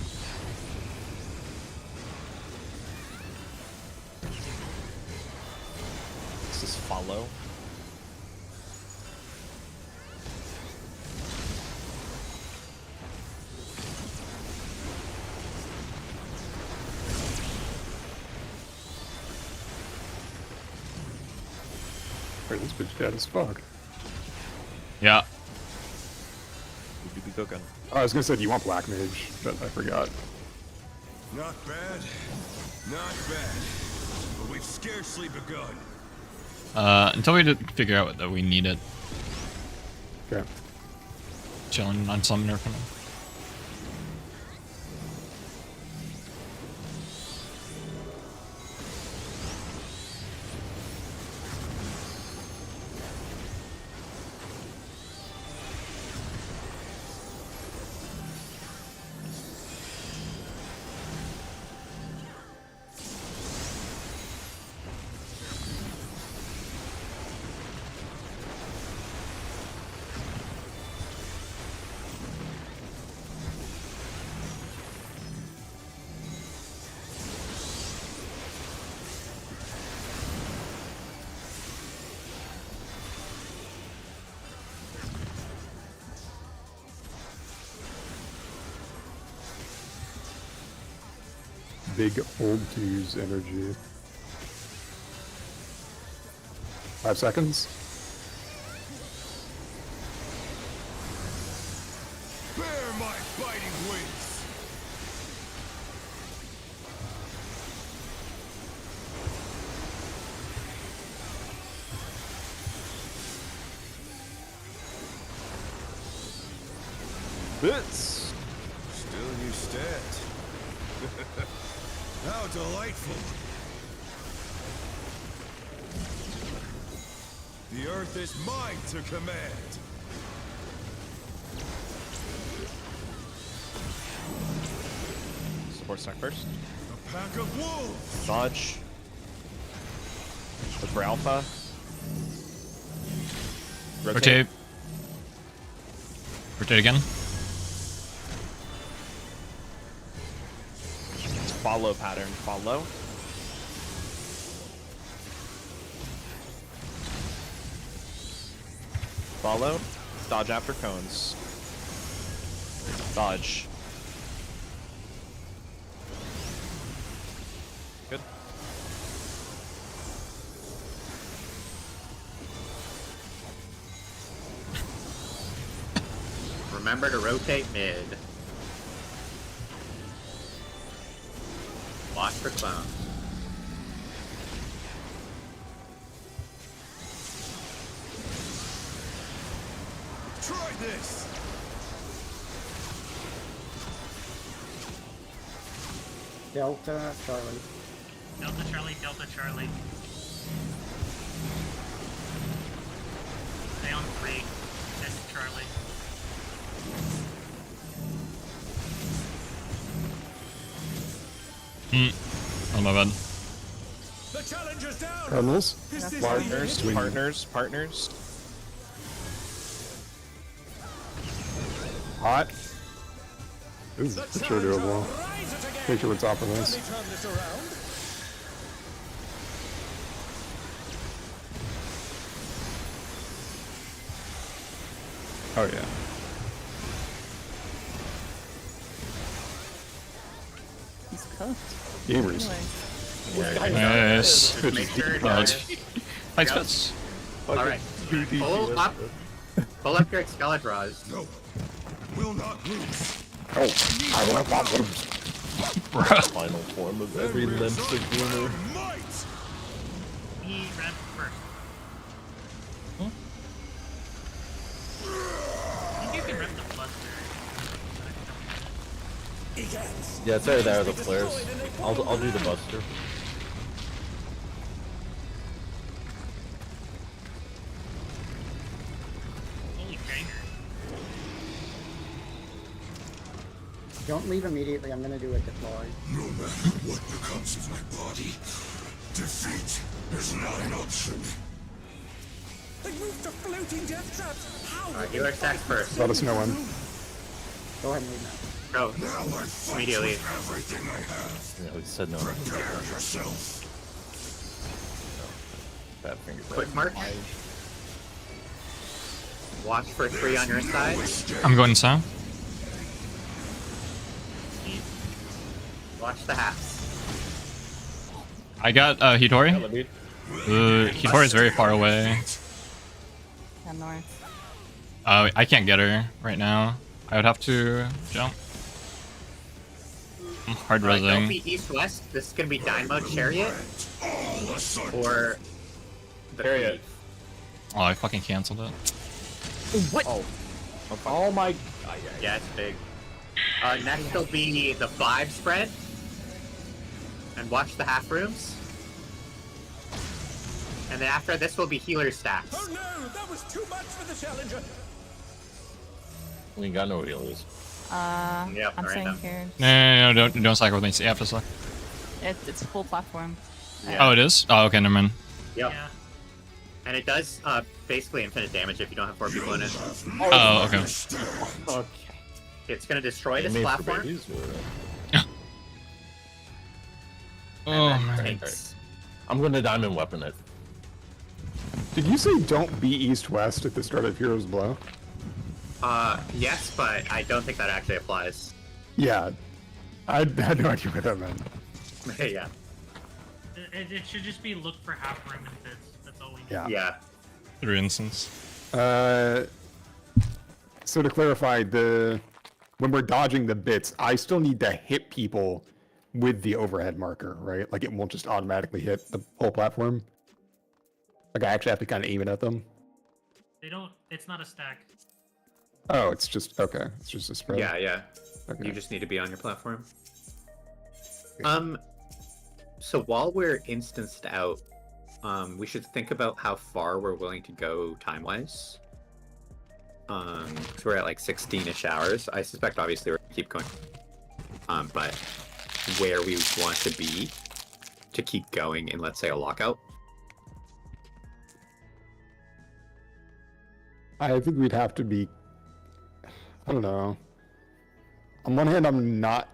This is follow. Wait, this bitch dead as fuck. Yeah. You be cooking. Oh, I was gonna say, do you want Black Mage? But I forgot. Not bad. Not bad. But we've scarcely begun. Until we figure out that we need it. Okay. Chilling on Summoner for now. Big hold to use energy. 5 seconds. Bear my biting wings! Bits! Still you stand. How delightful! The earth is mine to command! Support stack first. A pack of wolves! Dodge. Look for Alpha. Rotate. Rotate again. Follow pattern. Follow. Follow. Dodge after cones. Dodge. Good. Remember to rotate mid. Watch for clones. Try this! Delta Charlie. Delta Charlie, Delta Charlie. Stay on 3. Miss Charlie. Oh my bad. The challenger's down! Cardinals? Is this Partners, Swing. partners, partners. hot. This is for sure doable. Make sure we're top of this. Oh yeah. He's cooked. Gamers. Nice. Just make sure Thanks, Fitz. Alright. Pull up. Pull up your Excaliburs. No. Will not lose. Oh, I will not lose. Final form of every limsic rumor. He ran first. I think you can rip the Buster. Yeah, it's either that or the flares. I'll do the Buster. Holy banger. Don't leave immediately. I'm gonna do a deploy. No matter what becomes of my body, defeat is not an option. They moved to floating death traps. How? Alright, healer stacks first. Let us know when. Go ahead and leave now. Go. Now I fight Immediately. with everything I have. Yeah, we said no. Prepare yourself. Bad finger. Quick march. Watch for 3 on your side. I'm going south. Watch the halves. I got Hitori. Hitori is very far away. Yeah, north. I can't get her right now. I would have to jump. I'm hard Alright, don't resing. be east-west. This is gonna be Dynamo Chariot. Or the Chariot. Oh, I fucking canceled it. What? Oh my. Yeah, it's big. Next will be the 5 spread. And watch the half rooms. And then after this will be healer stacks. Oh no, that was too much for the challenger. We ain't got no healers. Yep, I'm right staying now. here. No, don't cycle with me. You have to suck. It's full platform. Yeah. Oh, it is? Oh, okay, never mind. Yep. Yeah. And it does basically infinite damage if you don't have 4 people in it. Oh, okay. Okay. It's gonna destroy this Made for platform. babies, or- Oh, and then man. tanks. I'm gonna diamond weapon it. Did you say don't be east-west at the start of Hero's Blow? Yes, but I don't think that actually applies. Yeah. I had no idea what that meant. Yeah. It should just be look for half room and bits. That's all we need. Yeah. Yeah. Through instance. So to clarify, when we're dodging the bits, I still need to hit people with the overhead marker, right? Like it won't just automatically hit the whole platform. Like I actually have to kind of aim it at them. They don't. It's not a stack. Oh, it's just okay. It's just a spread. Yeah, yeah. Okay. You just need to be on your platform. So while we're instanced out, we should think about how far we're willing to go time-wise. So we're at like 16-ish hours. I suspect obviously we're gonna keep going. But where we want to be to keep going in, let's say, a lockout. I think we'd have to be. I don't know. On one hand, I'm not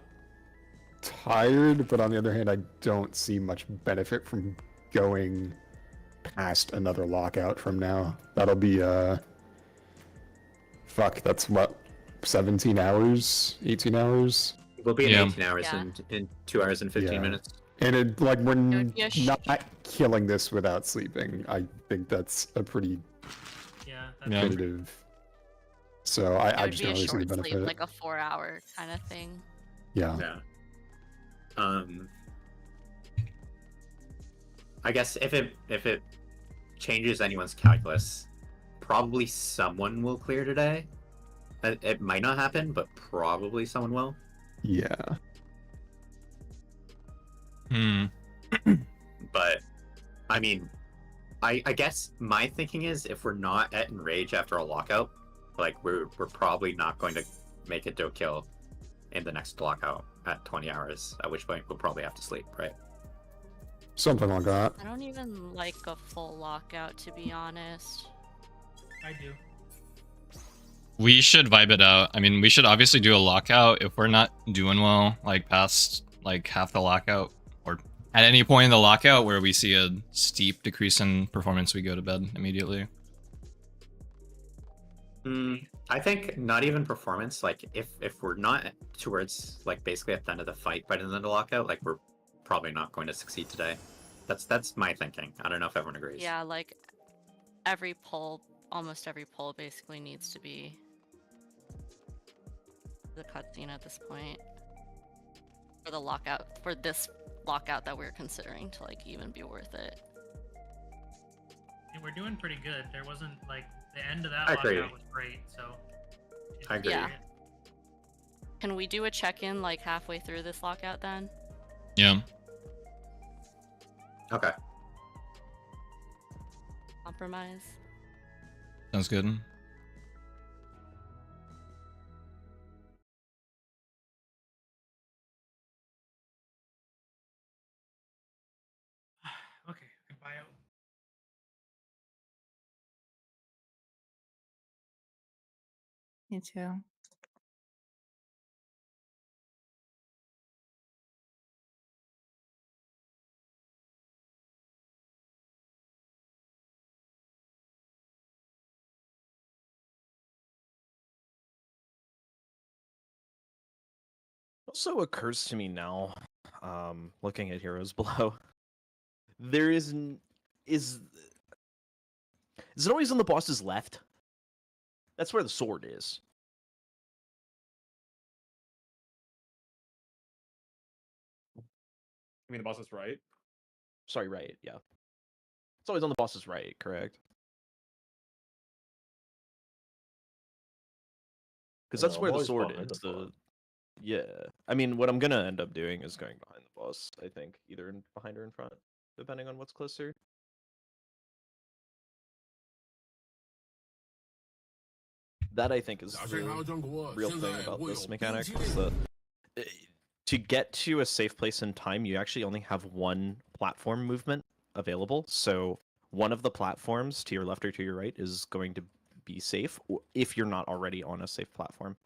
tired, but on the other hand, I don't see much benefit from going past another lockout from now. That'll be fuck, that's what, 17 hours, 18 hours? We'll be in Yeah. 18 hours in 2 hours and 15 Yeah. minutes. And it, like, we're would be a not killing this without sleeping. I think that's a pretty Yeah. Yeah. definitive. So It I would just be a don't really see the short benefit. sleep, like a 4-hour kind of thing. Yeah. Yeah. I guess if it changes anyone's calculus, probably someone will clear today. It might not happen, but probably someone will. Yeah. But I mean, I guess my thinking is if we're not at enrage after a lockout, like we're probably not going to make it to a kill in the next lockout at 20 hours, at which point we'll probably have to sleep, right? Something like that. I don't even like a full lockout, to be honest. I do. We should vibe it out. I mean, we should obviously do a lockout if we're not doing well, like past like half the lockout, or at any point in the lockout where we see a steep decrease in performance, we go to bed immediately. I think not even performance. Like if we're not towards like basically at the end of the fight by the end of the lockout, like we're probably not going to succeed today. That's my thinking. I don't know if everyone agrees. Yeah, like every poll, almost every poll basically needs to be the cutscene at this point. For the lockout, for this lockout that we're considering to like even be worth it. Yeah, we're doing pretty good. There wasn't like the end of that I agree. lockout was great, so. I agree. Yeah. Can we do a check-in like halfway through this lockout then? Yeah. Okay. Compromise. Sounds good. Okay, goodbye out. Me too. Also occurs to me now, looking at Heroes Below, there is it always on the boss's left? That's where the sword is. You mean the boss is right? Sorry, right, yeah. It's always on the boss's right, correct? Because that's I'm where the always sword behind is. the boss. Yeah. I mean, what I'm gonna end up doing is going behind the boss, I think. Either behind or in front, depending on what's closer. That, I think, is the real thing about this mechanic, is that to get to a safe place in time, you actually only have one platform movement available. So one of the platforms to your left or to your right is going to be safe if you're not already on a safe platform.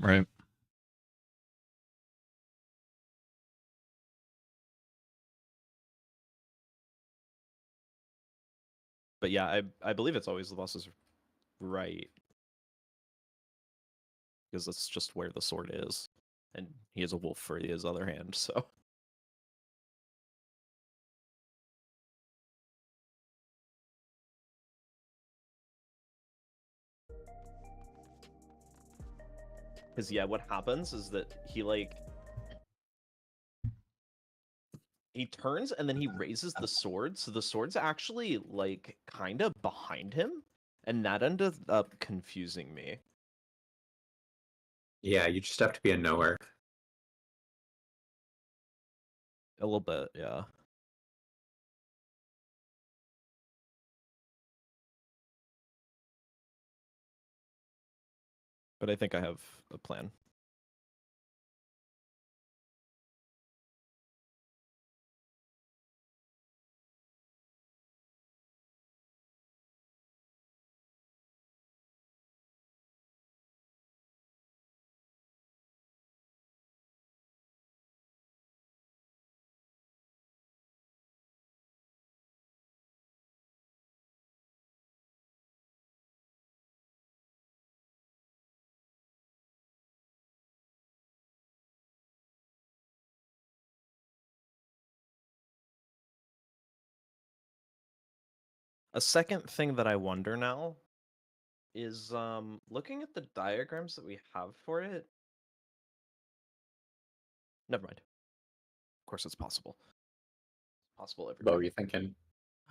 Right. But yeah, I believe it's always the boss's right. Because that's just where the sword is. And he has a wolf for his other hand, so. Because yeah, what happens is that he he turns and then he raises the sword, so the sword's actually like kind of behind him, and that ended up confusing me. Yeah, you just have to be in nowhere. A little bit, yeah. But I think I have a plan. A second thing that I wonder now is looking at the diagrams that we have for it. Never mind. Of course it's possible. Possible everywhere. What were you thinking?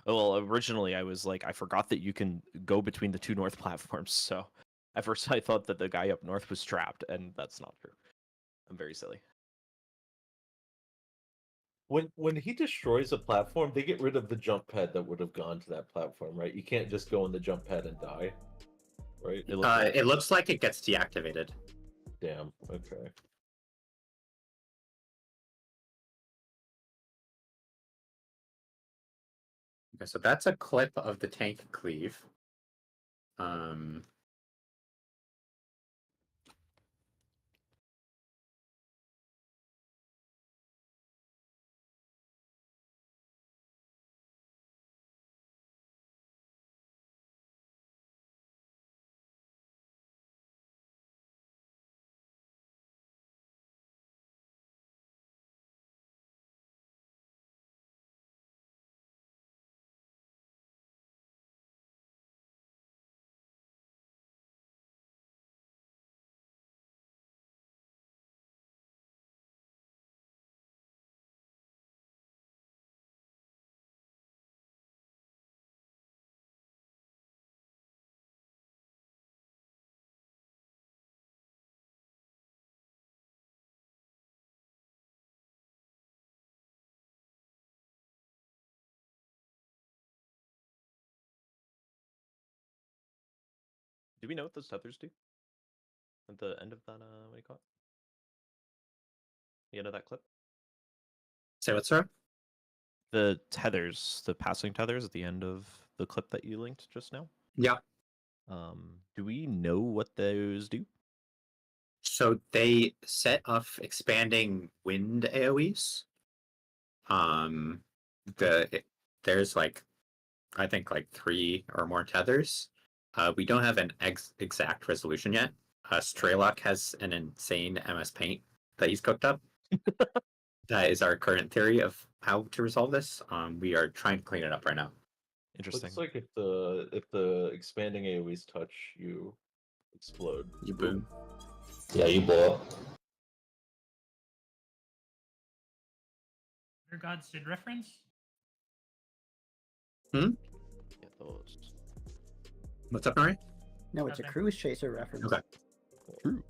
Well, originally I was like, I forgot that you can go between the two north platforms, so at first I thought that the guy up north was trapped, and that's not true. I'm very silly. When he destroys a platform, they get rid of the jump pad that would have gone to that platform, right? You can't just go on the jump pad and die, right? It looks like it gets deactivated. Damn. Okay. Okay, so that's a clip of the tank cleave. Do we know what those tethers do? At the end of that, what do you call it? The end of that clip? Say what, sir? The tethers, the passing tethers at the end of the clip that you linked just now? Yeah. Do we know what those do? So they set off expanding wind AoEs. There's like, I think like 3 or more tethers. We don't have an exact resolution yet. Straylock has an insane MS Paint that he's cooked up. That is our current theory of how to resolve this. We are trying to clean it up right now. Interesting. Looks like if the expanding AoEs touch, you explode. You boom. Yeah, you blow up. Your God Sid reference? Hmm? Get those. What's up, Nori? No, it's a Nothing. Cruise Chaser reference. Okay. True.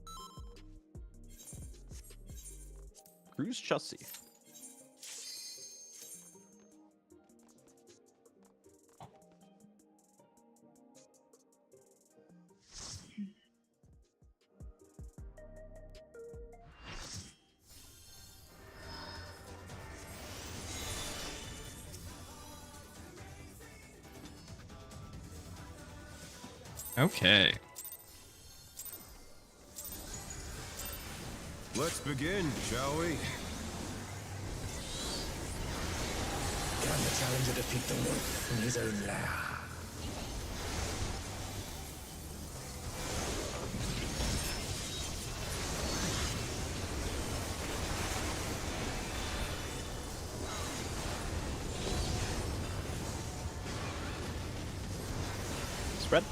Cruise chassis. Okay. Let's begin, shall we? Can the challenger defeat the wolf in his own lair? Spread.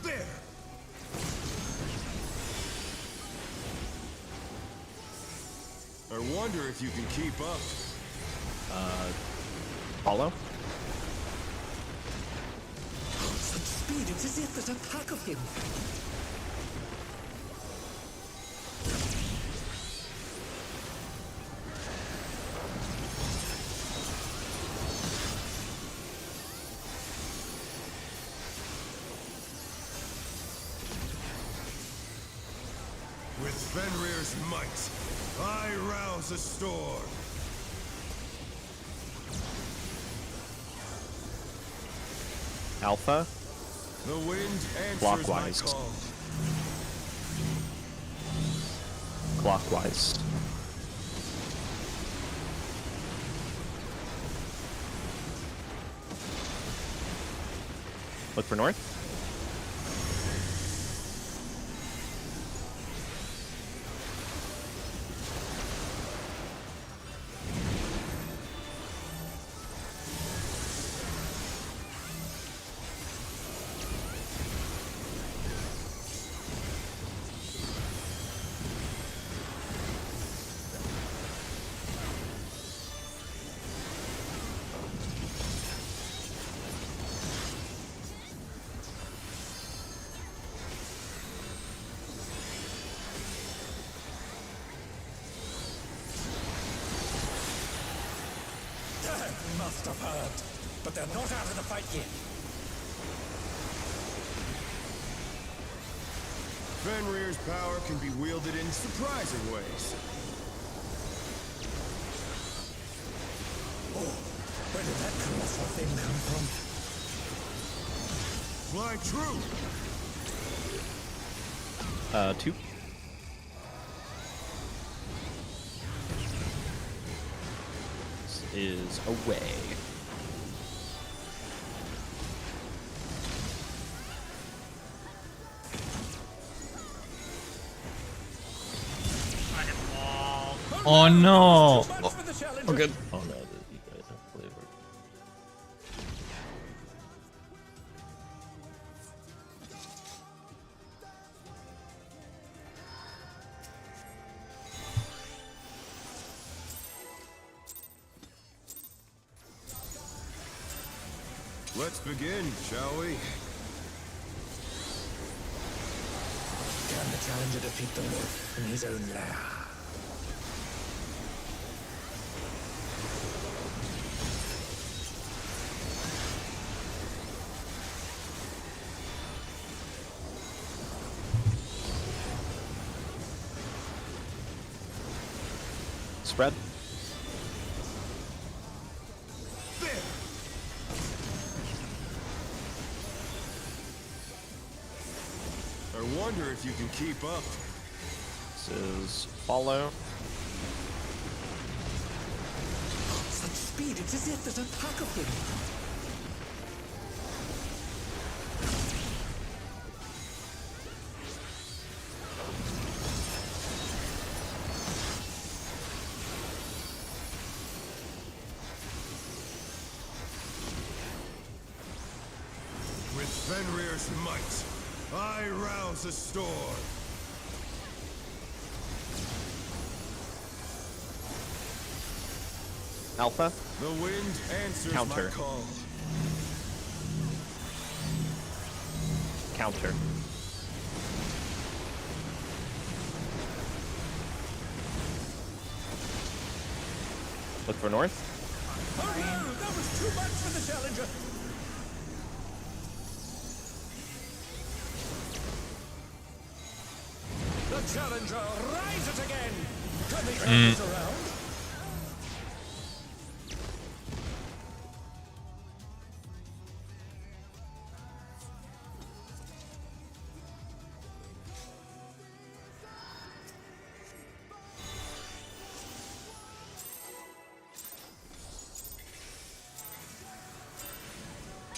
There! I wonder if you can keep up. Follow. Such speed, it's as if there's a pack of him. With Fenrir's might, I rouse a storm. Alpha. The wind answers Clockwise. my call. Clockwise. Look for north. They must have heard, but they're not out of the fight yet. Fenrir's power can be wielded in surprising ways. Oh, where did that colossal thing come from? Fly true. 2. This is away. I hit wall. Oh no! Too much for the challenger. Oh, good. Oh no, you guys have flavor. Let's begin, shall we? Can the challenger defeat the wolf in his own lair? Spread. I wonder if you can keep up. This is follow. Such speed, it's as if there's a pack of them. With Fenrir's might, I rouse the storm. Alpha. The wind answers Counter. my call. Counter. Look for north. Oh no, that was too much for the challenger. The challenger rises again. Can they turn this around?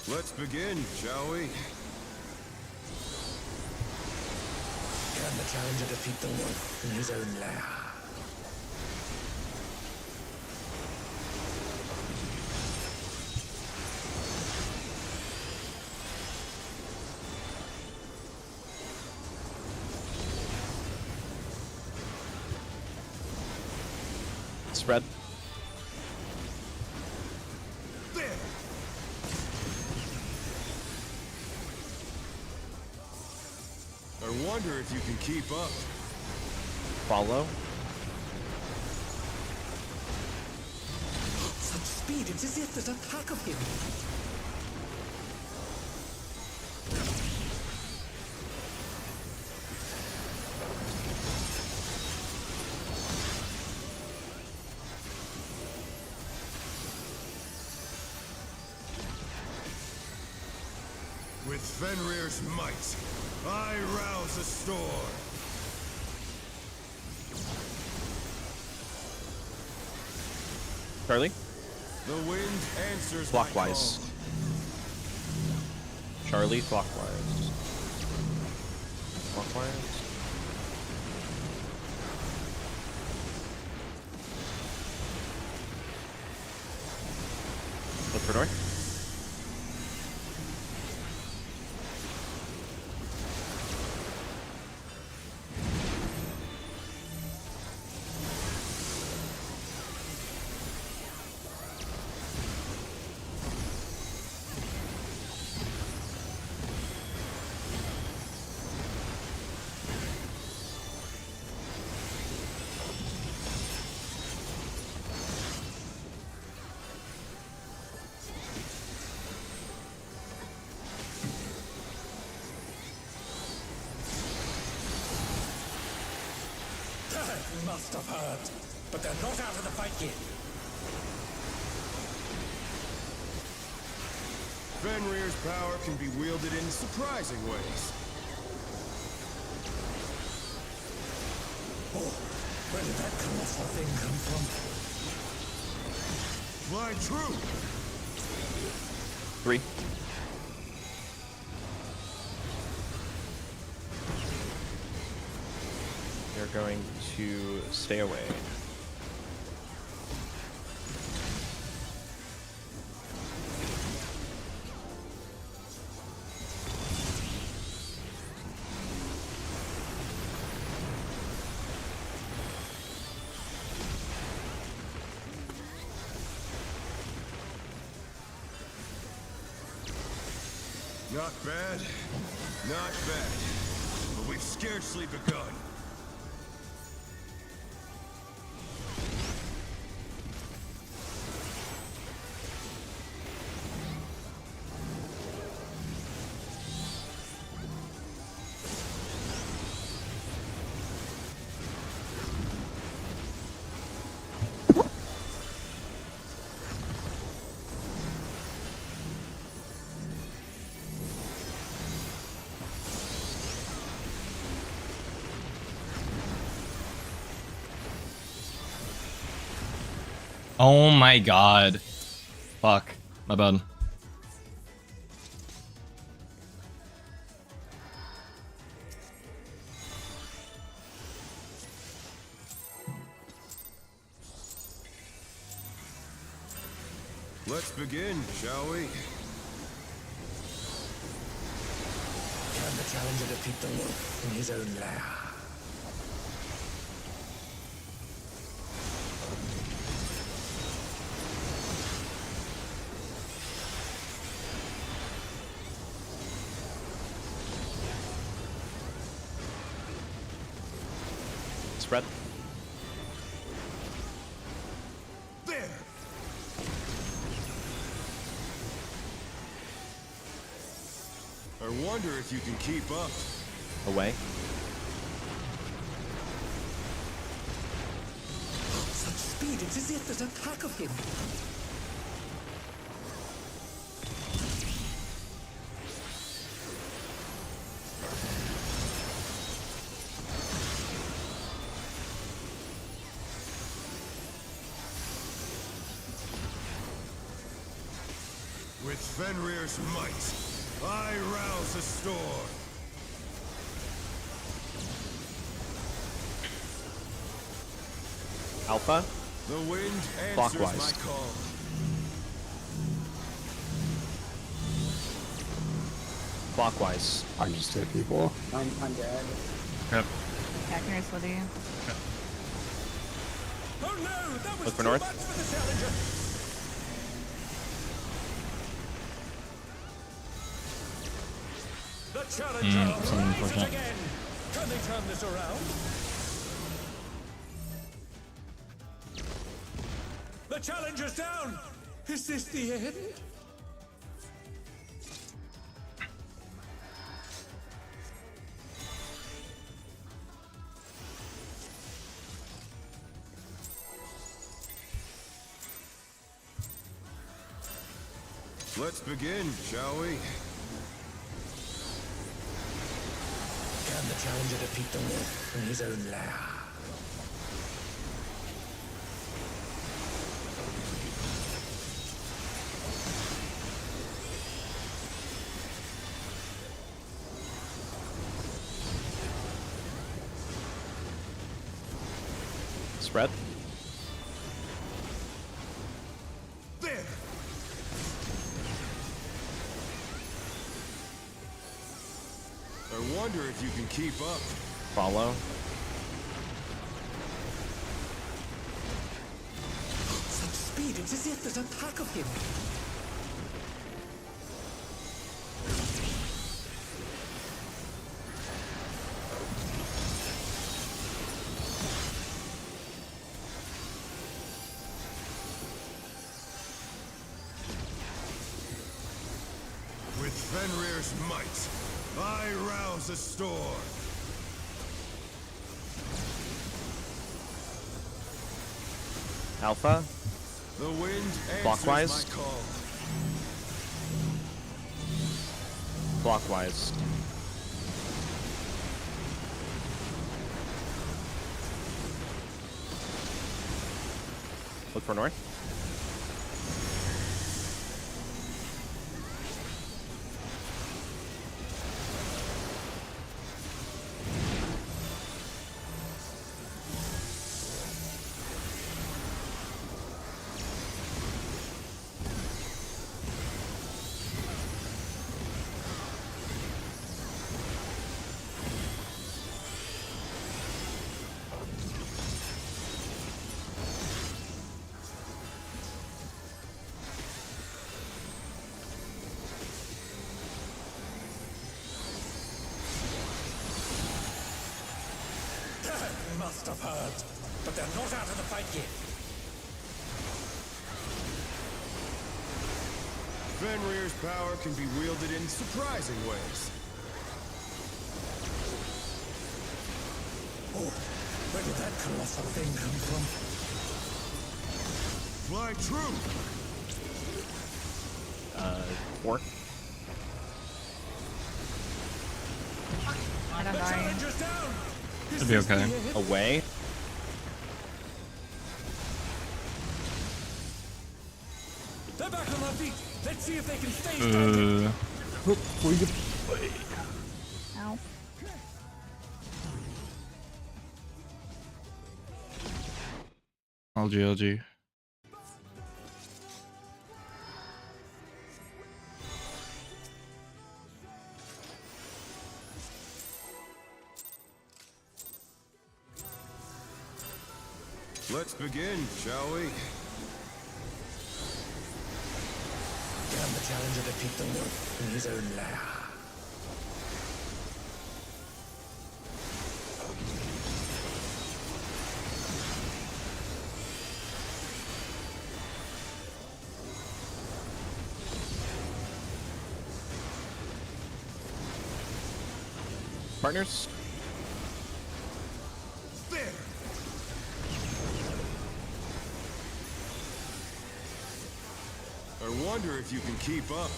Let's begin, shall we? Can the challenger defeat the wolf in his own lair? Spread. I wonder if you can keep up. Follow. Such speed, it's as if there's a pack of him. With Fenrir's might, I rouse the storm. Charlie. The wind answers Clockwise. my Charlie, clockwise. Clockwise. Look for north. That must have hurt. But they're not out of the fight yet. Fenrir's power can be wielded in surprising ways. Oh, where did that colossal thing come from? Fly true! 3. They're going to stay away. Not bad, not bad. But we've scarcely begun. Oh my god. Fuck. My bad. Let's begin, shall we? Can the challenger defeat the wolf in his own lair? Spread. There! I wonder if you can keep up. Away. Such speed, it's as if there's a pack of him. With Fenrir's might, I rouse the storm. Alpha. The wind answers Clockwise. my call. Clockwise. I just hit people. I'm dead. Yep. Hackers, what do you? Oh no, that was Look for too north. much for the challenger. The challenger something rises unfortunate. again. Can they turn this around? The challenger's down. Is this the end? Let's begin, shall we? Can the challenger defeat the wolf in his own lair? Spread. There! I wonder if you can keep up. Follow. Such speed, it's as if there's a pack of him. With Fenrir's might, I rouse the storm. Alpha. The wind answers Clockwise. my call. Clockwise. Look for north. Must have heard, but they're not out of the fight yet. Fenrir's power can be wielded in surprising ways. Oh, where did that colossal thing come from? Fly true! 4. I don't The know. challenger's down! It'll be okay. Away. They're back on their feet. Let's see if they can stay standing. Ow. LG. Let's begin, shall we? Can the challenger defeat the wolf in his own lair? Partners. There! I wonder if you can keep up.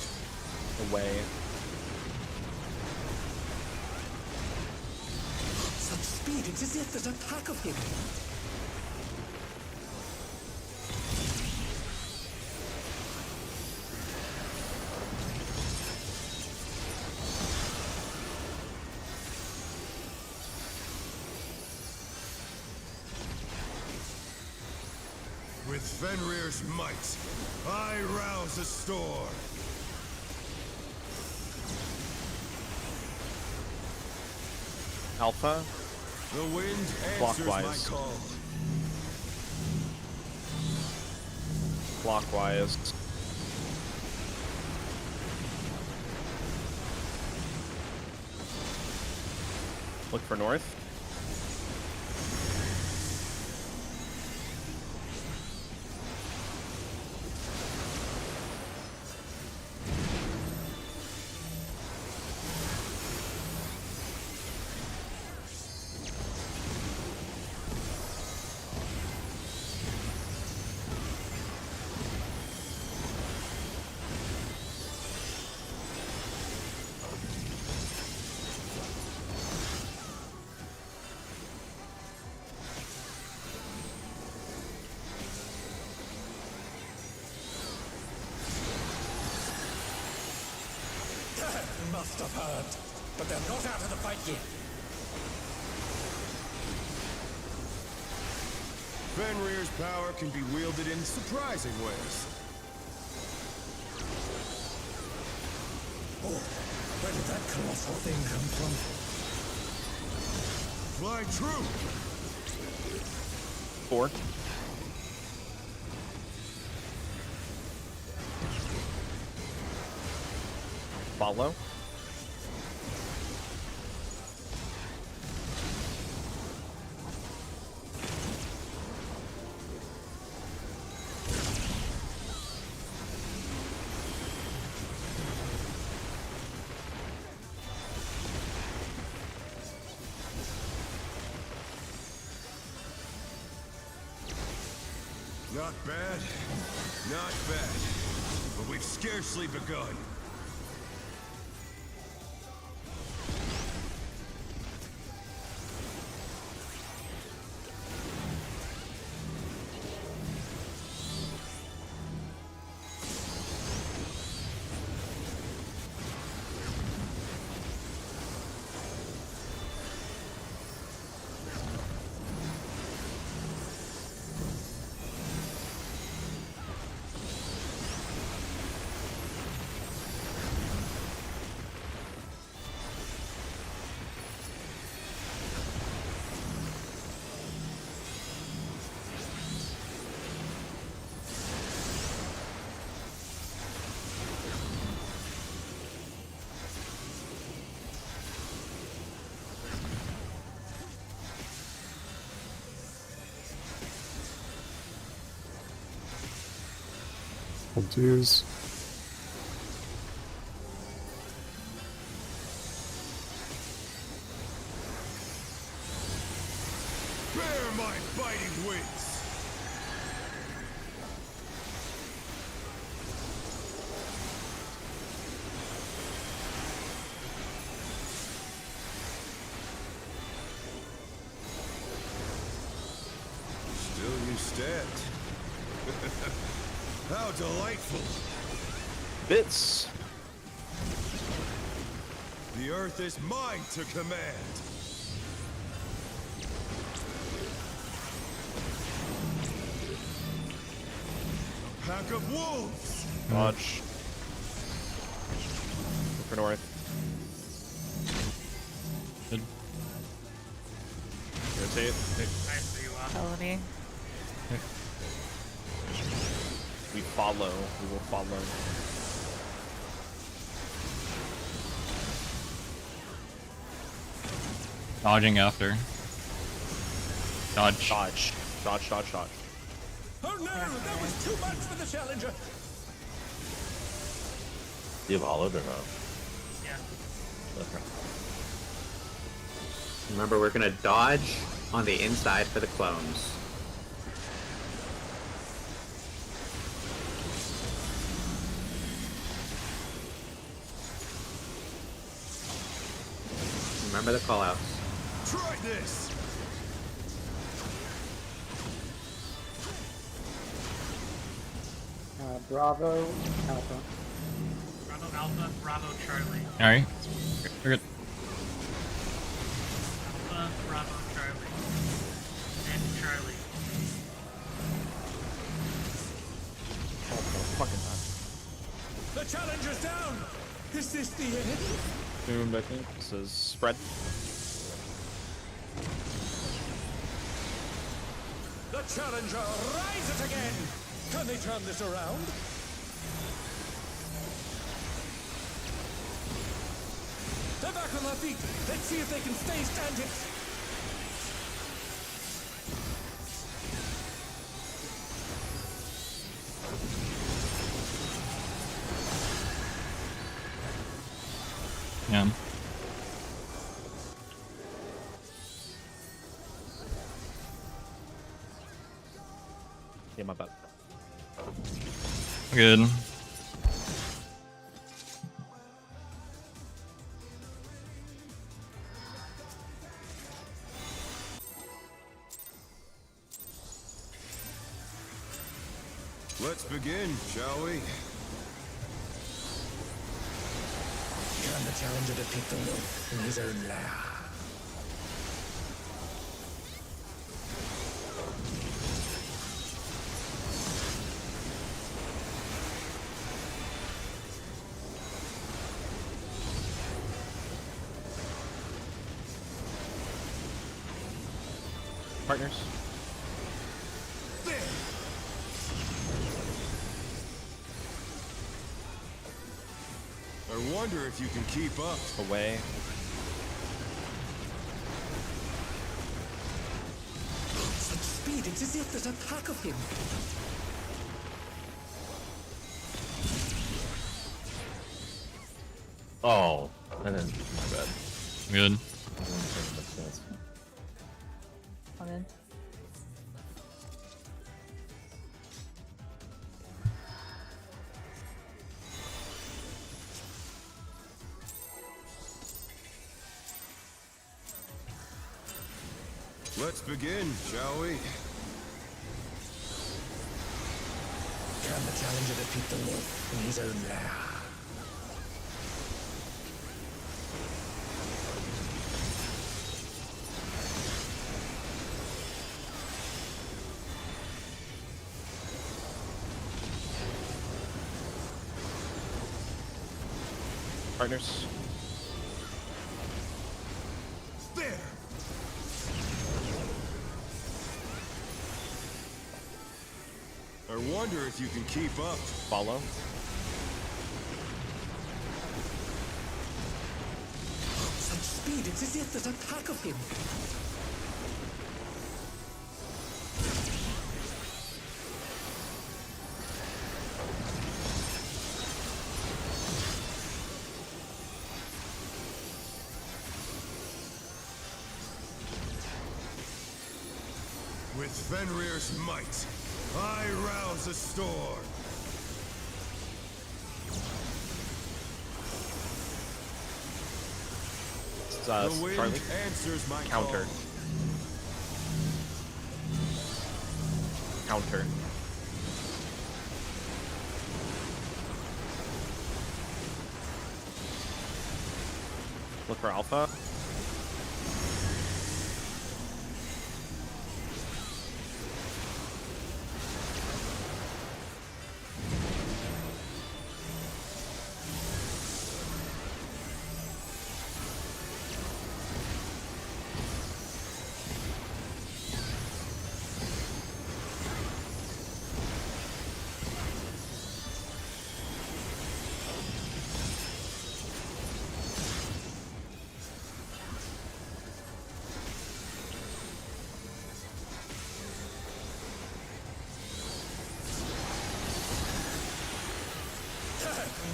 Away. Such speed, it's as if there's a pack of him. With Fenrir's might, I rouse a storm. Alpha. The wind answers Clockwise. my call. Clockwise. Look for north. Must have heard, but they're not out of the fight yet. Fenrir's power can be wielded in surprising ways. Oh, where did that colossal thing come from? Fly true! 4. Follow. Not bad, not bad. But we've scarcely begun. Hold twos. Bear my biting wings! Still you stand. How delightful! Bits. The earth is mine to command. A pack of wolves! Dodge. Go for north. Good. Rotate. Nice for you, Melody. We follow. We will follow. Dodging after. Dodge. Dodge. Dodge, dodge, dodge. Oh no, that was too much for the challenger. Do you have hollowed or not? Yeah. Okay. Remember, we're gonna dodge on the inside for the clones. Remember the callouts. Try this! Bravo, Alpha. Bravo Alpha, Bravo Charlie. Alright. We're good. Alpha, Bravo Charlie. And Charlie. Fucking The challenger's down. Is this the end? Doomed, I think. This is spread. The challenger rises again. Can they turn this around? They're back on their feet. Let's see if they can stay standing. Yeah. Yeah, my bad. Good. Let's begin, shall we? Can the challenger defeat the wolf in his own lair? Partners. I wonder if you can keep up. Away. Such speed, it's as if there's a pack of him. Oh, I didn't. My bad. Good. Come in. Let's begin, shall we? Can the challenger defeat the wolf in his own lair? Partners. There! I wonder if you can keep up. Follow. Such speed, it's as if there's a pack of him. With Fenrir's might, I rouse the storm. The wind Charlie. answers my Counter. call. Counter. Look for alpha.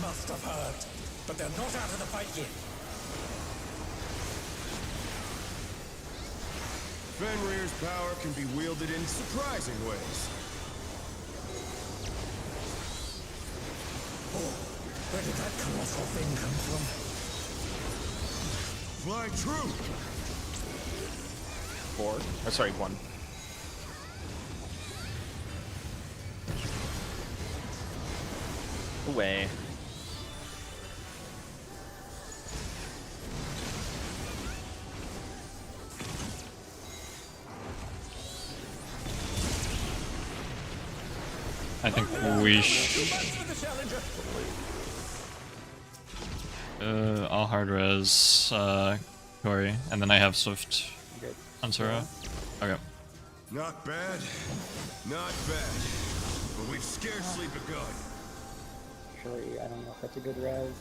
Must have heard, but they're not out of the fight yet. Fenrir's power can be wielded in surprising ways. Oh, where did that colossal thing come from? Fly true! 4. Oh, sorry, 1. Away. I think we I'll hard res Corey, and then I have Swift on Sura. Okay. Not bad, not bad. But we've scarcely begun. Actually, I don't know if that's a good res.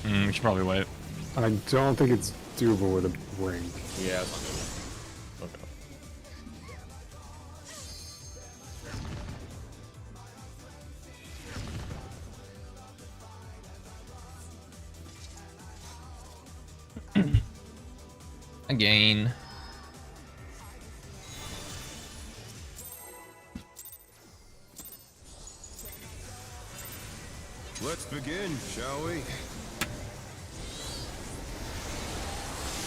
We should probably wait. I don't think it's doable with a ring. Yeah, it's not good. Okay. Again. Let's begin, shall we?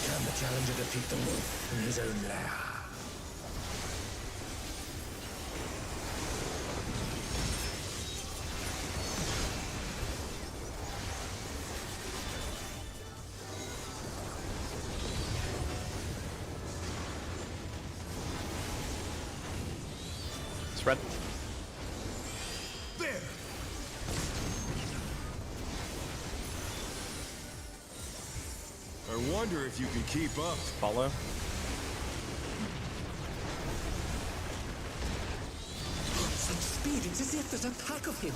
Can the challenger defeat the wolf in his own lair? Spread. There! I wonder if you can keep up. Follow. Such speed, it's as if there's a pack of him.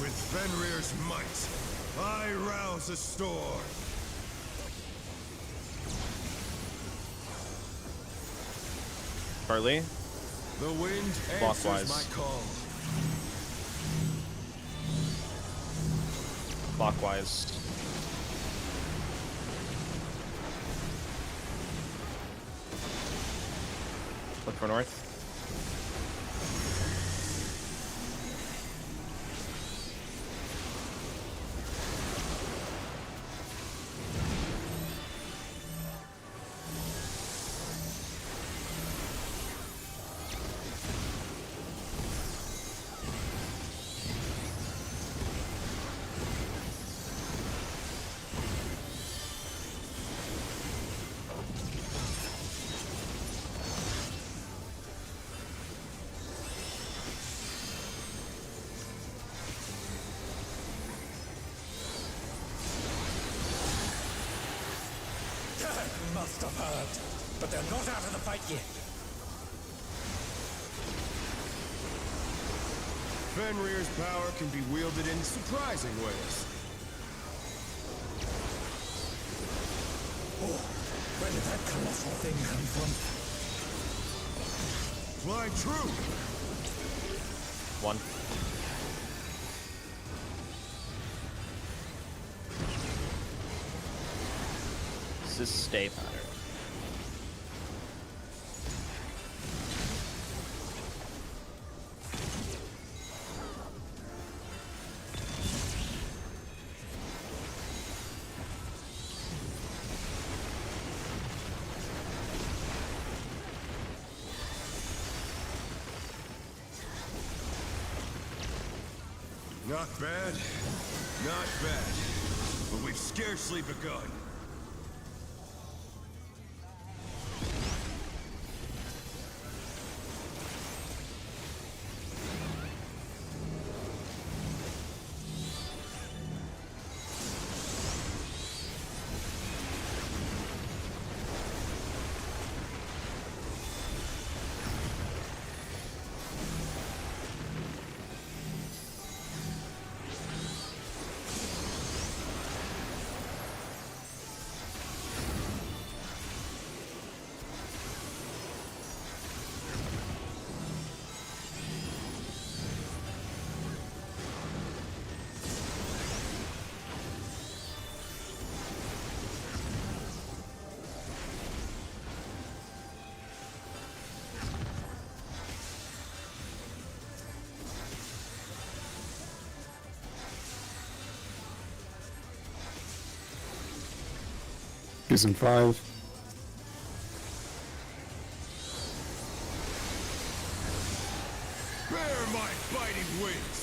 With Fenrir's might, I rouse the storm. Charlie. The wind Clockwise. answers my call. Clockwise. Look for north. Must have heard, but they're not out of the fight yet. Fenrir's power can be wielded in surprising ways. Oh, where did that colossal thing come from? Fly true. 1. This is stay pattern. Not bad. Not bad. But we've scarcely begun. Gives him 5. Bear my biting wings.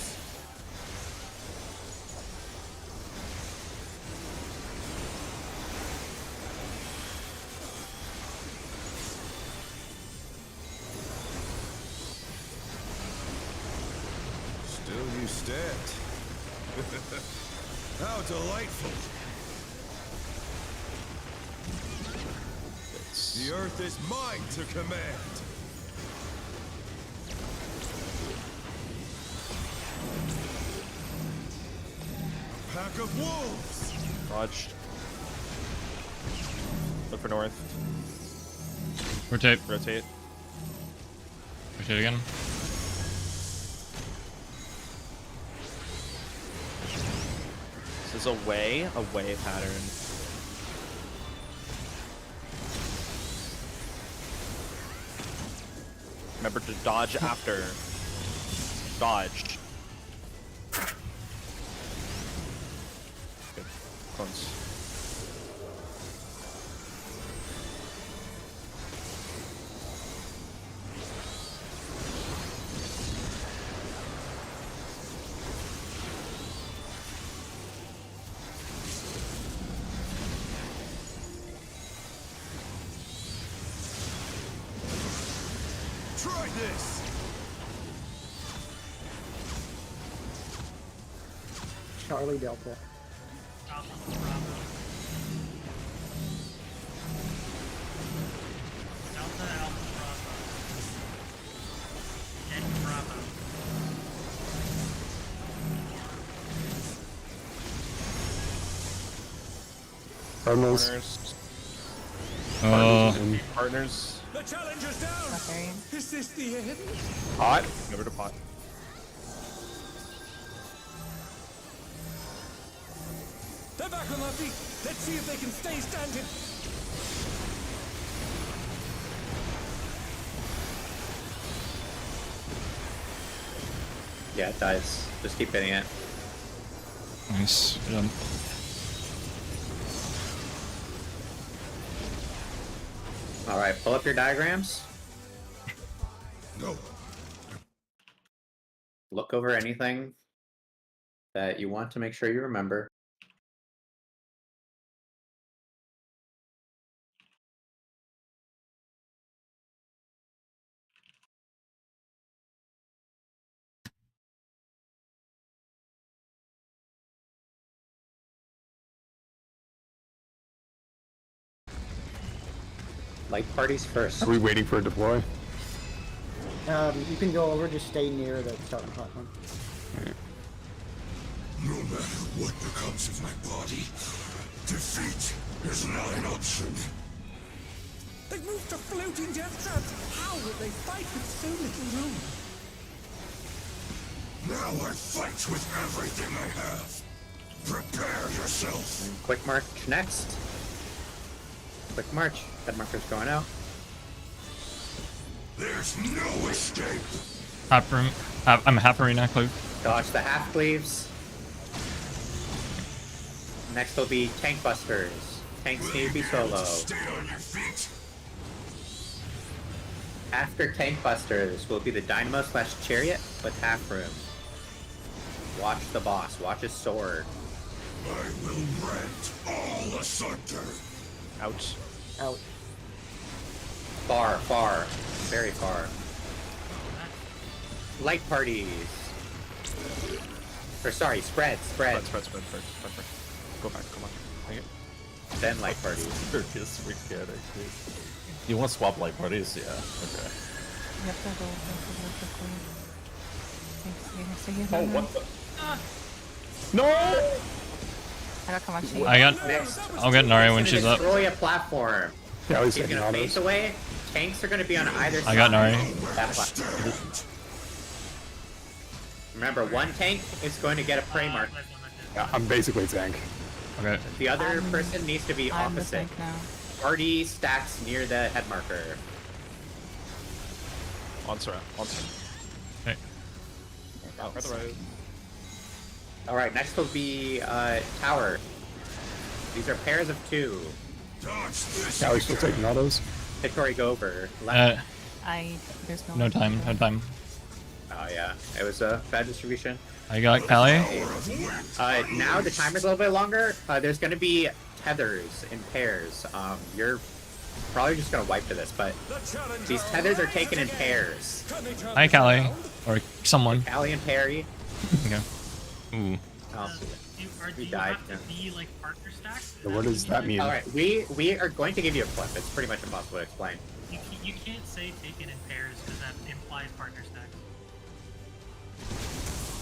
Still you stand. How delightful. The earth is mine to command. A pack of wolves. Dodged. Look for north. Rotate. Rotate. Rotate again. This is away pattern. Remember to dodge after. Dodge. Good. Clones. Try this. Charlie Delta. Alpha Bravo. Delta Alpha Bravo. Ed Bravo. Cardinals. Partners. The challenge is down. Okay. Is this the end? Pot. Remember to pot. They're back on their feet. Let's see if they can stay standing. Yeah, it dies. Just keep hitting it. Nice. Good job. Alright, pull up your diagrams. No. Look over anything that you want to make sure you remember. Light parties first. Are we waiting for a deploy? You can go over, just stay near the starting platform. No matter what becomes of my body, defeat is not an option. They've moved to floating death traps. How will they fight with so little room? Now I fight with everything I have. Prepare yourself. Quick march next. Quick march. Head marker's going out. There's no escape. Half room. I'm half arena cleave. Dodge the half cleaves. Next will be tank busters. Tanks need to be solo. Stay on your feet. After tank busters will be the dynamo / chariot with half room. Watch the boss. Watch his sword. I will rent all asunder. Ouch. Out. Far, far. Very far. Light parties. Or sorry, spread. Spread. Go back, come on. Hang it. Then light parties. Circus mechanic. You want to swap light parties? Yeah. Okay. You have to go quickly. Oh, what the? No! I got Kamachi. I'll get Nari when she's up. Destroy a platform. Yeah, I was He's taking gonna all face those. away. Tanks are gonna be on either side. I got Nari. That platform. Remember, one tank is going to get a prey mark. Yeah, I'm basically tank. Okay. The other person needs to be I'm the opposite. tank now. Party stacks near the head marker. On Sora. Okay. Alright, next will be tower. These are pairs of 2. Yeah, I was still taking all those. Victory go over. Left. There's No time. No time. Oh yeah, it was a bad distribution. I got Pally. Now the timer's a little bit longer. There's going to be tethers in pairs. You're probably just going to wipe to this, but these tethers are taken in pairs. Hi, Callie. Or someone. Callie and Peri. Okay. Ooh. Oh, Do you died. have to be like partner stacks? So what does that mean? Alright, we are going to give you a clip. It's pretty much impossible to explain. You can't say taken in pairs because that implies partner stacks.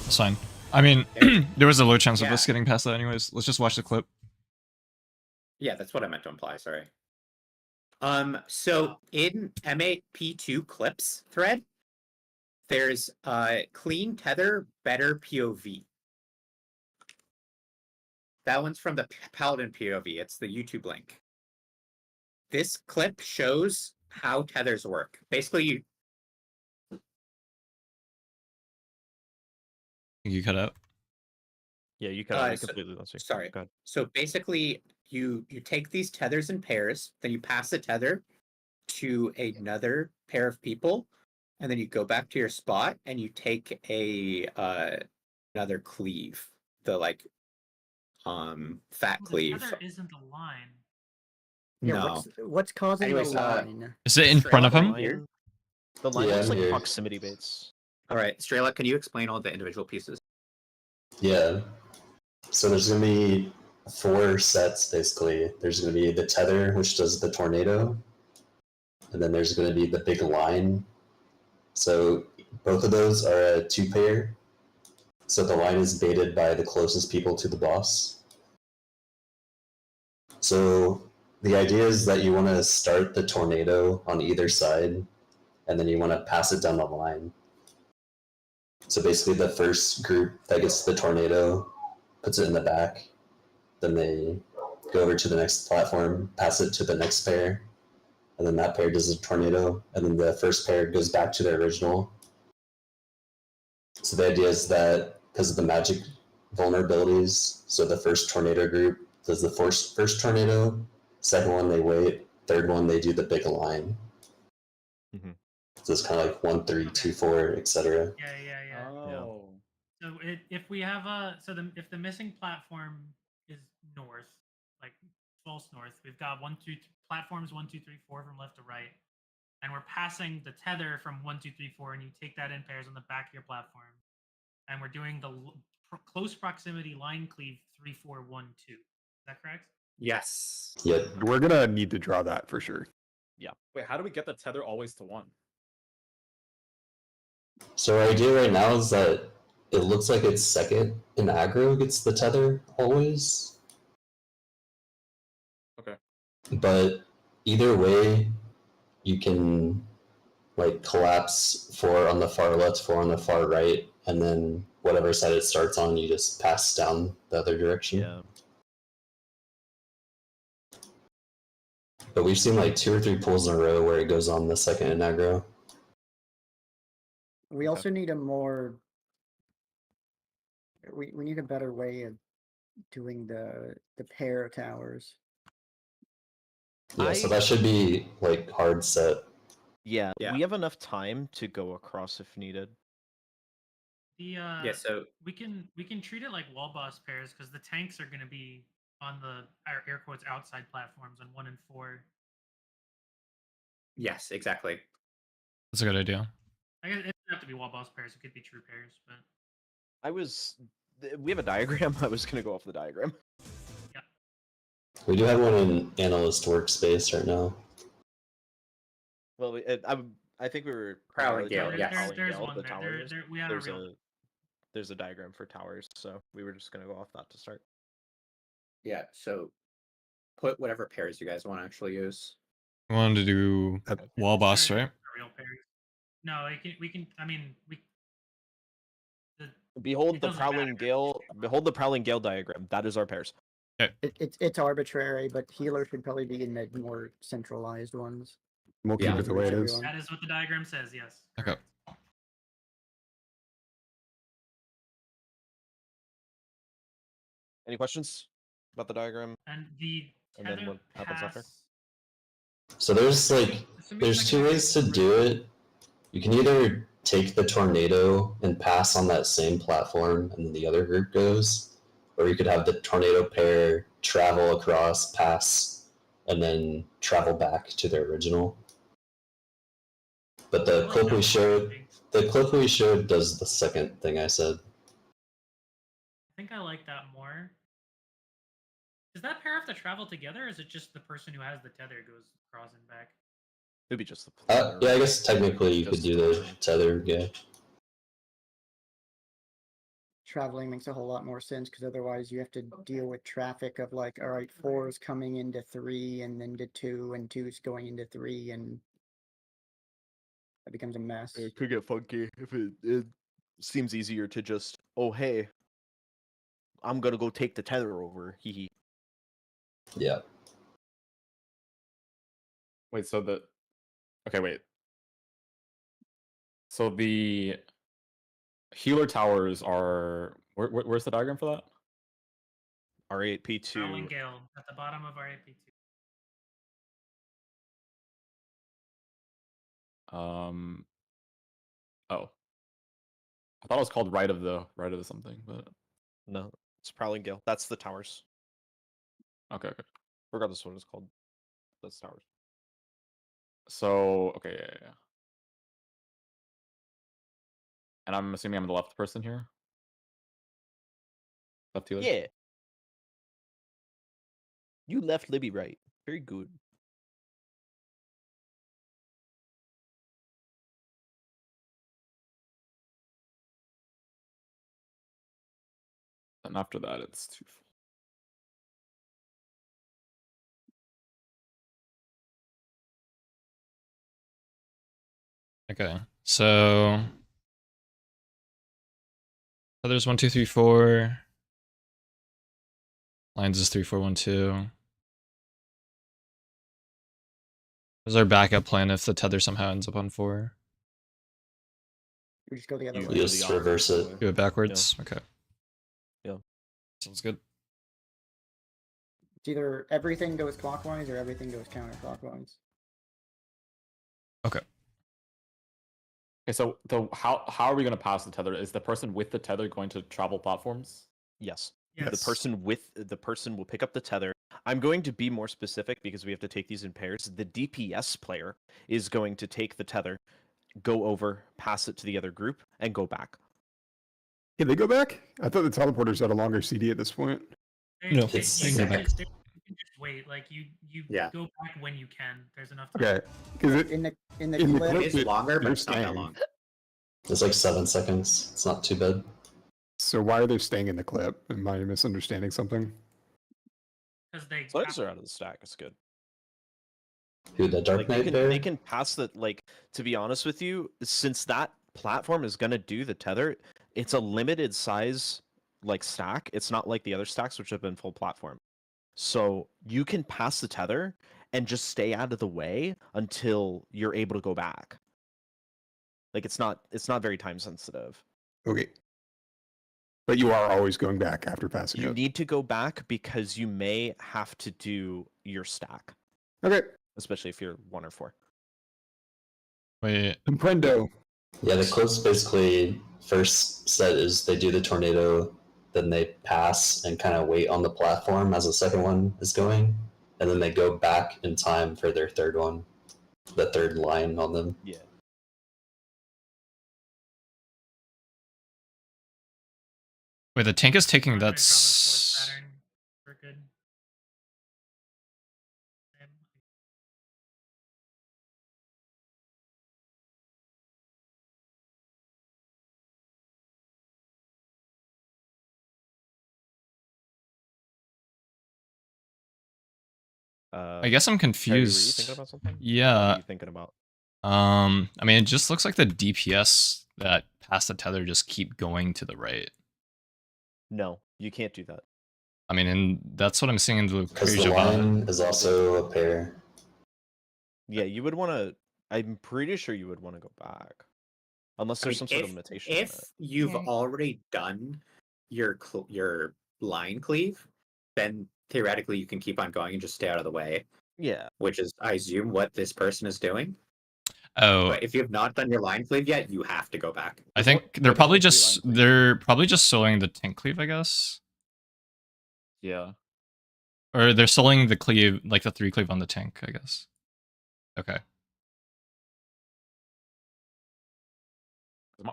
That's fine. I mean, there was a low chance of Yeah. us getting past that anyways. Let's just watch the clip. Yeah, that's what I meant to imply, sorry. So in M8P2 clips thread, there's clean tether, better POV. That one's from the Paladin POV. It's the YouTube link. This clip shows how tethers work. Basically, You cut out. Yeah, you cut out completely. Sorry. Go ahead. So basically, you take these tethers in pairs, then you pass the tether to another pair of people, and then you go back to your spot and you take a another cleave, the fat cleave. The tether isn't a line. Yeah, No. what's causing Anyways, the line? Is it in front of him? Here. The line Yeah, looks I'm like here. proximity baits. All right, Strela, can you explain all the individual pieces? Yeah. So there's going to be 4 sets, basically. There's going to be the tether, which does the tornado. And then there's going to be the big line. So both of those are a 2-pair. So the line is baited by the closest people to the boss. So the idea is that you want to start the tornado on either side, and then you want to pass it down the line. So basically the first group that gets the tornado puts it in the back, then they go over to the next platform, pass it to the next pair, and then that pair does a tornado, and then the first pair goes back to their original. So the idea is that because of the magic vulnerabilities, so the first tornado group does the first tornado, second one they wait, third one they do the big line. Mhm. So it's kind of like 1, 3, 2, 4, etc. Yeah. Oh. So if we have if the missing platform is north, like false north, we've got platforms 1, 2, 3, 4 from left to right, and we're passing the tether from 1, 2, 3, 4, and you take that in pairs on the back of your platform, and we're doing the close proximity line cleave 3, 4, 1, 2. Is that correct? Yes. Yep. We're gonna need to draw that for sure. Wait, how do we get the tether always to 1? So our idea right now is that it looks like it's second in aggro gets the tether always. Okay. but either way, you can like collapse 4 on the far left, 4 on the far right, and then whatever side it starts on, you just pass down the other direction. Yeah. But we've seen like 2 or 3 pulls in a row where it goes on the second in aggro. We also need a more. We need a better way of doing the pair towers. Yeah, so that should be like hard set. Yeah, Yeah. we have enough time to go across if needed. The so we can treat it like wall boss pairs because the tanks are going to be on the air quotes outside platforms on 1 and 4. yes, exactly. That's a good idea. I guess it doesn't have to be wall boss pairs. It could be true pairs, but We have a diagram. I was gonna go off the diagram. We do have one in analyst workspace right now. Well, I think we were Prowling primarily Gale, talking yes. about There's Gale, one the there. towers. We had a real. There's a diagram for towers, so we were just gonna go off that to start. Yeah, so put whatever pairs you guys want to actually use. We wanted to do wall boss, right? Real pairs. No, we can. I mean, we. Behold It the doesn't prowling gale. Behold the prowling gale diagram. That is our pairs. It's arbitrary, but healer should probably be in the more centralized ones. We'll keep it the way it is. That is what the diagram says. Yes. Okay. Any questions about the diagram? And the And then what happens after? So there's like there's 2 ways to do it. You can either take the tornado and pass on that same platform and then the other group goes, or you could have the tornado pair travel across, pass, and then travel back to their original. But the clip we showed does the second thing I said. I think I like that more. Does that pair have to travel together, or is it just the person who has the tether goes across and back? It'd be just the. Yeah, I guess technically you could do the tether, yeah. Traveling makes a whole lot more sense because otherwise you have to deal with traffic of like, all right, 4 is coming into 3 and then to 2 and 2 is going into 3 and that becomes a mess. It could get funky if it seems easier to just, oh hey, I'm gonna go take the tether over. Hee hee. Yeah. Wait, so the okay, wait. So the healer towers are where's the diagram for that? R8P2. Prowling Gale at the bottom of R8P2. Oh. I thought it was called right of the something, but No, it's prowling gale. That's the towers. okay. Regardless of what it's called, that's towers. So okay, yeah. And I'm assuming I'm the left person here. Left healer. Yeah. You left Libby right. Very good. And after that, it's 2. Okay, so there's 1, 2, 3, 4. Lines is 3, 4, 1, 2. What's our backup plan if the tether somehow ends up on 4? We just go the other You way. just reverse it. Do it backwards? Okay. Yeah. Sounds good. It's either everything goes clockwise or everything goes counterclockwise. Okay. Okay, so how are we going to pass the tether? Is the person with the tether going to travel platforms? Yes. Yes. The person will pick up the tether. I'm going to be more specific because we have to take these in pairs. The DPS player is going to take the tether, go over, pass it to the other group, and go back. Can they go back? I thought the teleporters had a longer CD at this point. No, They it's can seconds. just wait. Like you Yeah. go back when you can. There's enough time. Okay, because In the in the clip, clip, It is longer, but they're it's not that staying. long. It's like 7 seconds. It's not too bad. So why are they staying in the clip? Am I misunderstanding something? Because they Slides are out of the stack. It's good. Who, the Dark Like Knight they Bear? can pass the like. To be honest with you, since that platform is gonna do the tether, it's a limited size like stack. It's not like the other stacks which have been full platform. So you can pass the tether and just stay out of the way until you're able to go back. Like it's not very time sensitive. Okay. But you are always going back after passing You it. need to go back because you may have to do your stack, Okay. especially if you're 1 or 4. Wait, Comprendo. Yeah, the clips basically first set is they do the tornado, then they pass and kind of wait on the platform as the second one is going, and then they go back in time for their third one, the third line on them. Yeah. wait, the tank is taking I'm gonna that. draw the fourth pattern. We're good. I guess I'm Harry, were you confused. thinking about something? What Yeah. are you thinking about? I mean, it just looks like the DPS that pass the tether just keep going to the right. No, you can't do that. I mean, and that's what I'm seeing in the Because the Lucretia bot. line is also a pair. Yeah, you would want to. I'm pretty sure you would want to go back, unless there's some sort of limitation. on If it. you've already done your your line cleave, then theoretically you can keep on going and just stay out of the way. Yeah. Which is, I assume, what this person is doing. Oh, But if you have not done your line cleave yet, you have to go back. I think they're probably just soloing the tank cleave, I guess. Yeah. Or they're soloing the cleave, like the 3 cleave on the tank, I guess. Okay.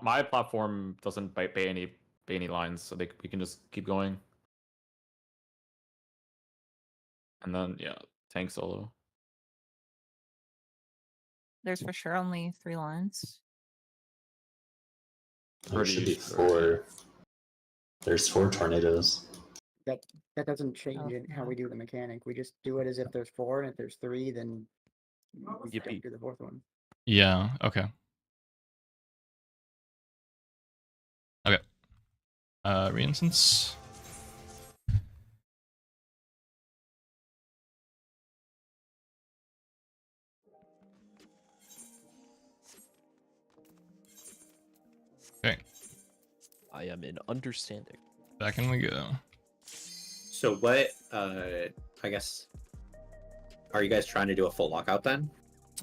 My platform doesn't bait any lines, so we can just keep going. And then yeah, tank solo. There's for sure only 3 lines. There should be 4. There's 4 tornadoes. That doesn't change it how we do the mechanic. We just do it as if there's 4, and if there's 3, then we don't do the 4th one. Yeah, okay. Okay. Reinstance. Okay. I am in understanding. Back in we go. So what, I guess, are you guys trying to do a full lockout then?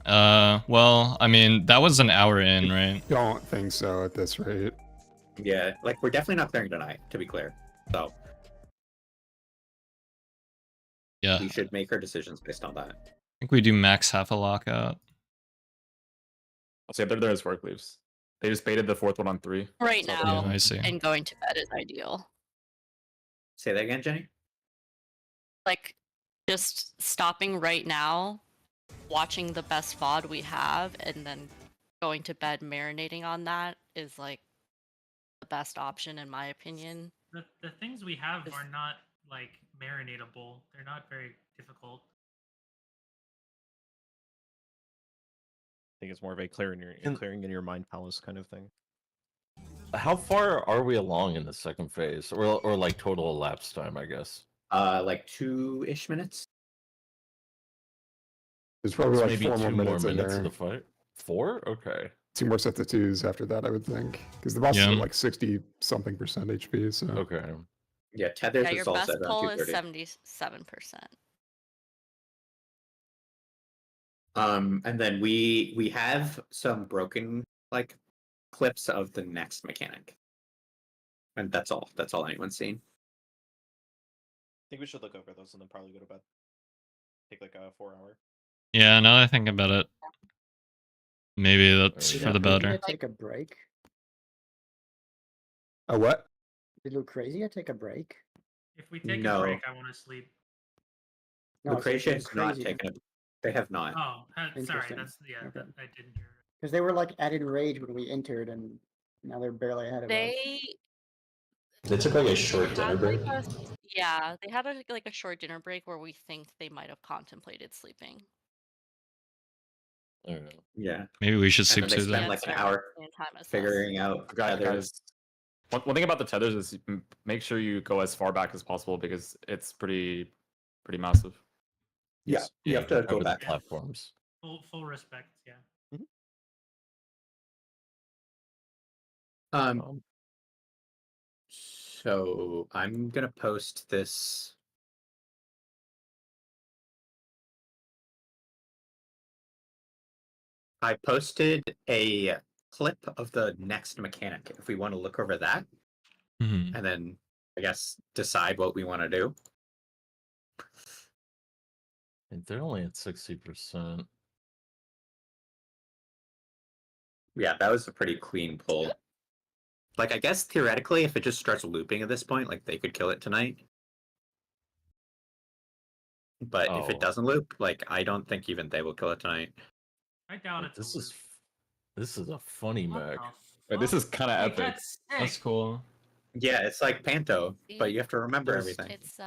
Well, I mean, that was an hour in, right? Don't think so at this rate. Yeah, like, we're definitely not clearing tonight, to be clear. So, Yeah. we should make our decisions based on that. I think we do max half a lockout. I'll say there is 4 cleaves. They just baited the 4th one on 3. Right So- now, I see. and going to bed is ideal. Say that again, Jenny? Like, just stopping right now, watching the best VOD we have, and then going to bed marinating on that is like the best option in my opinion. The things we have are not like marinatable. They're not very difficult. I think it's more of a clearing in your mind palace kind of thing. How far are we along in the second phase, or like total elapsed time? I guess. Like 2-ish minutes. There's probably So like maybe 4 2 more more minutes in minutes there. of the fight. 4? Okay. 2 more sets of 2s after that, I would think. Because the boss is at like 60-something% HP, so... Okay. Yeah, Tether's Yeah, is your all best set around pull is 230. 77%. And then we have some broken like clips of the next mechanic. And that's all. That's all anyone's seen. I think we should look over those and then probably go to bed. Take like a 4-hour. Yeah, now that I think about it, maybe that's for the better. Take a break. A what? Did Lucrezia take a break? If we take No. a break, I want to sleep. No, Lucretia has not taken it. They have not. Oh, sorry. Interesting. That's Okay. that, I didn't hear. Because they were like at enrage when we entered, and now they're barely ahead of us. They took like a short dinner Have, break. like, yeah, they had like a short dinner break where we think they might have contemplated sleeping. I don't know. Yeah. Maybe we should And soup then they to spend that. like an hour figuring out Guys, tethers. one thing about the tethers is make sure you go as far back as possible because it's pretty massive. Yeah, you have to go cover the back. platforms. Full respect, yeah. So I'm gonna post this. I posted a clip of the next mechanic if we want to look over that, Mhm. and then I guess decide what we want to do. And they're only at 60%. Yeah, that was a pretty clean pull. Like, I guess theoretically, if it just starts looping at this point, like they could kill it tonight. But if it Oh. doesn't loop, like I don't think even they will kill it tonight. I doubt it. This is a funny mech. Wait, this is kind of Wait, epic. That's cool. Yeah, it's like Panto, but you have to remember everything. It's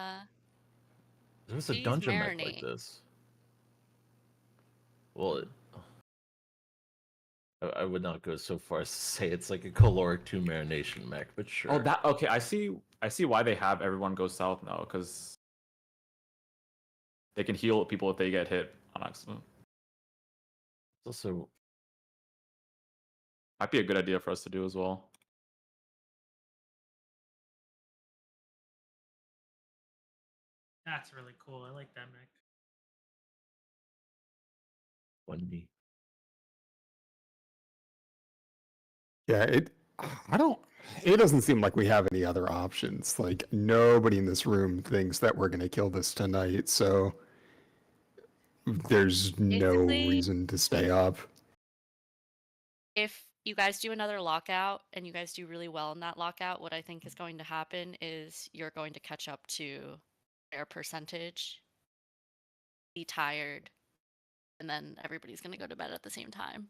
There's a Please dungeon mech like marinate. this. Well, I would not go so far as to say it's like a caloric 2 marination mech, but sure. Oh, that okay. I see why they have everyone go south now because they can heal people if they get hit on accident. It's also might be a good idea for us to do as well. That's really cool. I like that mech. Wendy. Yeah, it doesn't seem like we have any other options. Like nobody in this room thinks that we're gonna kill this tonight, so there's no Basically- reason to stay up. If you guys do another lockout and you guys do really well in that lockout, what I think is going to happen is you're going to catch up to their percentage, be tired, and then everybody's going to go to bed at the same time.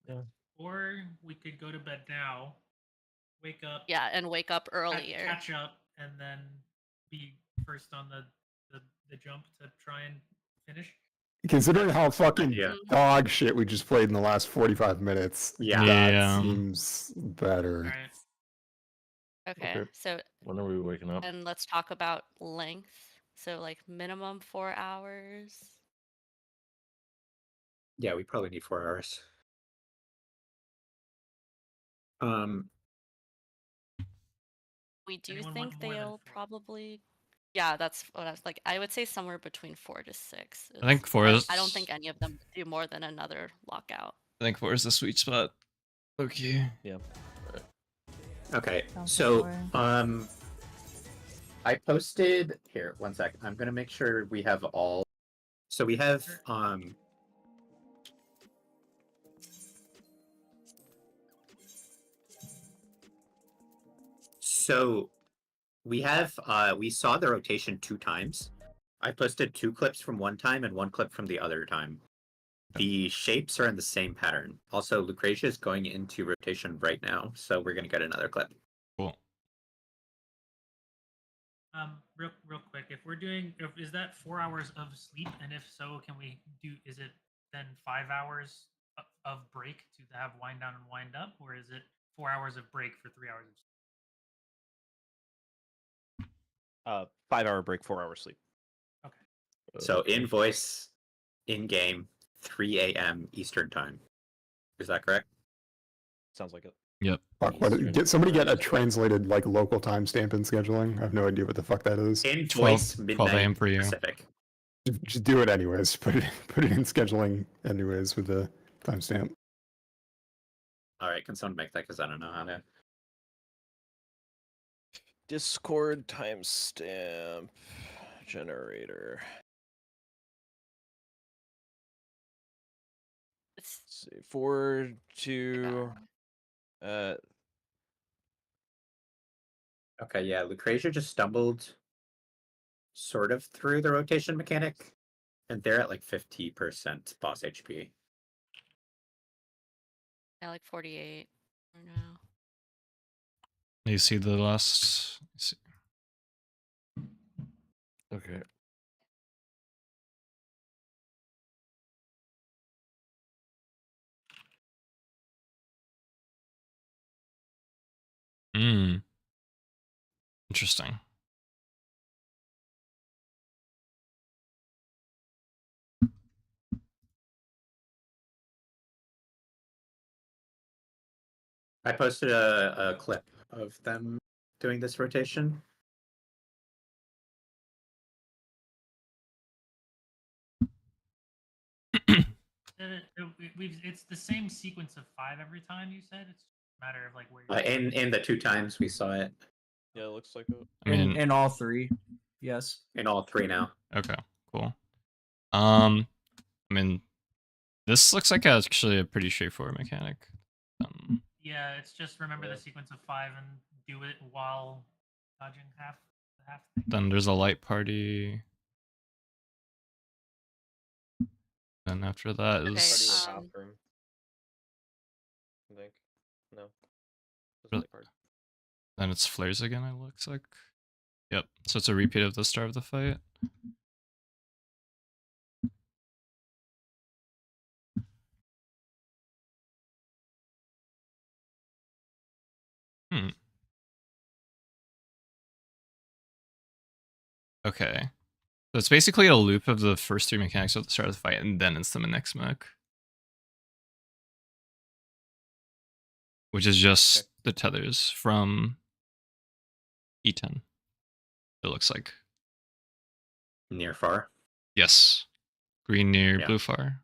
Yeah. Or we could go to bed now, wake up. Yeah, and wake up earlier. Catch up, and then be first on the jump to try and finish. Considering how fucking Yeah. dog shit we just played in the last 45 minutes, Yeah. that Yeah. seems better. All right. Okay, Okay. so When are we waking up? and let's talk about length. So like minimum 4 hours. Yeah, we probably need 4 hours. We do Anyone think want more than they'll 4? probably. Yeah, that's what I was like. I would say somewhere between 4 to 6. I think 4 is. I don't think any of them do more than another lockout. I think 4 is the sweet spot. Okay. Yeah. Okay, Sounds so like I posted here. 1 second. I'm gonna make sure we have all. So we have So we have we saw the rotation 2 times. I posted 2 clips from one time and 1 clip from the other time. The shapes are in the same pattern. Also, Lucretia is going into rotation right now, so we're gonna get another clip. Cool. Real quick, if we're doing, is that 4 hours of sleep, and if so, can we do? Is it then 5 hours of break to have wind down and wind up, or is it 4 hours of break for 3 hours of sleep? 5 hour break, 4 hour sleep. Okay. So in voice, in game, 3 a.m. Eastern time. Is that correct? Sounds like it. Yep. Fuck, somebody get a translated like local timestamp in scheduling. I have no idea what the fuck that is. In 12 voice, midnight a.m. for you. Pacific. Just do it anyways. Put it in scheduling anyways with the timestamp. All right, can someone make that? Because I don't know how to. Discord timestamp generator. It's Let's see, 4 to Okay, yeah, Lucretia just stumbled sort of through the rotation mechanic, and they're at like 50% boss HP. yeah, like 48 right now. You see the last. Okay. Interesting. I posted a clip of them doing this rotation. It's the same sequence of 5 every time. You said it's a matter of like where. In the 2 times we saw it. Yeah, it looks like it. I mean, in all 3. Yes. In all 3 now. Okay, cool. I mean, this looks like actually a pretty straightforward mechanic. Yeah, it's just remember the sequence of 5 and do it while dodging half thing. Then there's a light party. Then after that is Bathroom. I think. No. Just Really? light party. then it's flares again. It looks like. Yep. So it's a repeat of the start of the fight. Okay. So it's basically a loop of the first 3 mechanics at the start of the fight, and then it's the next mech. Which is just the tethers from E10. It looks like. Near far. Yes. Green near Yeah. blue far.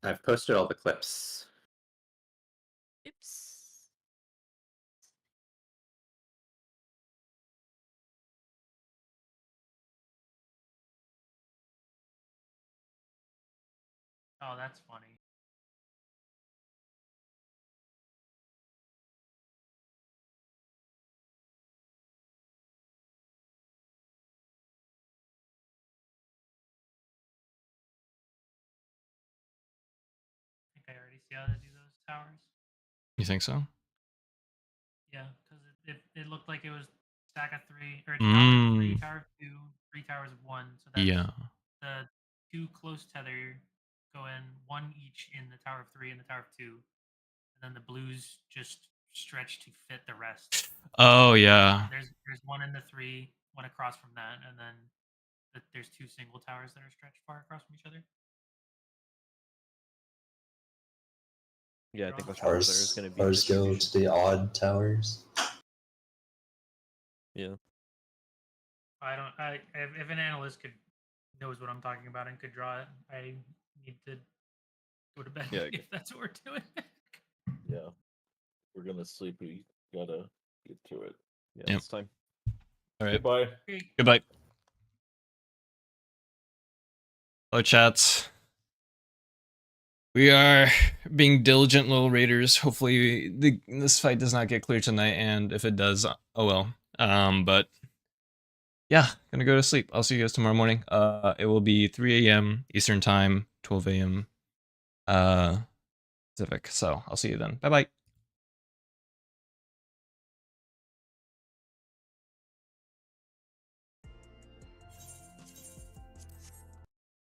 I've posted all the clips. Oops. Oh, that's funny. I think I already see how to do those towers. You think so? Yeah, because it looked like it was stack of 3 or tower of 3, tower of 2, 3 towers of 1. So that's Yeah. the 2 close tether go in 1 each in the tower of 3 and the tower of 2, and then the blues just stretch to fit the rest. Oh yeah. There's 1 in the 3, 1 across from that, and then there's 2 single towers that are stretched far across from each other. Yeah, I think the towers there is going to be Ours go to the odd towers. Yeah. If an analyst knows what I'm talking about and could draw it, I need to go to bed if that's what we're doing. Yeah. We're gonna sleep. We gotta get to it. Yeah, Yep. it's time. All right. Goodbye. Goodbye. Hello, chats. We are being diligent little raiders. Hopefully, this fight does not get clear tonight, and if it does, oh well. But yeah, gonna go to sleep. I'll see you guys tomorrow morning. It will be 3 a.m. Eastern time, 12 a.m. Pacific. So I'll see you then. Bye bye.